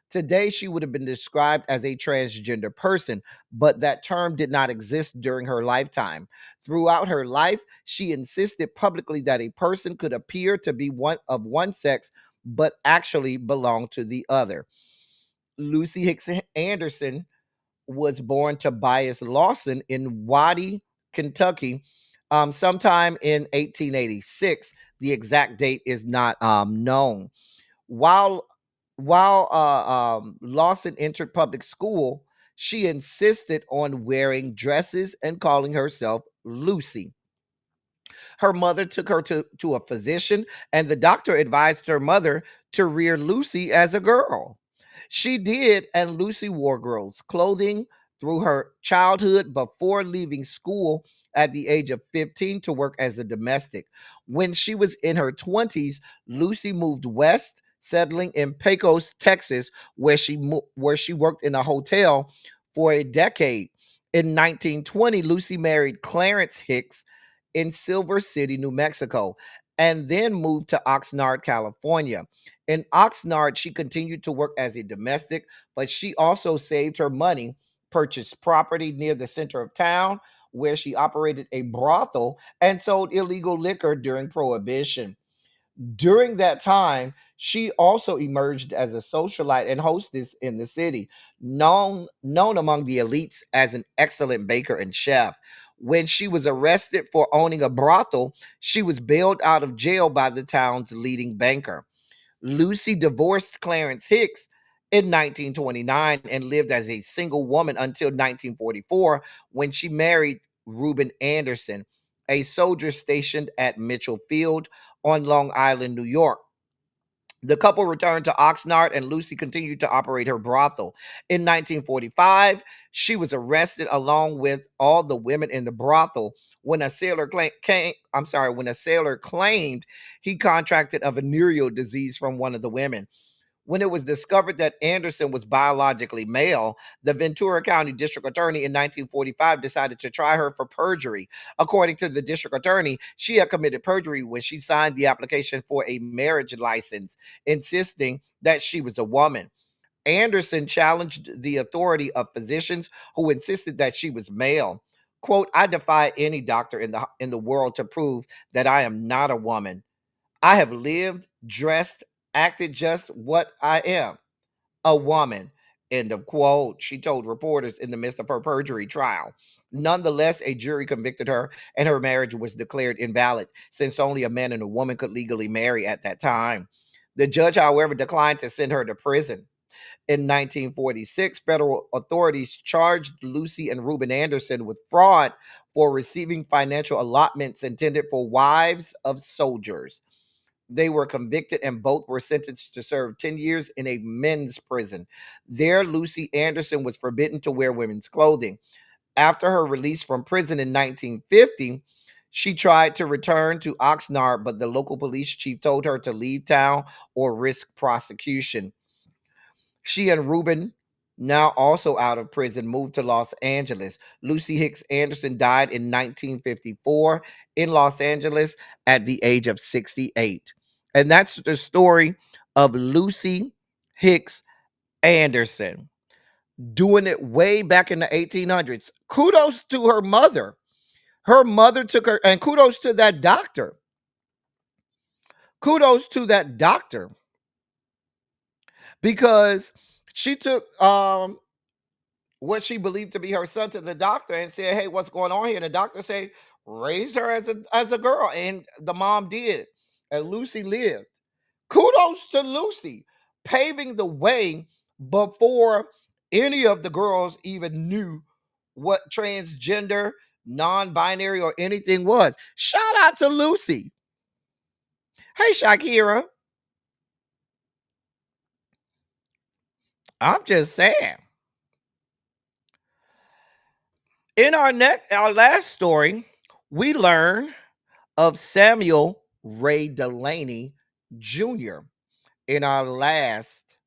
Today, she would have been described as a transgender person, but that term did not exist during her lifetime. Throughout her life, she insisted publicly that a person could appear to be one of one sex, but actually belong to the other. Lucy Hicks Anderson was born Tobias Lawson in Waddy, Kentucky, sometime in 1886. The exact date is not known. While Lawson entered public school, she insisted on wearing dresses and calling herself Lucy. Her mother took her to a physician, and the doctor advised her mother to rear Lucy as a girl. She did, and Lucy wore girls' clothing through her childhood before leaving school at the age of 15 to work as a domestic. When she was in her 20s, Lucy moved west, settling in Pecos, Texas, where she worked in a hotel for a decade. In 1920, Lucy married Clarence Hicks in Silver City, New Mexico, and then moved to Oxnard, California. In Oxnard, she continued to work as a domestic, but she also saved her money, purchased property near the center of town where she operated a brothel and sold illegal liquor during Prohibition. During that time, she also emerged as a socialite and hostess in the city, known among the elites as an excellent baker and chef. When she was arrested for owning a brothel, she was bailed out of jail by the town's leading banker. Lucy divorced Clarence Hicks in 1929 and lived as a single woman until 1944, when she married Reuben Anderson, a soldier stationed at Mitchell Field on Long Island, New York. The couple returned to Oxnard, and Lucy continued to operate her brothel. In 1945, she was arrested along with all the women in the brothel when a sailor claimed he contracted a venereal disease from one of the women. When it was discovered that Anderson was biologically male, the Ventura County District Attorney in 1945 decided to try her for perjury. According to the district attorney, she had committed perjury when she signed the application for a marriage license, insisting that she was a woman. Anderson challenged the authority of physicians who insisted that she was male. Quote, "I defy any doctor in the world to prove that I am not a woman. I have lived, dressed, acted just what I am, a woman." End of quote. She told reporters in the midst of her perjury trial. Nonetheless, a jury convicted her and her marriage was declared invalid, since only a man and a woman could legally marry at that time. The judge, however, declined to send her to prison. In 1946, federal authorities charged Lucy and Reuben Anderson with fraud for receiving financial allotments intended for wives of soldiers. They were convicted and both were sentenced to serve 10 years in a men's prison. There, Lucy Anderson was forbidden to wear women's clothing. After her release from prison in 1950, she tried to return to Oxnard, but the local police chief told her to leave town or risk prosecution. She and Reuben, now also out of prison, moved to Los Angeles. Lucy Hicks Anderson died in 1954 in Los Angeles at the age of 68. And that's the story of Lucy Hicks Anderson, doing it way back in the 1800s. Kudos to her mother. Her mother took her, and kudos to that doctor. Kudos to that doctor, because she took what she believed to be her son to the doctor and said, "Hey, what's going on here?" And the doctor said, "Raise her as a girl," and the mom did, and Lucy lived. Kudos to Lucy, paving the way before any of the girls even knew what transgender, non-binary, or anything was. Shout out to Lucy. Hey, Shakira. I'm just saying. In our last story, we learn of Samuel Ray Delaney Jr. in our last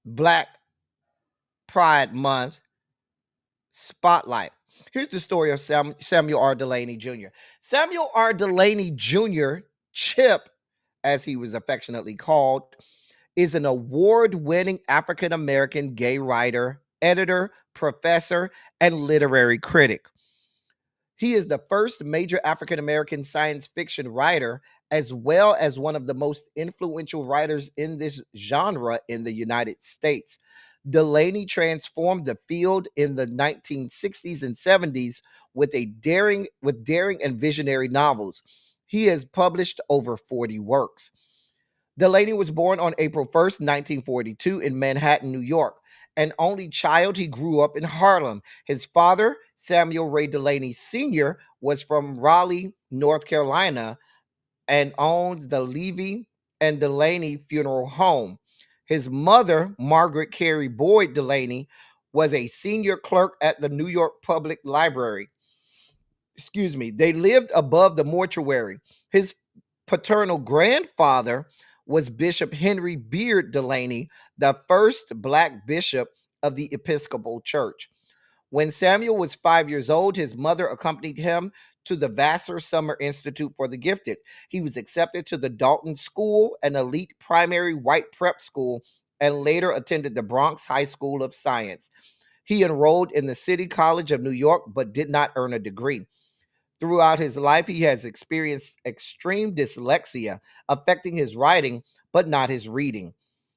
Black Pride Month spotlight. Here's the story of Samuel R. Delaney Jr. Samuel R. Delaney Jr., Chip, as he was affectionately called, is an award-winning African-American gay writer, editor, professor, and literary critic. He is the first major African-American science fiction writer, as well as one of the most influential writers in this genre in the United States. Delaney transformed the field in the 1960s and 70s with daring and visionary novels. He has published over 40 works. Delaney was born on April 1st, 1942 in Manhattan, New York. An only child, he grew up in Harlem. His father, Samuel Ray Delaney Sr., was from Raleigh, North Carolina, and owned the Levy and Delaney Funeral Home. His mother, Margaret Carey Boyd Delaney, was a senior clerk at the New York Public Library. They lived above the mortuary. His paternal grandfather was Bishop Henry Beard Delaney, the first Black bishop of the Episcopal Church. When Samuel was 5 years old, his mother accompanied him to the Vassar Summer Institute for the Gifted. He was accepted to the Dalton School, an elite primary white prep school, and later attended the Bronx High School of Science. He enrolled in the City College of New York, but did not earn a degree. Throughout his life, he has experienced extreme dyslexia, affecting his writing, but not his reading.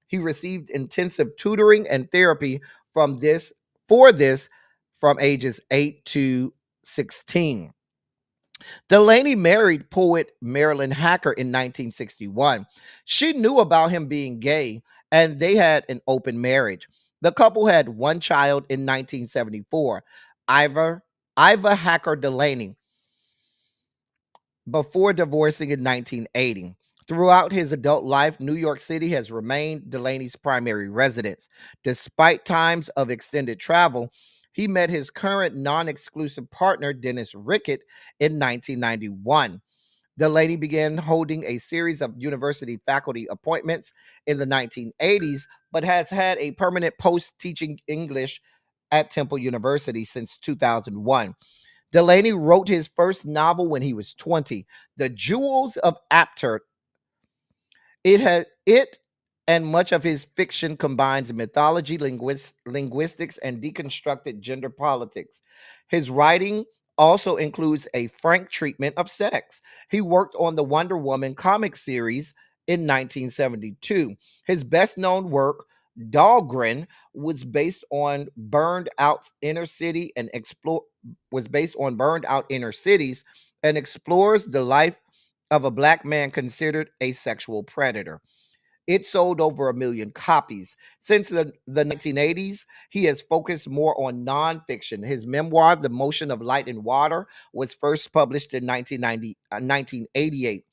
He received intensive tutoring and therapy from this from ages 8 to 16. Delaney married poet Marilyn Hacker in 1961. She knew about him being gay, and they had an open marriage. The couple had one child in 1974, Iva Hacker Delaney, before divorcing in 1980. Throughout his adult life, New York City has remained Delaney's primary residence. Despite times of extended travel, he met his current non-exclusive partner, Dennis Rickett, in 1991. Delaney began holding a series of university faculty appointments in the 1980s, but has had a permanent post teaching English at Temple University since 2001. Delaney wrote his first novel when he was 20, The Jewels of Apter. It and much of his fiction combines mythology, linguistics, and deconstructed gender politics. His writing also includes a frank treatment of sex. He worked on the Wonder Woman comic series in 1972. His best-known work, Dahlgren, was based on burned out inner cities and explores the life of a Black man considered a sexual predator. It sold over 1 million copies. Since the 1980s, he has focused more on nonfiction. His memoir, The Motion of Light and Water, was first published in 1988.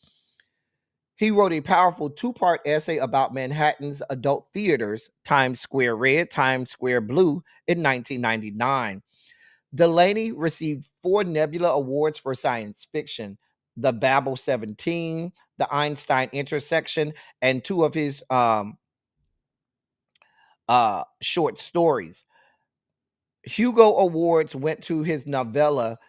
He wrote a powerful two-part essay about Manhattan's adult theaters, Times Square Red, Times Square Blue, in 1999. Delaney received 4 Nebula Awards for science fiction, the Babel 17, the Einstein Intersection, and 2 of his short stories. Hugo Awards went to his novella,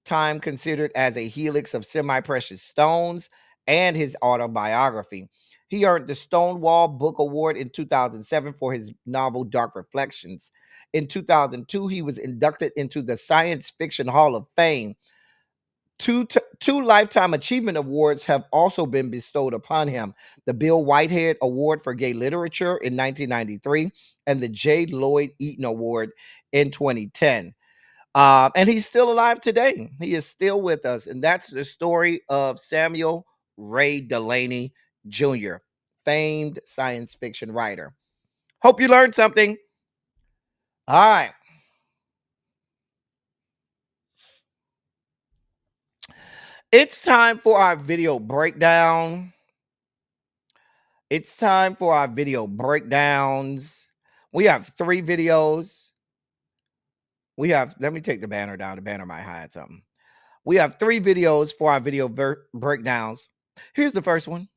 Time Considered as a Helix of Semi-Precious Stones, and his autobiography. He earned the Stonewall Book Award in 2007 for his novel Dark Reflections. In 2002, he was inducted into the Science Fiction Hall of Fame. Two Lifetime Achievement Awards have also been bestowed upon him: the Bill Whitehead Award for Gay Literature in 1993 and the J. Lloyd Eaton Award in 2010. And he's still alive today. He is still with us. And that's the story of Samuel Ray Delaney Jr., famed science fiction writer. Hope you learned something. All right. It's time for our video breakdown. It's time for our video breakdowns. We have 3 videos. Let me take the banner down. The banner might hide something. We have 3 videos for our video breakdowns. Here's the first one.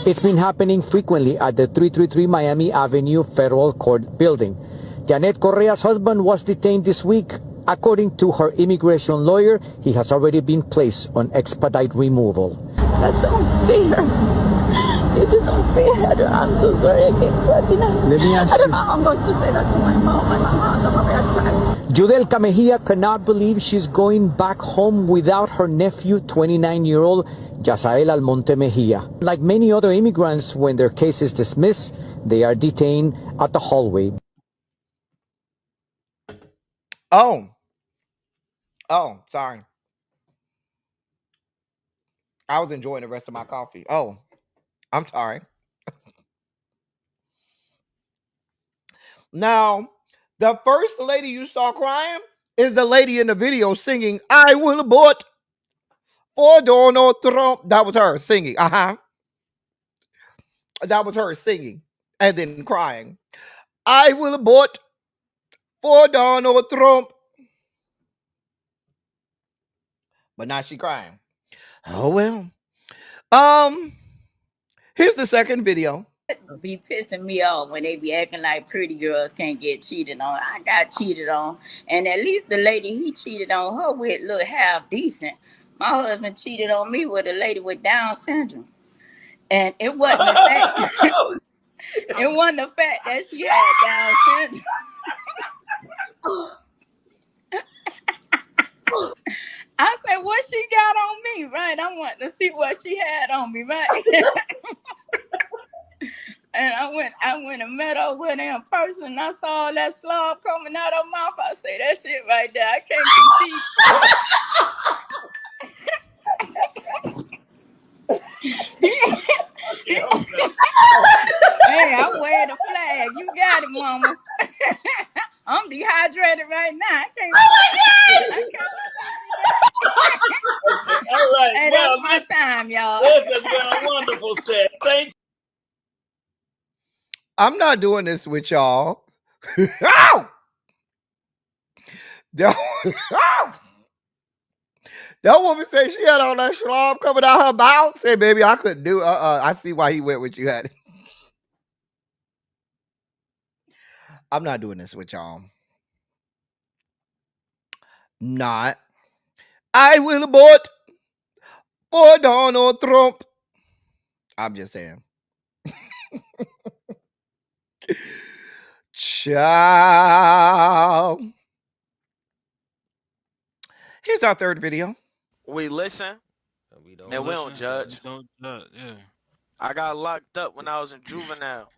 It's been happening frequently at the 333 Miami Avenue Federal Court building. Janet Correa's husband was detained this week. According to her immigration lawyer, he has already been placed on expedite removal. That's unfair. This is unfair. I'm so sorry. I can't talk enough. Let me ask I don't you. know how I'm going to say that to my mom. My mom has a hard time. Judelka Mejia cannot believe she's going back home without her nephew, 29-year-old Yasael Almonte Mejia. Like many other immigrants, when their case is dismissed, they are detained at the hallway. Oh, sorry. I was enjoying the rest of my coffee. Oh, I'm sorry. Now, the first lady you saw crying is the lady in the video singing, "I will vote for Donald Trump." That was her singing. That was her singing and then crying. "I will vote for Donald Trump." But now she crying. Oh well. Here's the second video. Be pissing me off when they be acting like pretty girls can't get cheated on. I got cheated on, and at least the lady he cheated on her with look half decent. My husband cheated on me with a lady with Down syndrome, and it wasn't the fact. It wasn't the fact that she had Down syndrome. I said, what she got on me, right? I want to see what she had on me, right? And I went and met her with her in person, and I saw all that slob coming out of her mouth. I say, that's it right there. I can't compete. Hey, I wave the flag. You got it, mama. I'm dehydrated right now. I can't. All right. Hey, Well, that's my time, y'all. This has been a wonderful set. Thank you. I'm not doing this with y'all. Ow! That woman said she had all that schlub coming out her mouth. Say, baby, I couldn't do. I see why he went with you, honey. I'm not doing this with y'all. Not. I will vote for Donald Trump. I'm just saying. Child. Here's our third video. We listen and we don't judge. Yeah. I got locked up when I was in juvenile.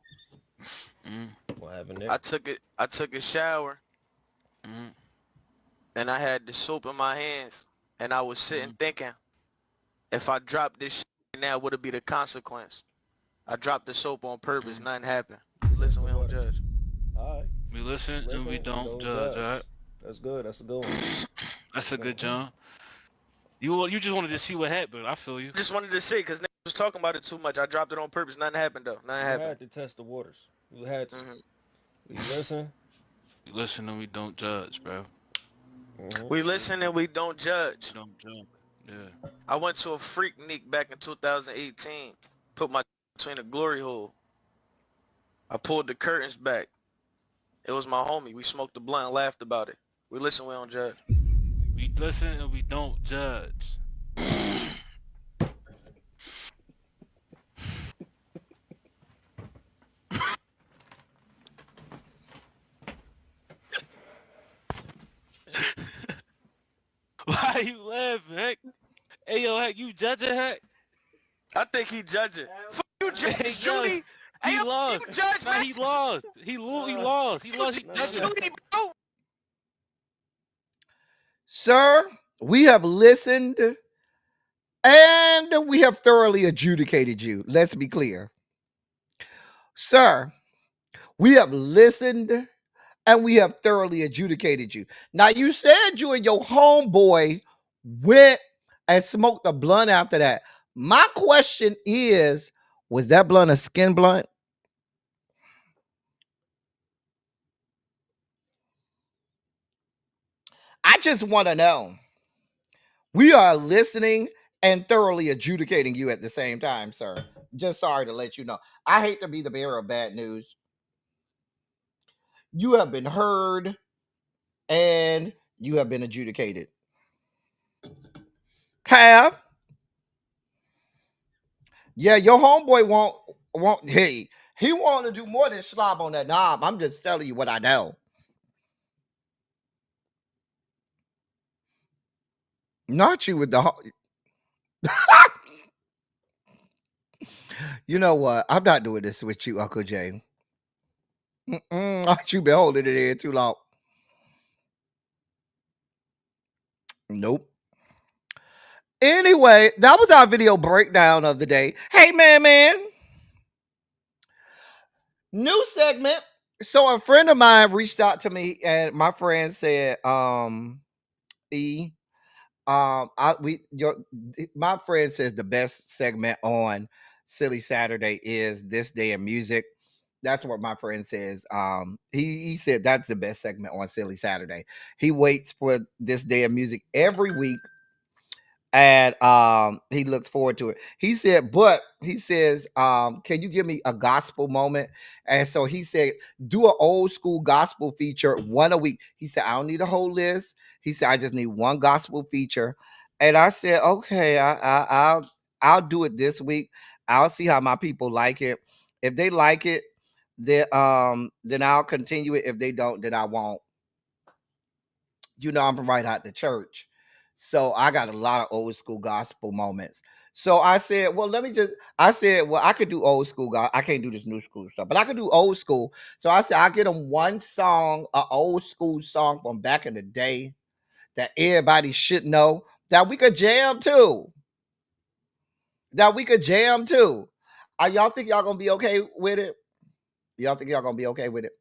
What happened there? I took a shower, and I had the soap in my hands, and I was sitting thinking, if I dropped this shit now, what would be the consequence? I dropped the soap on purpose. Nothing happened. We listen, we don't judge. All right. We listen and we don't judge. All right. That's good. That's a good one. That's a good John. You just wanted to see what happened. I feel you. Just wanted to see because niggas was talking about it too much. I dropped it on purpose. Nothing happened though. Nothing happened. You had to test the waters. You had to. We listen. We listen and we don't judge, bro. We listen and we don't judge. We don't judge. Yeah. I went to a Freaknik back in 2018. Put my between a glory hole. I pulled the curtains back. It was my homie. We smoked the blunt and laughed about it. We listen, we don't judge. We listen and we don't judge. Why are you laughing, heck? Hey yo, Heck, you judging Heck? I think he judging. Fuck you, Hey Judge yo, Judy. Hey, he yo, lost. you judge, Nah, man. he lost. He lost. He lost. He Judge judging. Judy, bro. Sir, we have listened and we have thoroughly adjudicated you. Let's be clear. Sir, we have listened and we have thoroughly adjudicated you. Now, you said you and your homeboy went and smoked a blunt after that. My question is, was that blunt a skin blunt? I just want to know. We are listening and thoroughly adjudicating you at the same time, sir. Just sorry to let you know. I hate to be the bearer of bad news. You have been heard and you have been adjudicated. Have? Yeah, your homeboy won't hey, he want to do more than slob on that knob. I'm just telling you what I know. Not you with the You know what? I'm not doing this with you, Uncle Jay. Aren't you been holding it in too long? Nope. Anyway, that was our video breakdown of the day. Hey, man. New segment. So a friend of mine reached out to me, and my friend said, E, my friend says the best segment on Silly Saturday is This Day in Music. That's what my friend says. He said that's the best segment on Silly Saturday. He waits for This Day of Music every week, and he looks forward to it. He said, but he says, can you give me a gospel moment? And so he said, do an old school gospel feature, one a week. He said, I don't need a whole list. He said, I just need one gospel feature. And I said, okay, I'll do it this week. I'll see how my people like it. If they like it, then I'll continue it. If they don't, then I won't. You know, I'm from right out the church. So I got a lot of old school gospel moments. So I said, well, I could do old school. I can't do this new school stuff, but I could do old school. So I said, I'll get them one song, an old school song from back in the day that everybody should know that we could jam to. Y'all think y'all gonna be okay with it? Y'all think y'all gonna be okay with it?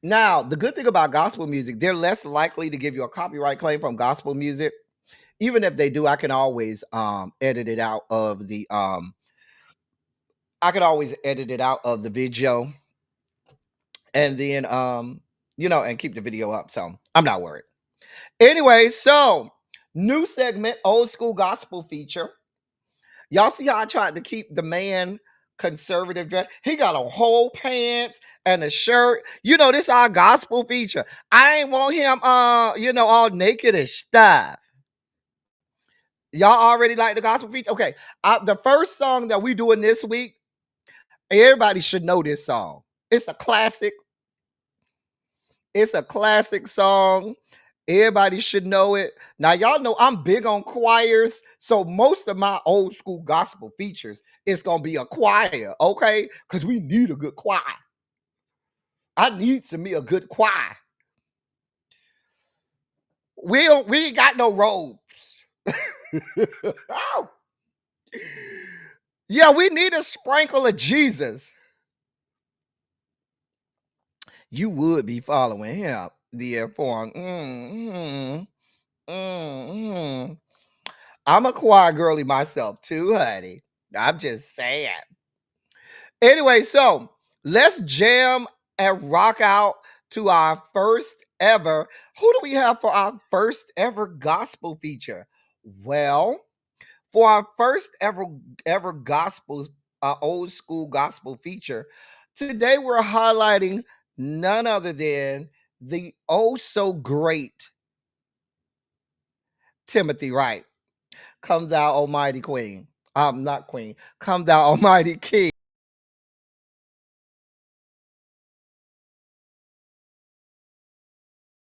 Now, the good thing about gospel music, they're less likely to give you a copyright claim from gospel music. Even if they do, I can always edit it out of the video, and then and keep the video up. So I'm not worried. Anyway, so new segment, old school gospel feature. Y'all see how I tried to keep the man conservative dress? He got on whole pants and a shirt. This our gospel feature. I ain't want him all naked and stuff. Y'all already like the gospel feature? Okay. The first song that we doing this week, everybody should know this song. It's a classic. It's a classic song. Everybody should know it. Now, y'all know I'm big on choirs. So most of my old school gospel features is going to be a choir, okay? Because we need a good choir. I need to be a good choir. We ain't got no robes. Oh. Yeah, we need a sprinkle of Jesus. You would be following him, the informed. I'm a choir girly myself too, honey. I'm just saying. Anyway, so let's jam and rock out to our first ever. Who do we have for our first ever gospel feature? Well, for our first ever gospel, old school gospel feature, today we're highlighting none other than the oh so great Timothy Wright. Come thou almighty queen. Not queen. Come thou almighty king.